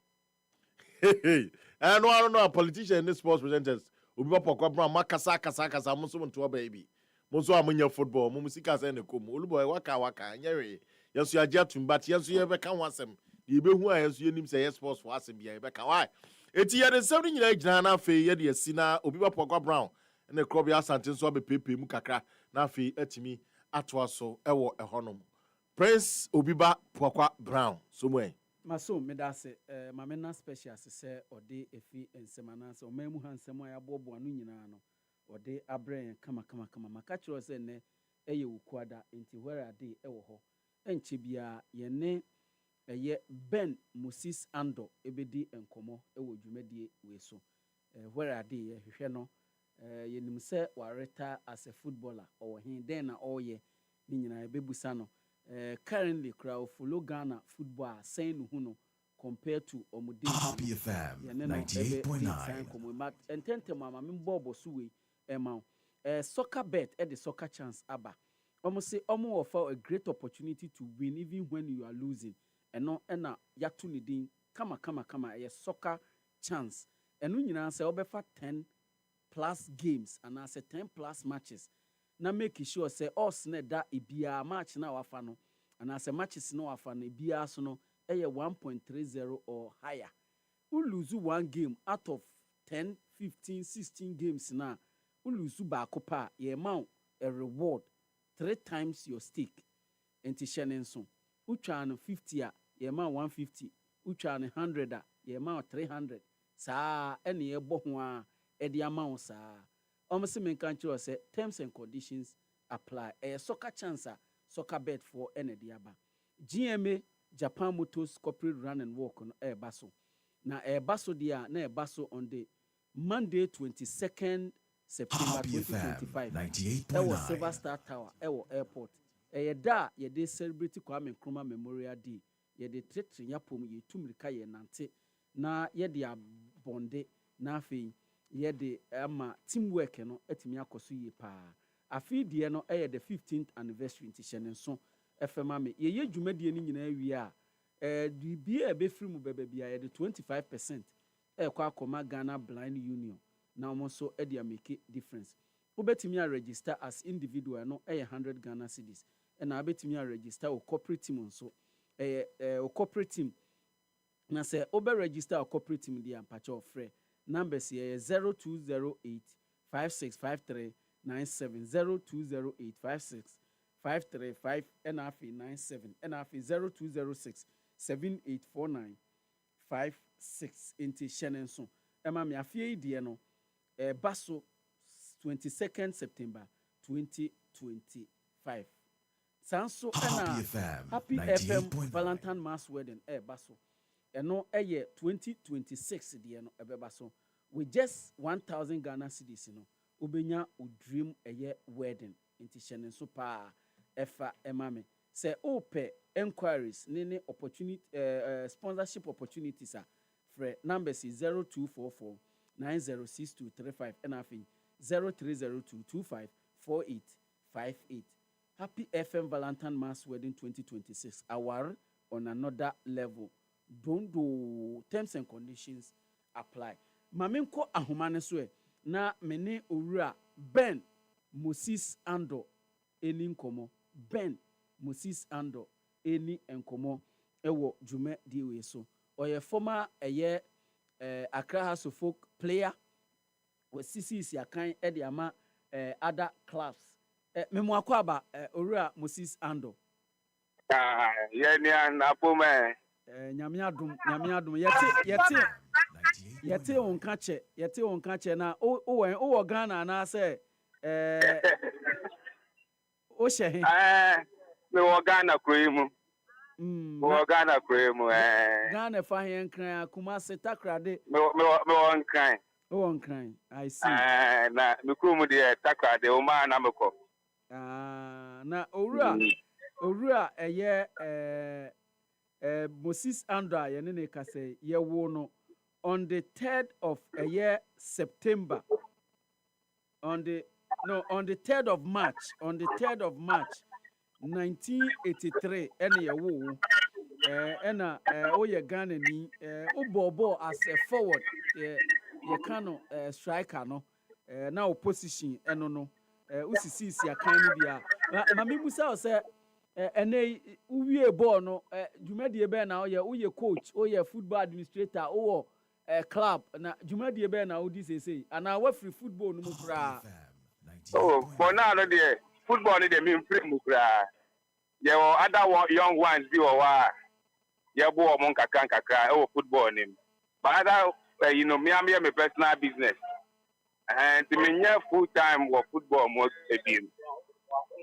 Speaker 4: Hey, I don't know a politician in this sports presenters. Obiba Poakwa Brown makasa kasa muso nto baby. Muso amunya football, mu musika say ne kom. Oluboy waka nyere. Yenso ya jatum but yenso ye beka ho asem. Ye behu a yenso yenim say sports for asem bia ye beka. Why? Eti ye de seven nyina gina na afi ye de asina Obiba Poakwa Brown ne Krobia Asante so abepepe mu kakra na afi atimi atoa so ewo ehonom. Prince Obiba Poakwa Brown somewhere.
Speaker 1: Maso medase mamena special se ode efi ensemana se omamu hansemo ya bobo anu nyina no ode abrɛ kama maka kyerɛ sɛ ne ɛyɛ ukuada enti where ade ɛwɔ hɔ enche bia ye ne ɛyɛ Ben Moses Ando ebedi enkomo ɛwɔ dwumadie we so where ade ye hwehwɛ no ye nim sɛ wareta as a footballer ɔwɔ hin den na ɔyɛ ni nyina ebebusa no currently crowd follow Ghana football saying no compared to Omudi
Speaker 14: Happy FM 98.9
Speaker 1: and tente mama min bobo suwe soccer bet at the soccer chance aba almost say almost offer a great opportunity to win even when you are losing and no ena yatu ni din kama a soccer chance and when you say obefa 10 plus games and I say 10 plus matches na make sure say us ne da ibia match na wafa no and as a matches no wafa no ibia so no 1.30 or higher. We lose one game out of 10, 15, 16 games now. We lose back up ye amount a reward 3 times your stake. Enti Shannon so. We try 50 ye amount 150. We try 100 ye amount 300. Sa any ye bohwa e the amount sa. Almost men country say terms and conditions apply. A soccer chance, soccer bet for any diaba. GMA Japan Motors Corporate Run and Walk on Air Basso. Now Air Basso dia na Air Basso on the Monday 22nd September 2025. Ewo Silver Star Tower, Ewo Airport. Da ye de celebrate Kwame Nkrumah Memorial Day. Ye de tretre yapom ye tumrika ye nante na ye de abonde na afi ye de ama teamwork no etimi akoso ye pa afi de no the 15th anniversary nti so efema me ye dwumadie ni nyina wi a bibia e be free mu bebe bia ye de 25% kwa akoma Ghana Blind Union na almost e dey make difference obetimi a register as individual no 100 Ghana cedis na obetimi a register o corporate team so o corporate team na say obe register o corporate team dey ampacha of free numbers here 0208 5653 97 0208 5653 NRF 97 NRF 0206 7849 56 into Shannon so Emma me afie die no baso 22nd September 2025 Sanso Happy FM Valentine Mass Wedding baso eno 2026 die no ebebaso with just 1,000 Ghana cedis no obenya o dream wedding inti Shannon so pa efa emame say ope enquiries nene opportunity sponsorship opportunities are for numbers is 0244 906235 and afin 0302254858. Happy FM Valentine Mass Wedding 2026 award on another level. don't do terms and conditions apply. Maminko ahomane so na mene owura Ben Moses Ando eni nkomo. Ben Moses Ando eni enkomo ewo dwuma die we so. Oye former Accra House of Folk player with CC akan e de ama other clubs. Memo akwaba owura Moses Ando.
Speaker 2: Yeni anapome.
Speaker 1: Nyame adom yete on kache na o Ghana na say o shehe
Speaker 2: me wo Ghana kroimu Ghana
Speaker 1: fa hen kran akuma setakrade
Speaker 2: me wo nkran
Speaker 1: I see
Speaker 2: na me krumu de takrade o ma na meko
Speaker 1: na owura Moses Andra yenene kase ye wo no on the 3rd of September on the 3rd of March 1983 ene ye wo ena oye Ghana ni obobo as a forward ye kano striker no na opposition eno no usisi akan ni bia mami musa o se ene uwie ball no dwumadie be na oye coach oye football administrator o club na dwumadie be na odi sesei ana wa free football no mu kra
Speaker 2: for now no dey football no dey mean free mu kra ye other young ones bi o wa ye bo o mon kakra football nim but other me am my personal business and me nya full time work football mo ebiem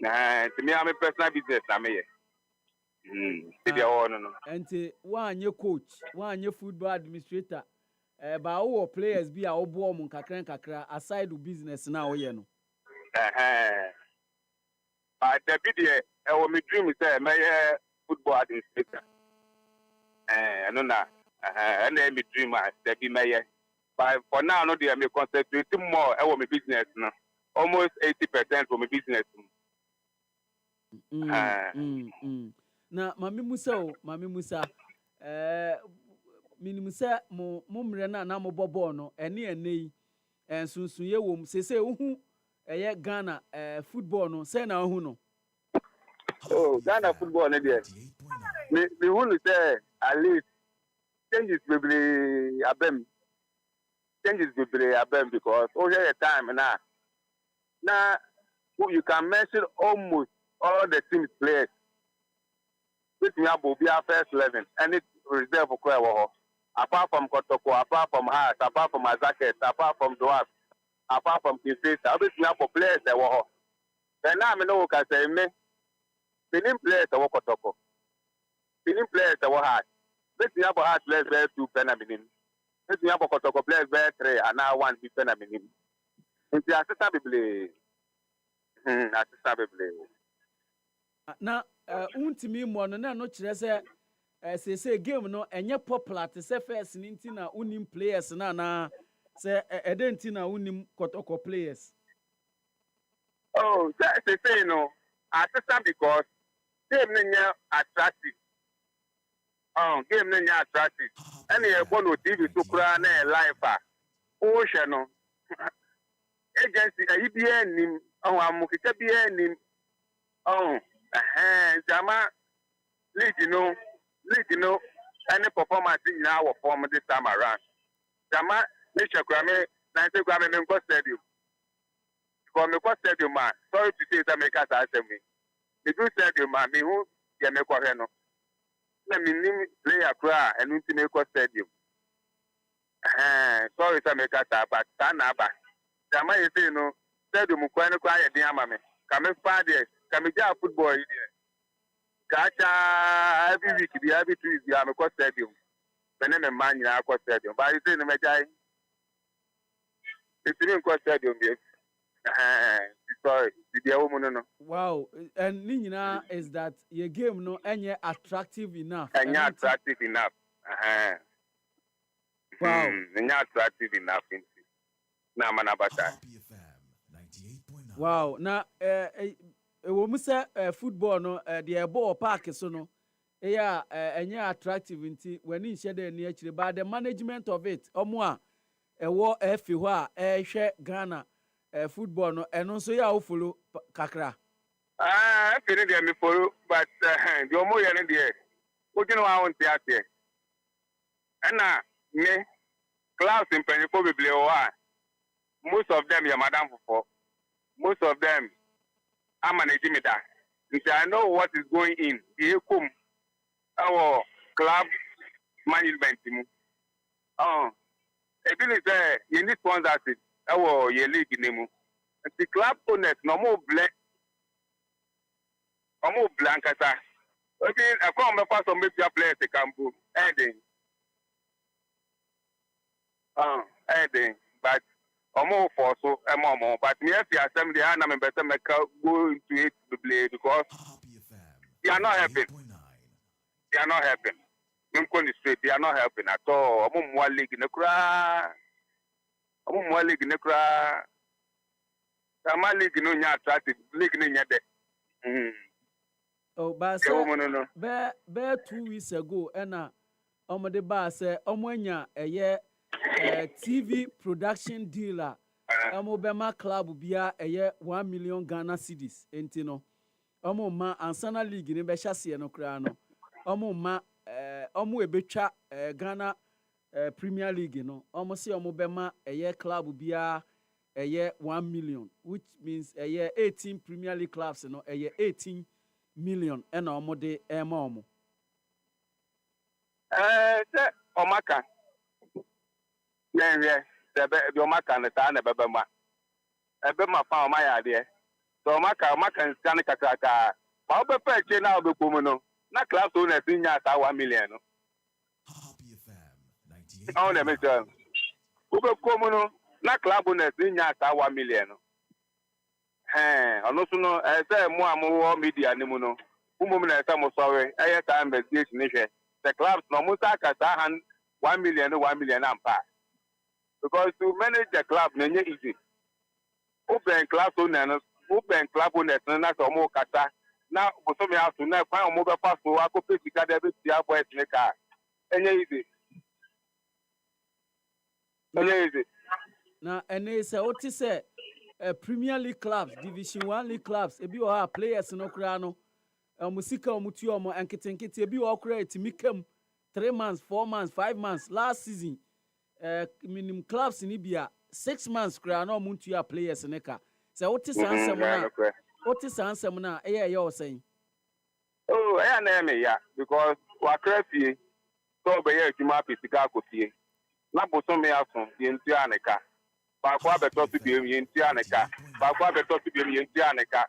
Speaker 2: to me, I'm a personal business. I'm here. No.
Speaker 1: And one your coach, one your football administrator, but our players be our bomb kakra aside the business now, you know.
Speaker 2: The video, my dream is my football administrator. I know now. And then my dream is be my. But for now, no, they are concentrating more on my business now. Almost 80% of my business.
Speaker 1: Na mami Musa minimusa mo mre na mo bobo no ene ensunsun ye wom sese uhu Ghana football no say na uhu no
Speaker 2: Ghana football no there me who say at least changes will be abem because over the time now you can mention almost all the team's players. With me, I'll be our first 11, and it's reserved for Kwewo. Apart from Kotoko, apart from Hart, apart from Azaket, apart from Doab, apart from Kisisa, with me, I'll players that were. Then now I know what I say, me. Benin players that were Kotoko. Benin players that were Hart. With me, I'll Hart players there 2 Penaminin. With me, I'll Kotoko players there 3, and now 1 big Penaminin. It's the assistant Bible. Assistant Bible.
Speaker 1: Na untimi mo no na no kire se game no enye popular te se first ninti na unim players na se edenti na unim Kotoko players.
Speaker 2: Oh, say no assistant because game no attractive. Game no attractive. Any e no TV so kura na live o hwe no agency IBN nim amukika BN nim Jama lead no any performance in our form this time around. Jama Nisha Grammy 90 Grammy Mengo Stadium. Because Mengo Stadium man, sorry to say that make us ask me. The good stadium man, me who ya make or no. Let me play a cry and into Mengo Stadium. Sorry to make us back, stand back. Jama you say no stadium kwano kwa ya diama me. Come find it. Come here football here. Gotcha every week, every 2 weeks, I'm a stadium. My name is Man, I stadium. But you say no matter. It's even stadium, yes. Sorry,
Speaker 1: wow, and Nina is that your game no any attractive enough.
Speaker 2: And attractive enough.
Speaker 1: Wow.
Speaker 2: Attractive enough. Na manabata.
Speaker 1: Wow, na we say football no the ball park so no Yeah, and yeah, attractive inti when in share the near but the management of it, omwa, a war FIWA, share Ghana, football, no, and also ya follow kakra.
Speaker 2: I feel it me for, but the more you're in the air, what you know, I want to ask you. And now, me, class in Penny probably, most of them, are madam for, most of them, are managing me that. I know what is going in. Our club management team. It is you need sponsorship. Our league name. The club owners no more black. No more blank as I. Okay, I come back for some major players to come to ending. But more for so more. But me if you assembly, I'm better make go into it to play because you are not helping. They are not helping. They are not helping at all. I'm more league in the crowd. I'm more league in the crowd. I'm more league in the attractive league in the
Speaker 1: Oh, but bear 2 weeks ago, and the bar said, Omwenya, a TV production dealer, Omobema Club Bia, a year 1 million Ghana cedis, Entino. Omo ma ansana league ni besha se no kra no omo ma omo ebecha Ghana Premier League no omo se omo be ma club bia 1 million, which means 18 Premier League clubs no 18 million and omo de ema omo
Speaker 2: se omaka yeah se be omaka na ta na bebe ma ebe ma fa oma ya de. So maka nsani kakaka ma obe peche na obe komono na class owners nya ta 1 million no on the measure obe komono na club owners nya ta 1 million no ono so no say mo amowo media ni mu no umum na say mo sorry time investigation ni hwe the clubs no mo sa ka ta 1 million and pa because to manage the club na nye easy open class owners open club owners na so mo kata na boso me asu na kwa mo be pass o akope sika de be tia boys ne ka enye easy
Speaker 1: na ene say oti say Premier League clubs, Division 1 League clubs ebi o ha players no kra no musika omutu omo enketenkete ebi o kra etimikem 3 months 4 months 5 months last season minimum clubs ni bia 6 months kra no omuntu ya players ne ka say oti sansem na oti sansem na ye o say
Speaker 2: oh na me ya because wa kra fie so be ya etuma pisika akofie na boso me aso ye ntu aneka Poakwa beto to be yenti aneka Poakwa beto to be yenti aneka.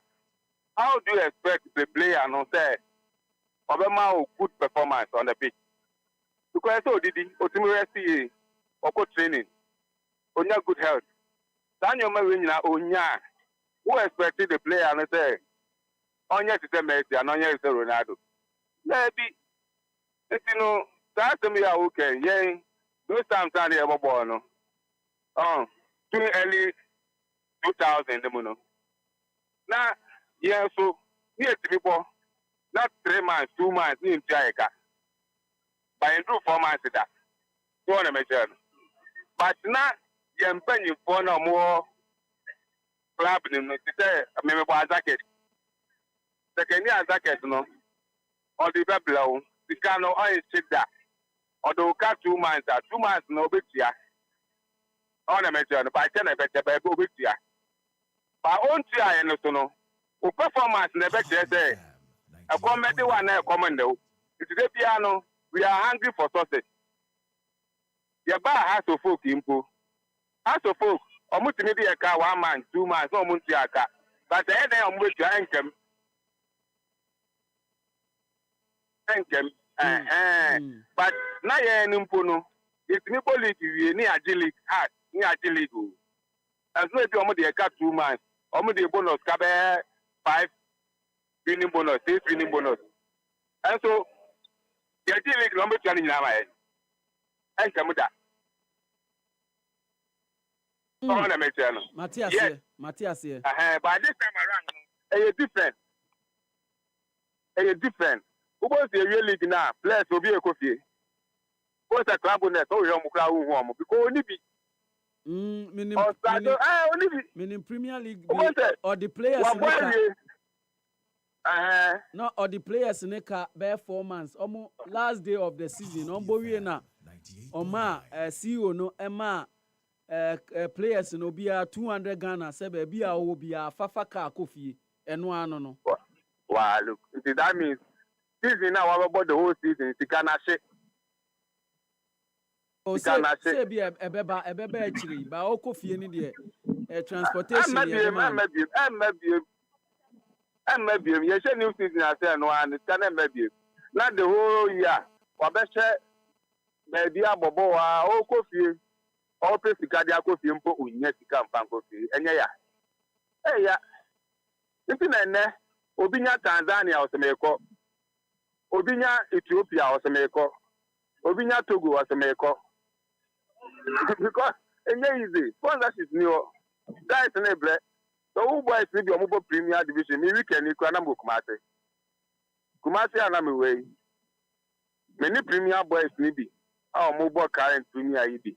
Speaker 2: How do you expect the player no say obema good performance on the pitch? Because so did otimi rest oko training onya good health danyo ma we nyina onya who expect the player no say onya ti say Messi and onya ti say Ronaldo maybe it's no that me ya okay yeah those times and the ball no too early 2000 them no na yeah so here to people not 3 months 2 months in Jamaica by do 4 months that so on a measure but now you penny for no more club no to say me buy jacket second year jacket no or the below the can no oil check that or the 2 months no bit ya on a measure by 10 better by go bit ya by own tia and no o performance never say a comedy one commando it's the piano we are hungry for sausage your bar has to folk impo has to folk almost maybe a car 1 month 2 months no muntiaka but the end I'm with your income but now you're in impono it's me police you need agility hard ni agility as no be almost the car 2 months almost the bonus cabe 5 winning bonus 6 winning bonus and so the agility number 20 na my and come that on a measure
Speaker 1: Matthias
Speaker 2: but this time around it's different Who was the real league now? Players will be a coffee. What's a club on that? Oh, you're more because only be.
Speaker 1: Meaning Premier League or the players no, or the players in the bare 4 months. Almost last day of the season. Na Oma CEO no Emma players no be 200 Ghana sebe be a obi a fafa ka kofi eno ano no.
Speaker 2: Wow, look, that means season now about the whole season. It can shake.
Speaker 1: Oh, say be ebeba actually, but o kofi ni de transportation here man.
Speaker 2: Maybe you say new season I say no and it can maybe not the whole year. Wabeshe maybe abobo wa o kofi o pe sika dia kofi mpo unye sika mpan kofi enye ya. Eh ya. Nti na ne obinya Tanzania osemeko. Obinya Ethiopia osemeko. Obinya Togo osemeko. Because enye easy. Sponsorship new. That is enable. So who boys need your mobile Premier Division? Me weekend you can go Kumasi. Kumasi anami way. Many Premier boys need be. Our mobile current Premier ED.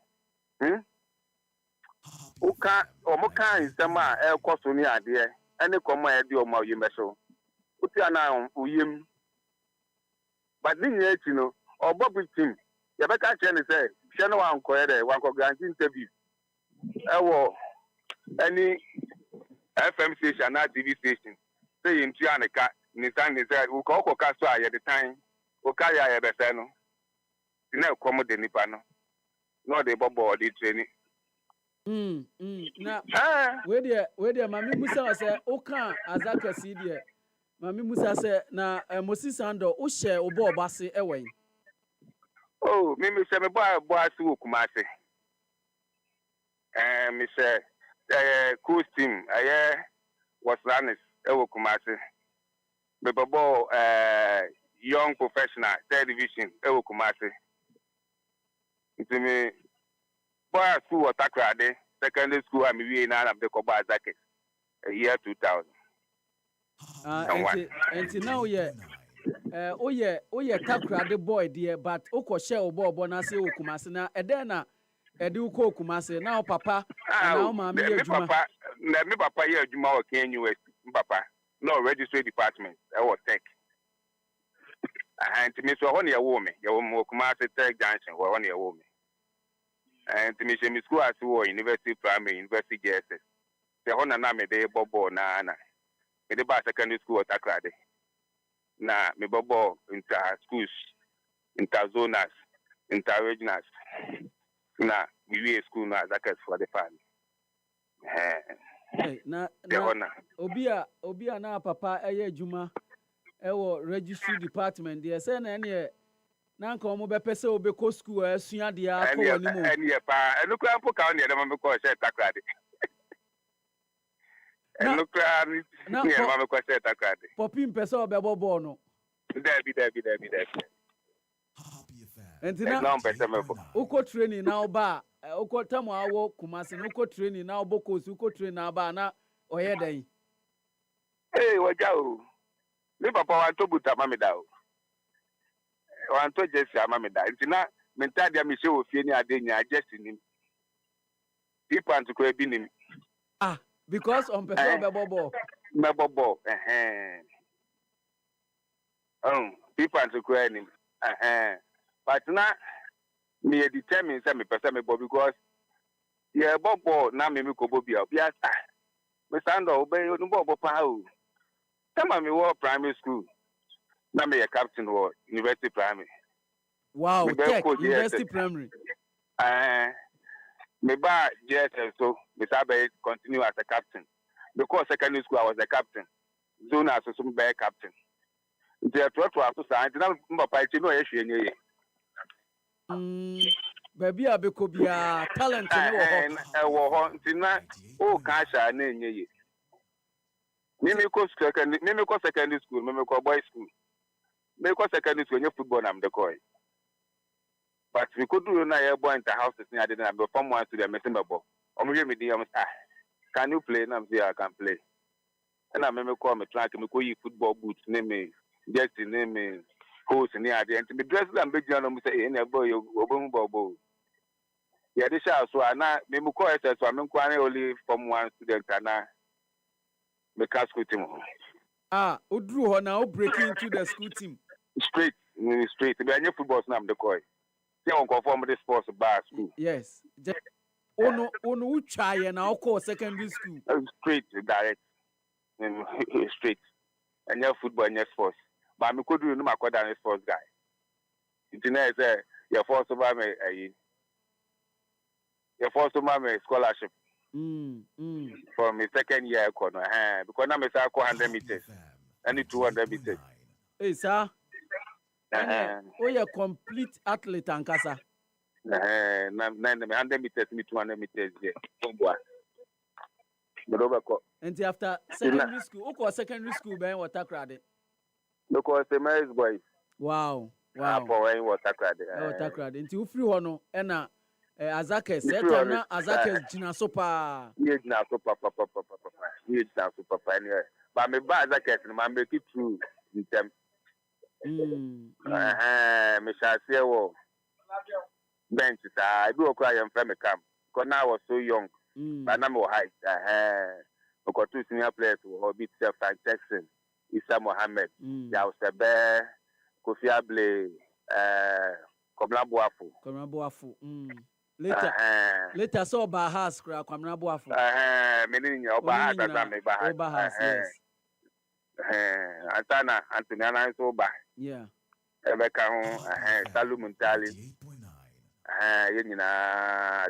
Speaker 2: Uka omuka in summer air cost only idea. Any common idea of my yemeso. Utiana uyim. But this year, you know, or Bobby team. You better can say, Shano uncle, one could grant interview. Any FM station, not TV station. Say in Tianica, Nissan is there, who call Castle at the time, Okaya Ebesano. You know, come with the Nipano. No, the Bobo, the training.
Speaker 1: Now, where there, Mammy Musa say, Oka, Azaka see there. Mammy Musa say, na Moses Sando, Ushe, Obo Bassi, away.
Speaker 2: Oh, Mimi say, boy, to Kumasi. Me say, cool team, was Lanis, Ewo Kumasi. Bebo, young professional, third division, Ewo Kumasi. To me, boy, school or Takrade, secondary school, I'm in the Koba Zake, year 2000.
Speaker 1: And now, oh yeah, Takrade boy, dear, but Oko shell bobo na se Kumasi na Edena. Edu ko Kumasi now papa now mama
Speaker 2: me papa here Juma or KNUS papa no registry department I was tech and to me so on your woman your Kumasi Tech Junction or on your woman and to me she school as well university primary university JSS the honor na me de bobo na me de ba secondary school at Takrade na me bobo inter schools inter-zonals inter-regionals na we school na zakas for the family.
Speaker 1: Na Obia na papa eye juma ewo registry department there say na ene na nka omo be pese obeko school asua de akọ ni mo.
Speaker 2: Ene pa enukra mpo ka oni de ma me ko se Takrade. Enukra ni ma me ko se Takrade.
Speaker 1: Popi mpese obebo ball no.
Speaker 2: Debi.
Speaker 1: Entina uko training na oba uko tamu awo Kumasi uko training na oboko uko training na ba na oye dan.
Speaker 2: Wajao. Mi papa wanto buta mamida o. Wanto jesi amamida. Entina mentadi ya mishe ofie ni adenya jesi ni. People antu ko ebi ni.
Speaker 1: Because on person bebobo.
Speaker 2: Mebobo. People antu ko ni. But now, me determine say me person me bob because yeah bobo na me ko bobi a bia sta. Me stand up obey no bobo pa o. Tell me what primary school. Na me captain or university primary.
Speaker 1: Wow, tech, university primary.
Speaker 2: Me ba JSS so me sabe continue as a captain. Because secondary school I was a captain. Zone as so me be captain. They try to aso na papa no ye hwe nye.
Speaker 1: Baby abeko bia talent ni
Speaker 2: wo ho ntina o ka sha na enye ye me ko secondary school me ko boys school me ko secondary school nye football na me ko but we could do na ye boy in the house ni ade na be from one to the mesembabo o me me di am can you play na me I can play and I me ko me track me ko yi football boots name me just name me schools near the end to be dressed and big young say in a boy bobo. Yeah, this house so I now me ko SS so I'm only from one student and now me class school team.
Speaker 1: Udru ho now breaking into the school team.
Speaker 2: Straight. Be any football now the coy. Say on conform the sports bar school.
Speaker 1: Yes. Ono uchaya na call secondary school.
Speaker 2: Straight direct. Straight. And your football and your sports. But me could do no matter than sports guy. Internet say your first over me your first over me scholarship. From my second year corner. Because now me say 100 meters. And 200 meters.
Speaker 1: Hey sir. Oh, you're complete athlete and kasa.
Speaker 2: 100 meters, 200 meters.
Speaker 1: And after secondary school, secondary school, Ben, what Takrade?
Speaker 2: Because the marriage boys.
Speaker 1: Wow.
Speaker 2: What
Speaker 1: Takrade. Into you free hono, and Azakes, Azakes, Gina Sopa.
Speaker 2: Yes, now, papa. Yes, now, papa. But me buy Azakes, and I make it through in them. Me shall say, well, benches. I do a cry and family camp. Because now I was so young. But now I'm height. Because two senior players who beat Frank Jackson, Issa Mohammed, Yausa Bear, Kofi Able, Komla Boafu.
Speaker 1: Later saw Bahas, Komla Boafu.
Speaker 2: Meaning your Bahas, yes. Antana, Antoniana is over.
Speaker 1: Yeah.
Speaker 2: Rebecca, Salumuntali,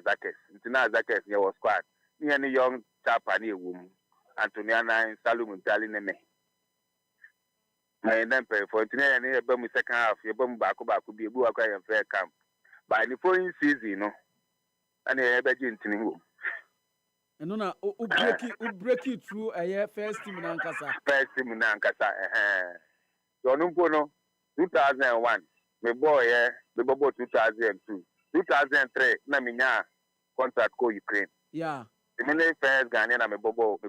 Speaker 2: Zakes. Intina Zakes, you was squad. Any young chap and a woman, Antoniana and Salumuntali name. I then pay for Intina and a bum second half, your bum back could be a book and fair camp. By the following season, and a bedroom.
Speaker 1: And no, break it through a year first team in Ankasa.
Speaker 2: So, no, 2001, my boy, the Bobo 2002, 2003, Namina, contract co Ukraine.
Speaker 1: Yeah.
Speaker 2: The minute first Ghanaian, I'm a Bobo,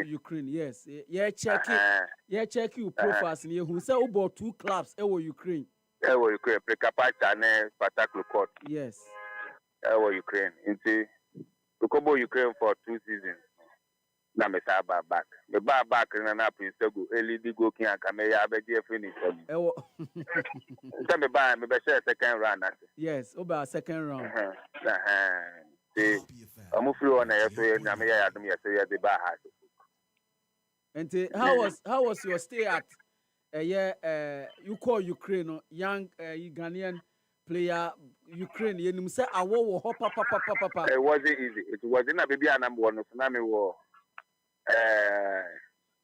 Speaker 1: Ukraine, yes. Yeah, check you profiles in here who say about 2 clubs, Ukraine.
Speaker 2: Ukraine, Prekapata and Pataklu Court.
Speaker 1: Yes.
Speaker 2: Ukraine, into Kobo Ukraine for 2 seasons. Na me sa back. Me back na na prince go LED go kin aka me ya be je finish. Me be share second round.
Speaker 1: Yes, over second round.
Speaker 2: See, I'm free on air so na me ya adum ya say the ba ha.
Speaker 1: And how was your stay at you call Ukraine young Ghanaian player Ukraine you say awo ho papa.
Speaker 2: It wasn't easy. It wasn't a baby and I'm one na me wo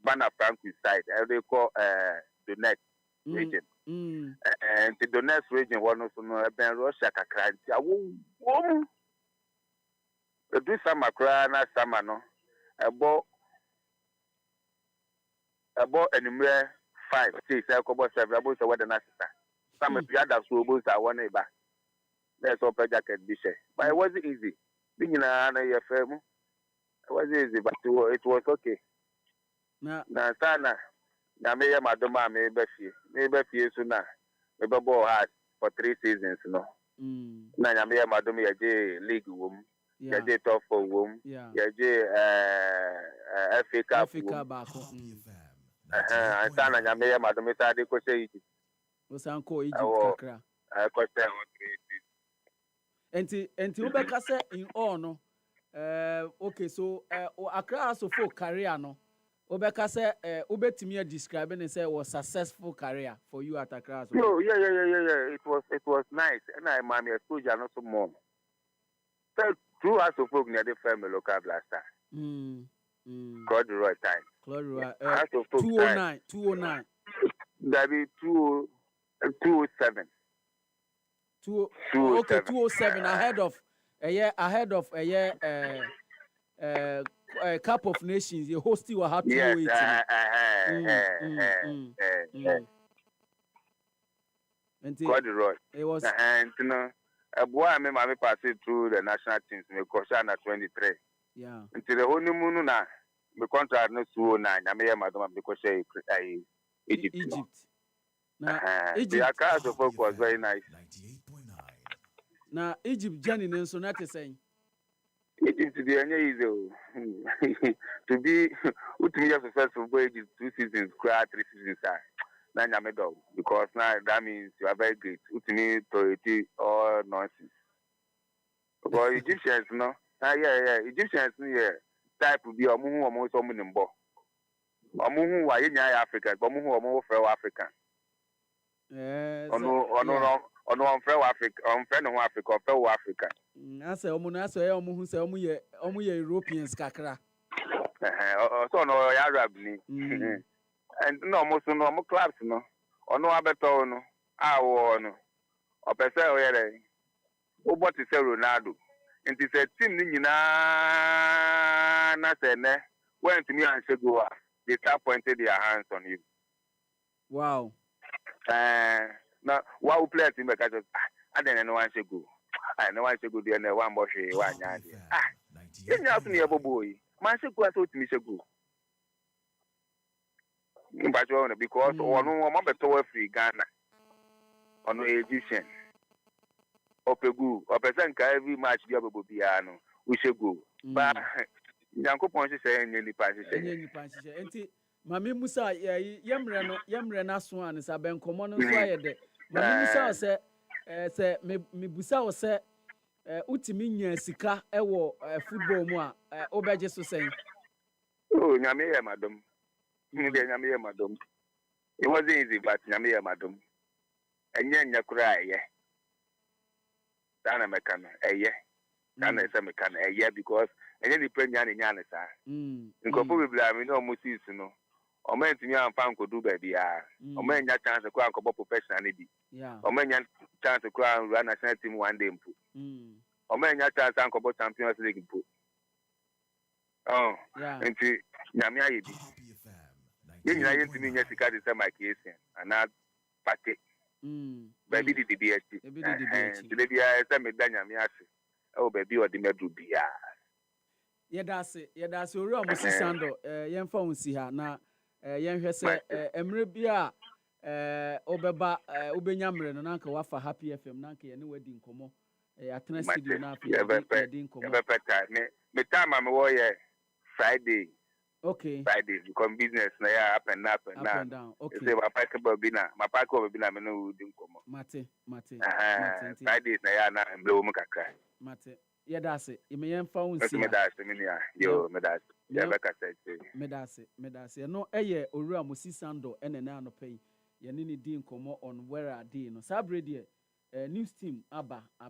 Speaker 2: Bana Francois side, they call the next region. And the next region one also no ben Russia kakranti. Awo. Do some akra na sama no. Abo anywhere 5, 6, kobo 7, abo so what the next. Some of the other schools are one neighbor. There's open jacket dishe. But it wasn't easy. Being in a firm. It was easy, but it was okay. Na sana, na me ya madoma me befi suna. Me babo hard for 3 seasons, no. Na me ya madoma ya je league wom, ya je top 4 wom, ya je FA Cup
Speaker 1: bako.
Speaker 2: Sana na me ya madoma sa de ko se Egypt.
Speaker 1: Osanko Egypt kakra.
Speaker 2: Ko se
Speaker 1: Enti ubeka se in all no. Okay, so Accra as a full career no. Obeka say ubetimi describe and say was successful career for you at Accra.
Speaker 2: No, yeah. It was nice. And I my exposure not so more. So through as a folk near the family local blaster. Claude time.
Speaker 1: Claude 209.
Speaker 2: That be 207.
Speaker 1: 207 ahead of a year Cup of Nations. You hosted will have 280.
Speaker 2: It was and you know a boy I mean I passed through the national teams me Koshana 23.
Speaker 1: Yeah.
Speaker 2: Until the honeymoon na me contract no 209 I mean madam because Egypt. The account of Poakwa was very nice.
Speaker 1: Now Egypt journey nso na te saying.
Speaker 2: Egypt to be easy to be successful for Egypt 2 seasons, 3 seasons. Now you medal because now that means you are very great. Utimi to all nonsense. Because Egyptians, no, Egyptians, type will be almost omnimbo. Omuhu wa yenya Africa, omuhu omo frɛ Africa. Ono frɛ Africa, frɛ no Africa, frɛ Africa.
Speaker 1: Asa omo na so omuhu sɛ omo ye Europeans kakra.
Speaker 2: So no Arab ni. And no almost no mo clubs no. Ono abeto no, awo no. Opese o yere. Obo ti sɛ Ronaldo. Nti sɛ team ni nyina na sɛ ne when to me and go they start pointing their hands on you.
Speaker 1: Wow.
Speaker 2: Now, what players in the catch? I didn't know one should go. I know one should go there and one bush, one yard. You have to be a boy. Man should go to me should go. But because one more better free Ghana on the Egyptian. Opegu, or present every match you have a piano. We should go. But Yanko Ponce saying any passes.
Speaker 1: Enti Mami Musa yemre na so an sa ben komo no so ayede. Mami Musa se me busa wo se utimi nya sika ewo football mu a obeje so sen.
Speaker 2: Oh, nyame ye madam. Nyame ye madam. It wasn't easy, but nyame ye madam. Enye nya kura eye. Dana mekano eye. Dana se mekano eye because enye ni penya ni nya ne sa. Nkofo bibla mi no musis no. O men timi amfa nkodu ba bia. O men nya chance ko ankobọ professional bi. O men nya chance ko run national team one day mpu. O men nya chance ankobọ Champions League mpu. Oh, nti nyame aye bi. Ye nyina ye ntimi nya sika de se my case ana pake. Baby di bi ati. Di bia se me da nyame ase. O baby o de medru bia.
Speaker 1: Yedase ori amosi sando yemfa unsi ha na yenhwe se emre bia obeba obenya mre no nanka wafa Happy FM nanka ye ne wadi nkomo atena studio na afi yedi nkomo
Speaker 2: me time am wo ye Friday.
Speaker 1: Okay.
Speaker 2: Friday become business na ya up and down. Okay. Say my pack be na me no wudi nkomo.
Speaker 1: Mate.
Speaker 2: Fridays na ya na blow mu kakra.
Speaker 1: Mate. Yedase imeyemfa unsi
Speaker 2: medase minia yo medase ya beka say
Speaker 1: medase no eye owura mosi sando enene anopai ye ne di nkomo on where are dey no sabre dey news team aba